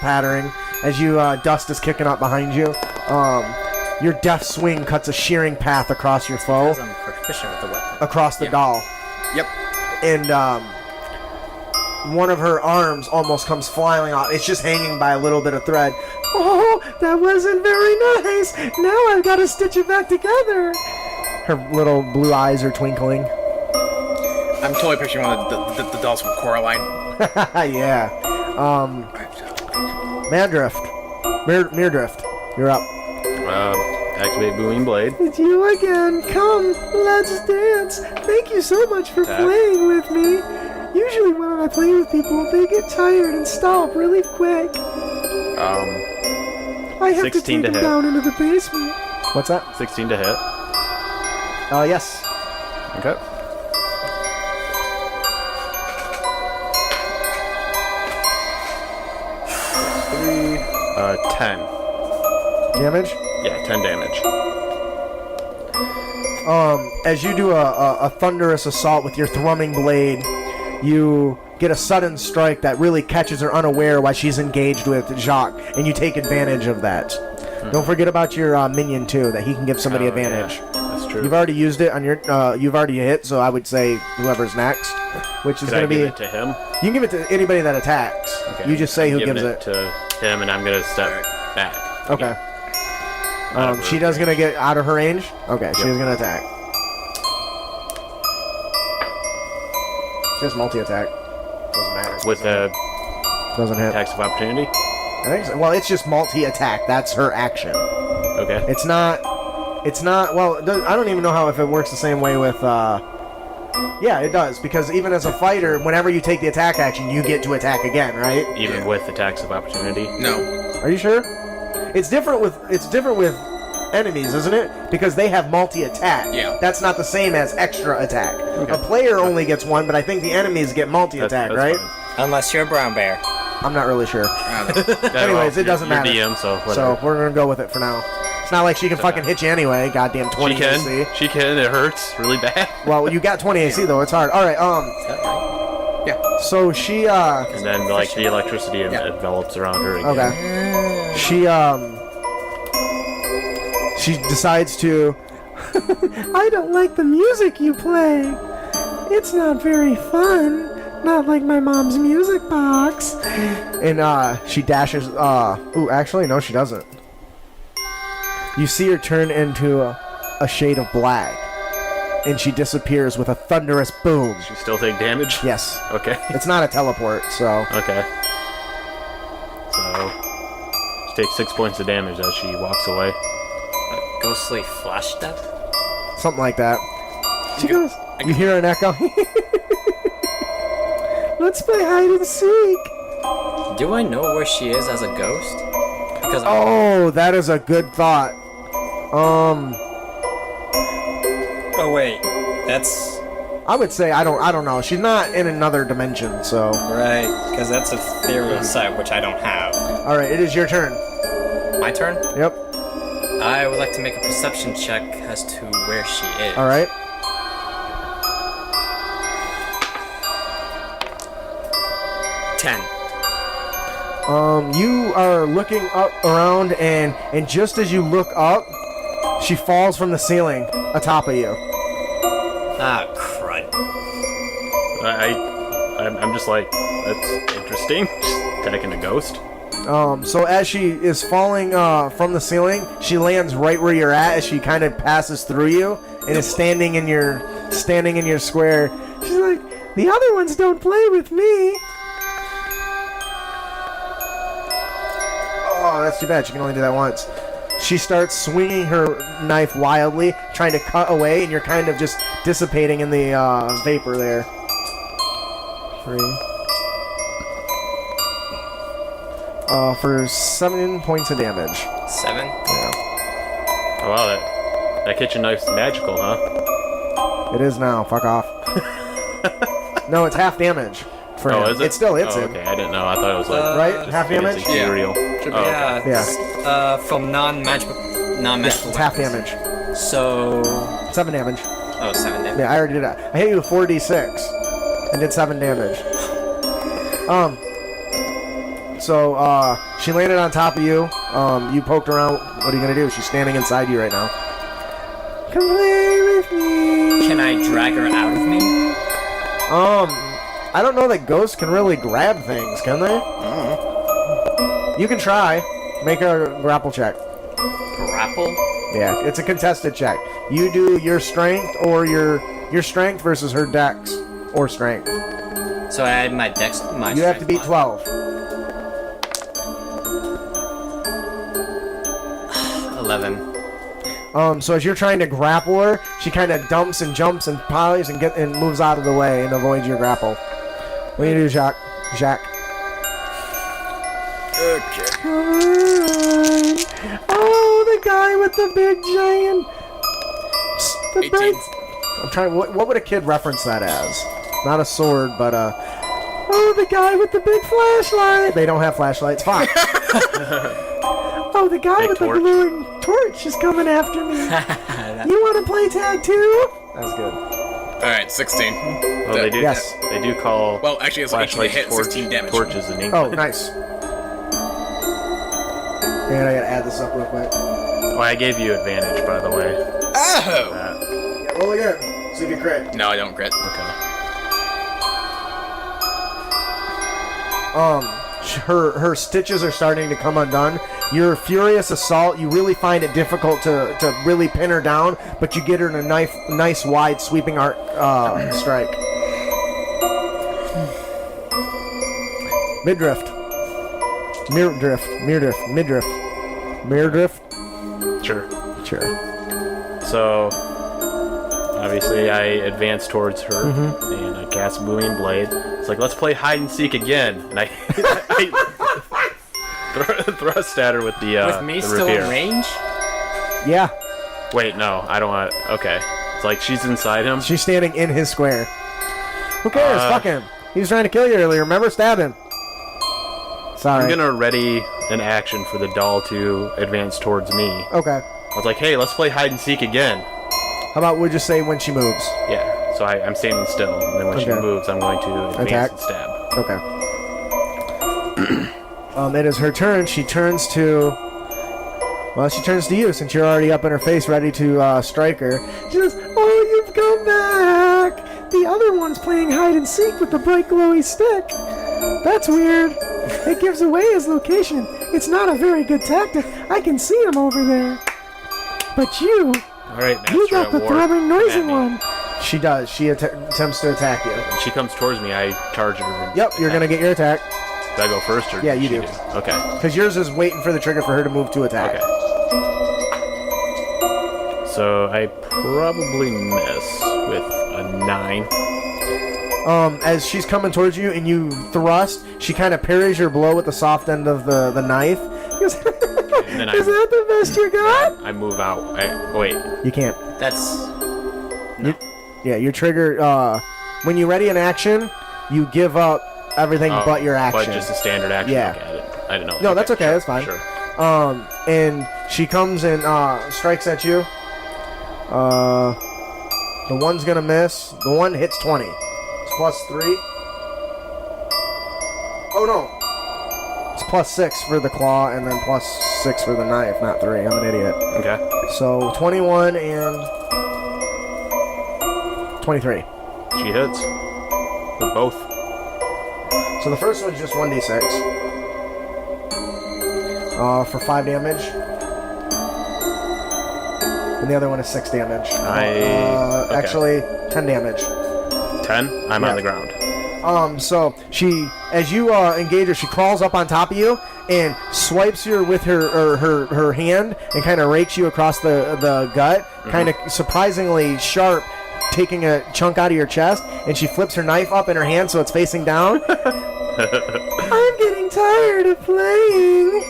pattering as you dust is kicking up behind you. Your death swing cuts a shearing path across your foe, Because I'm proficient with the weapon. across the doll, Yep. and one of her arms almost comes flying off. It's just hanging by a little bit of thread. Oh, that wasn't very nice. Now I've got to stitch it back together. Her little blue eyes are twinkling. I'm totally picturing one of the dolls from Coraline. Yeah. Mandrift. Meardrift. You're up. Activate Booming Blade. It's you again. Come, let's dance. Thank you so much for Attack. playing with me. Usually when I play with people, they get tired and stop really quick. I have to 16 take to them hit. down into the basement. What's that? 16 to hit. Yes. Okay. Three, 10. Damage. Yeah, 10 damage. As you do a thunderous assault with your thrumming blade, you get a sudden strike that really catches her unaware while she's engaged with Jacques, and you take advantage of that. Don't forget about your minion too, that he can give somebody Oh, advantage. yeah. That's true. You've already used it on your. You've already hit, so I would say whoever's next, which is Could I going to be. give it to him? You can give it to anybody that attacks. Okay. You just say who I'm giving gives it. to him, and I'm gonna step back. Okay. Out of her She does gonna get out of her range. Okay, Yep. she's gonna attack. She has multi-attack. Doesn't matter. with the Doesn't hit. attacks of opportunity. I think so. Well, it's just multi-attack. That's her action. Okay. It's not. It's not. Well, I don't even know how if it works the same way with. Yeah, it does, because even as a fighter, whenever you take the attack action, you get to attack again, right? Even with attacks of opportunity. No. Are you sure? It's different with enemies, isn't it? Because they have multi-attack. Yeah. That's not the same as extra attack. A player only gets one, but I think the enemies get multi-attack, That's right? fine. Unless you're a brown bear. I'm not really sure. Yeah, Anyways, it you're- doesn't you're matter. DM, so whatever. So we're gonna go with it for now. It's not like she can fucking hit you anyway. Goddamn 20 she can. AC. She can. It hurts really bad. Well, you got 20 AC though. It's hard. All right. Is that right? So she And then like the electricity envelops around her again. okay. She decides to. I don't like the music you play. It's not very fun. Not like my mom's music box. And she dashes. Ooh, actually, no, she doesn't. You see her turn into a shade of black, and she disappears with a thunderous boom. She still take damage. Yes, Okay. it's not a teleport, so. Okay. So she takes 6 points of damage as she walks away. Ghostly flash step? Something like that. She goes. You hear an echo. Let's play hide and seek. Do I know where she is as a ghost? Because Oh, that is a good thought. oh wait, that's I would say I don't know. She's not in another dimension, so. right. Because that's ethereal sight, which I don't have. All right, it is your turn. My turn. Yep. I would like to make a perception check as to where she is. All right. 10. You are looking up around, and just as you look up, she falls from the ceiling atop of you. Ah, crud. I'm just like, that's interesting. Attacking a ghost. So as she is falling from the ceiling, she lands right where you're at as she kind of passes through you and is standing in your square. She's like, the other ones don't play with me. Oh, that's too bad. She can only do that once. She starts swinging her knife wildly, trying to cut away, and you're kind of just dissipating in the vapor there. 3. For 7 points of damage. 7. Yeah. Oh wow, that kitchen knife's magical, huh? It is now. Fuck off. No, it's half damage. For Oh, him. is it? It still hits oh, him. Okay, I didn't know. I thought it was like Right? Half damage? It's ethereal. Should be. Oh, okay. Yeah. Yeah. From non-magical It's half weapons. damage. So 7 damage. oh, 7 damage. Yeah, I already did that. I hit you with 4d6 and did 7 damage. So, she landed on top of you. You poked around. What are you gonna do? She's standing inside you right now. Come play with me. Can I drag her out of me? I don't know that ghosts can really grab things, can they? You can try. Make a grapple check. Grapple? Yeah, it's a contested check. You do your strength or your strength versus her dex or strength. So I add my dex. My You have to beat strength 12. 11. So as you're trying to grapple her, she kind of dumps and jumps and piles and moves out of the way and avoids your grapple. What do you do, Jacques? Okay. Oh, the guy with the big giant. The 18. bright- I'm trying. What would a kid reference that as? Not a sword, but oh, the guy with the big flashlight. They don't have flashlights. Fine. Oh, the guy Big with torch. the glowing torch is coming after me. You want to play tag too? That's good. Alright, 16. Oh, they do. Yes. They do call Well, actually, it's 18 to flashlights hit, 16 damage. torches in England. Oh, nice. And I gotta add this up real quick. Oh, I gave you advantage, by the way. Oh! Yeah, roll again. See if you crit. No, I don't crit. Okay. Her stitches are starting to come undone. Your furious assault, you really find it difficult to really pin her down, but you get her in a nice wide sweeping arc strike. Midriff. Sure. Sure. So, obviously, I advance towards her Mm-hmm. and I cast Booming Blade. It's like, let's play hide and seek again. And I thrust at her with the With me the still rapier. in range? Yeah, Wait, no, I don't want. Okay, it's like she's inside him. she's standing in his square. Who cares? Fuck him. He was trying to kill you earlier. Remember? Stab him. Sorry. I'm gonna ready an action for the doll to advance towards me. Okay. I was like, hey, let's play hide and seek again. How about we just say when she moves? Yeah. So I'm standing still, and then when she Okay. moves, I'm going to advance Attack. and stab. Okay. It is her turn. She turns to. Well, she turns to you since you're already up in her face, ready to strike her. She goes, "Oh, you've come back! The other one's playing hide and seek with the bright glowy stick. That's weird. It gives away his location. It's not a very good tactic. I can see him over there. But you All right, Master got at the War, throbbing, come noisy at me. one." She does. She attempts to attack you. When she comes towards me, I charge her. Yep, you're gonna get your attack. Do I go first, or Yeah, does you she do. Okay. Because yours is waiting for the trigger for her to move to attack. Okay. So I probably miss with a 9. As she's coming towards you and you thrust, she kind of parries your blow with the soft end of the knife. She goes, And then Is that the best you got? I move out. Wait. You can't. That's Yeah, your trigger. When you ready an action, you give up everything but your action. But just a standard action. Yeah. Okay, I didn't know. No, that's okay. Sure, That's fine. Sure. And she comes and strikes at you. The one's gonna miss. The one hits 20. It's +3. Oh no. It's +6 for the claw and then +6 for the knife, not 3. I'm an idiot. Okay. So 21 and 23. She hits. With both. So the first one's just 1d6. For 5 damage. And the other one is 6 damage. Okay. Actually, 10 damage. 10. I'm Yeah. on the ground. So she, as you engage her, she crawls up on top of you and swipes you with her hand and kind of rakes you across the gut, kind of surprisingly sharp, taking a chunk out of your chest. And she flips her knife up in her hand so it's facing down. I'm getting tired of playing.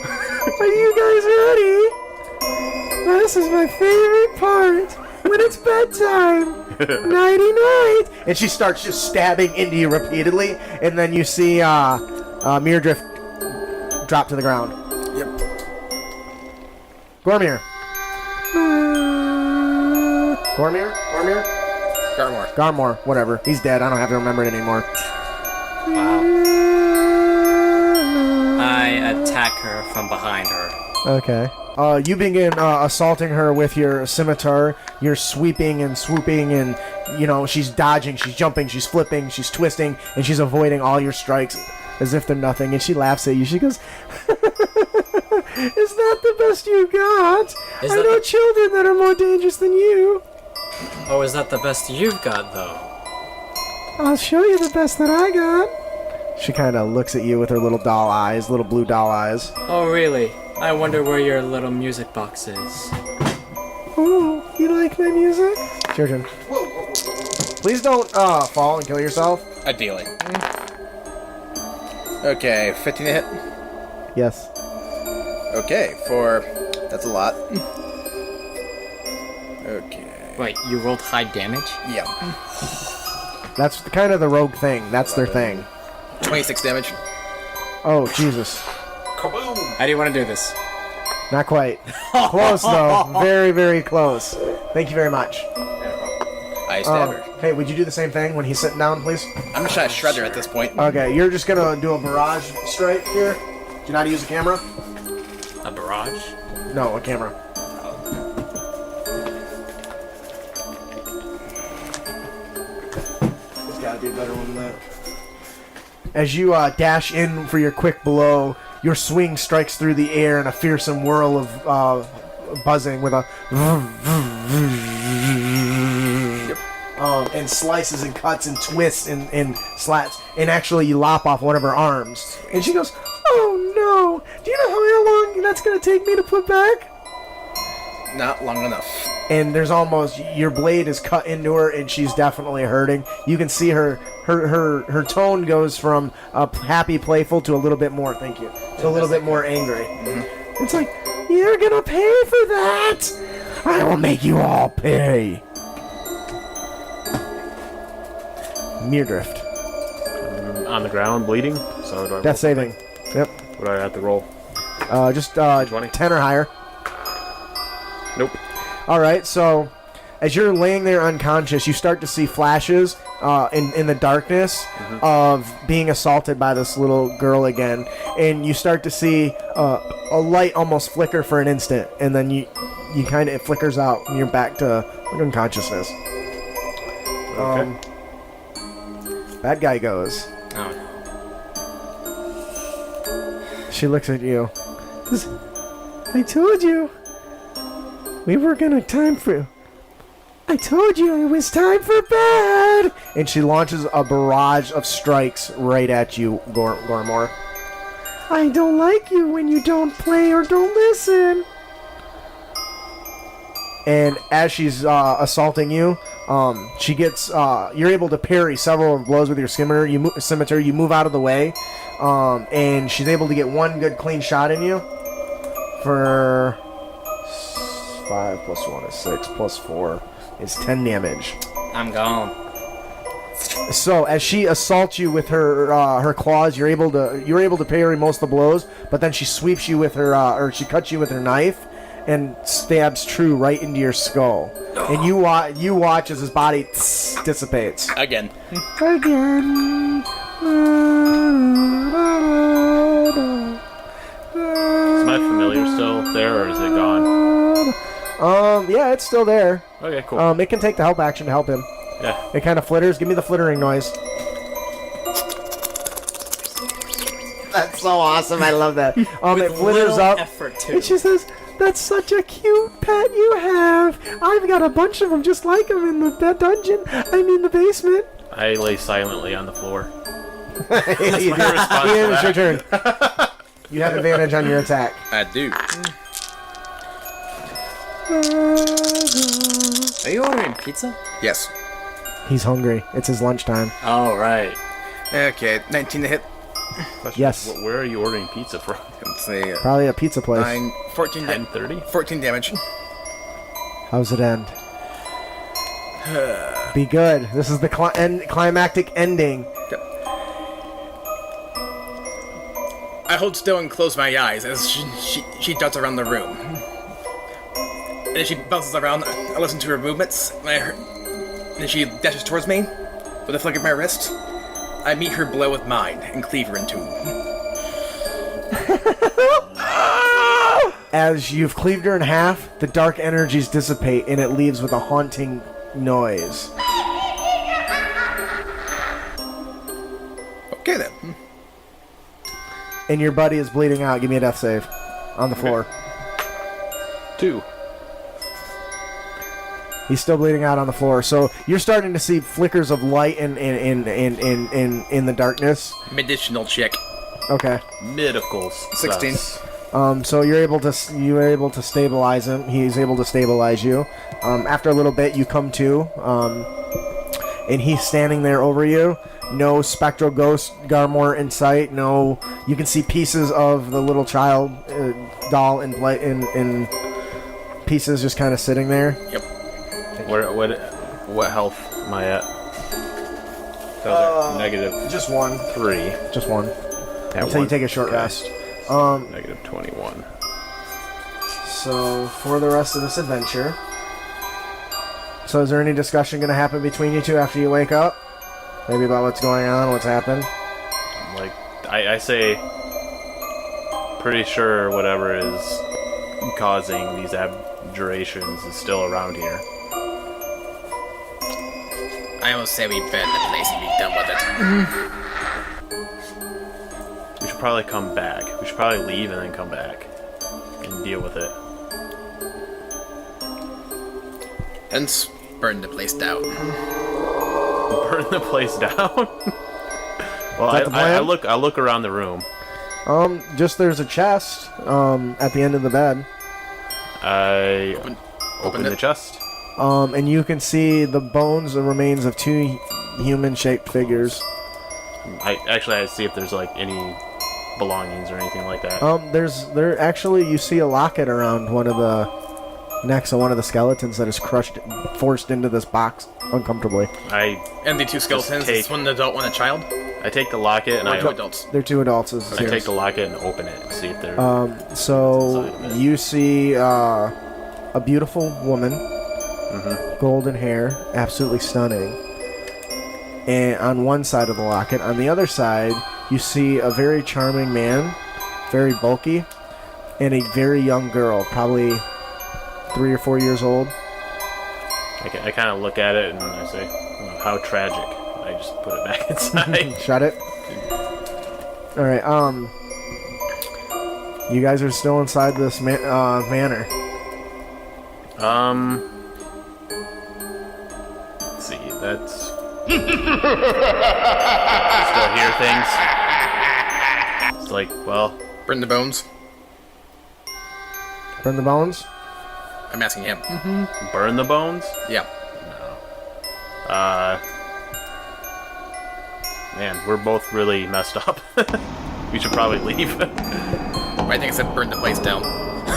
Are you guys ready? This is my favorite part. When it's bedtime. Nighty night. And she starts just stabbing into you repeatedly. And then you see Meardrift drop to the ground. Yep. Gormir. Gormir? Garmore. Garmor. Whatever. He's dead. I don't have to remember it anymore. I attack her from behind her. Okay. You begin assaulting her with your scimitar. You're sweeping and swooping, and she's dodging, she's jumping, she's flipping, she's twisting, and she's avoiding all your strikes as if they're nothing. And she laughs at you. She goes, "Is that the best you got? I know children that are more dangerous than you. Oh, is that the best you've got, though? I'll show you the best that I got." She kind of looks at you with her little doll eyes, little blue doll eyes. Oh, really? I wonder where your little music box is. Oh, you like my music? It's your turn. Please don't fall and kill yourself. Ideally. Okay, 15 to hit. Yes. Okay, that's a lot. Okay. Wait, you rolled high damage? Yeah. That's kind of the rogue thing. That's their thing. 26 damage. Oh, Jesus. How do you want to do this? Not quite. Close, though. Very, very close. Thank you very much. I stab her. Hey, would you do the same thing when he's sitting down, please? I'm just trying to shred her at this point. Okay, you're just going to do a barrage strike here. Do you know how to use a camera? A barrage? No, a camera. There's got to be a better one than that. As you dash in for your quick blow, your swing strikes through the air in a fearsome whirl of buzzing with a and slices and cuts and twists and slats, and actually you lop off one of her arms. And she goes, "Oh no! Do you know how long that's going to take me to put back?" Not long enough. And there's almost, your blade is cut into her, and she's definitely hurting. You can see her tone goes from happy, playful to a little bit more, thank you, to a little bit more angry. Mm-hmm. It's like, "You're gonna pay for that! I will make you all pay!" Meardrift. On the ground, bleeding. So do I Death saving. Yep. What do I have to roll? Just 20. 10 or higher. Nope. Alright, so as you're laying there unconscious, you start to see flashes in the darkness of being assaulted by this little girl again. And you start to see a light almost flicker for an instant. And then you kind of, it flickers out and you're back to unconsciousness. Okay. Bad guy goes. Oh, no. She looks at you. "I told you. We were gonna time for... I told you it was time for bed!" And she launches a barrage of strikes right at you, Gormor. "I don't like you when you don't play or don't listen." And as she's assaulting you, she gets... you're able to parry several blows with your scimitar. You move out of the way, and she's able to get one good clean shot in you for 5 plus 1 is 6 plus 4 is 10 damage. I'm gone. So as she assaults you with her claws, you're able to parry most of the blows, but then she sweeps you with her or she cuts you with her knife and stabs true right into your skull. And you watch as his body dissipates. Again. Again. Is my familiar still there, or is it gone? Yeah, it's still there. Okay, cool. It can take the help action to help him. Yeah. It kind of flitters. Give me the flittering noise. That's so awesome. I love that. It flitters little up. effort, too. And she says, "That's such a cute pet you have. I've got a bunch of them just like him in the dungeon. I mean the basement." I lay silently on the floor. That's my response to It's your turn. You have advantage on your attack. I do. Are you ordering pizza? Yes. He's hungry. It's his lunchtime. Oh, right. Okay, 19 to hit. Question, Yes. Where are you ordering pizza from? Let's see. Probably a pizza place. 9, 14, 10:30? 14 damage. How's it end? Be good. This is the climactic ending. I hold still and close my eyes as she darts around the room. And as she bounces around, I listen to her movements, and she dashes towards me. With a flick of my wrist, I meet her blow with mine and cleave her in two. As you've cleaved her in half, the dark energies dissipate and it leaves with a haunting noise. Okay then. And your buddy is bleeding out. Give me a death save on the floor. 2. He's still bleeding out on the floor. So you're starting to see flickers of light in the darkness. Medicinal check. Okay. Medicals. 16. So you're able to stabilize him. He's able to stabilize you. After a little bit, you come to, and he's standing there over you. No spectral ghost Garmor in sight. No, you can see pieces of the little child doll in pieces, just kind of sitting there. Yep. What health am I at? That was negative Just one. 3. Just one. At Until you one. take a short Okay. rest. Negative 21. So for the rest of this adventure. So is there any discussion going to happen between you two after you wake up? Maybe about what's going on, what's happened? Like, I say, pretty sure whatever is causing these abjurations is still around here. I almost say we burn the place and be done with it. We should probably come back. We should probably leave and then come back and deal with it. Hence, burn the place down. Burn the place down. Well, Is that the I plan? look around the room. Just there's a chest at the end of the bed. I open it. the chest. And you can see the bones and remains of two human-shaped figures. I see if there's like any belongings or anything like that. There actually you see a locket around one of the necks of one of the skeletons that is forced into this box uncomfortably. And the two skeletons, take- it's one adult, one a child? I take the locket and Or I two adults? They're two adults. As I take the locket and open it and see if they're. So inside of it. you see a beautiful woman, golden hair, absolutely stunning. And on one side of the locket, on the other side, you see a very charming man, very bulky, and a very young girl, probably 3 or 4 years old. I kind of look at it and I say, "Oh, how tragic." I just put it back inside. Shut it. All right. You guys are still inside this manor. Let's see. That's. Still hear things. It's like, well, Burn the bones? Burn the bones. I'm asking him. burn the bones. Yeah. Man, we're both really messed up. We should probably leave. I think I said burn the place down.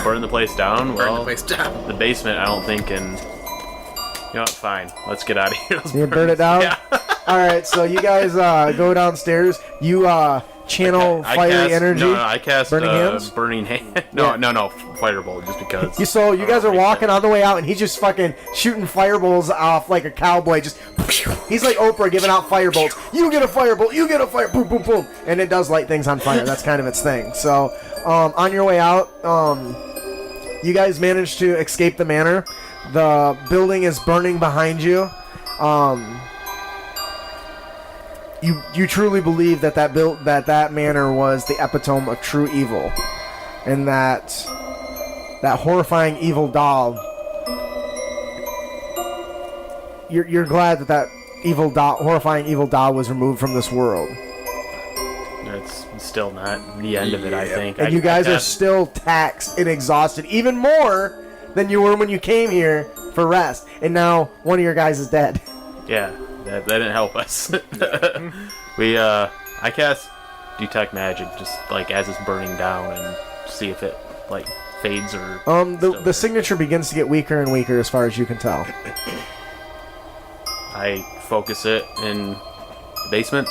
Burn the place down? Burn Well, the place down. the basement, I don't think can... You know what, fine. Let's get out of here. Let's You burn it down? Yeah. Alright, so you guys go downstairs. You channel I fiery cast, energy. No, I cast Burning hands? Burning hand. No, Yeah. no, Firebolt, just because. So you guys are walking on the way out, and he's just fucking shooting fireballs off like a cowboy. Just he's like Oprah giving out firebolts. You get a firebolt, you get a fire, boom, boom, boom, and it does light things on fire. That's kind of its thing. So on your way out, you guys managed to escape the manor. The building is burning behind you. You truly believe that that manor was the epitome of true evil, and that horrifying evil doll. You're glad that evil doll, horrifying evil doll, was removed from this world, It's still not the end of it, I think. and you guys are still taxed and exhausted, even more than you were when you came here for rest. And now one of your guys is dead. Yeah, that didn't help us. I cast Detect Magic just like as it's burning down and see if it like fades or. The signature begins to get weaker and weaker as far as you can tell. I focus it in the basement.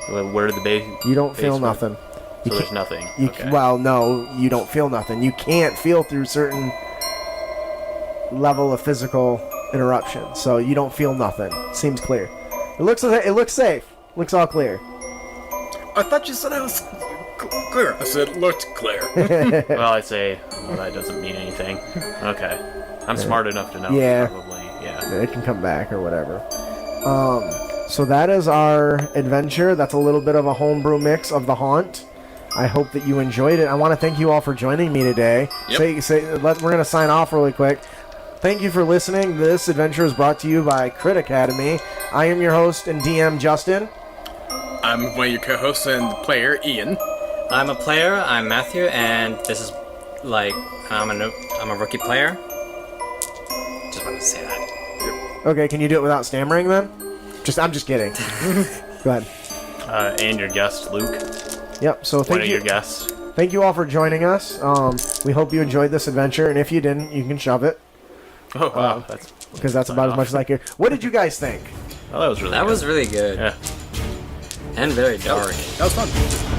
Where the base? You don't feel basement? nothing. So there's nothing. Okay. Well, no, you don't feel nothing. You can't feel through certain level of physical interruption, so you don't feel nothing. Seems clear. It looks safe. Looks all clear. I thought you said I was clear. I said it looked clear. Well, I say, well, that doesn't mean anything. Okay. I'm smart enough to know. Yeah. Probably, yeah. It can come back or whatever. So that is our adventure. That's a little bit of a homebrew mix of The Haunt. I hope that you enjoyed it. I want to thank you all for joining me today. Yep. We're going to sign off really quick. Thank you for listening. This adventure is brought to you by Crit Academy. I am your host and DM, Justin. I'm one of your co-hosts and player, Ian. I'm a player. I'm Matthew, and this is like I'm a rookie player. Just wanted to say that. Okay, can you do it without stammering then? I'm just kidding. Go ahead. And your guest, Luke. Yep. So One thank of you. your guests. Thank you all for joining us. We hope you enjoyed this adventure, and if you didn't, you can shove it, Oh wow, that's because that's about as much as I care. What did you guys think? Oh, that was really. That good. was really good Yeah. and very dark. That was fun.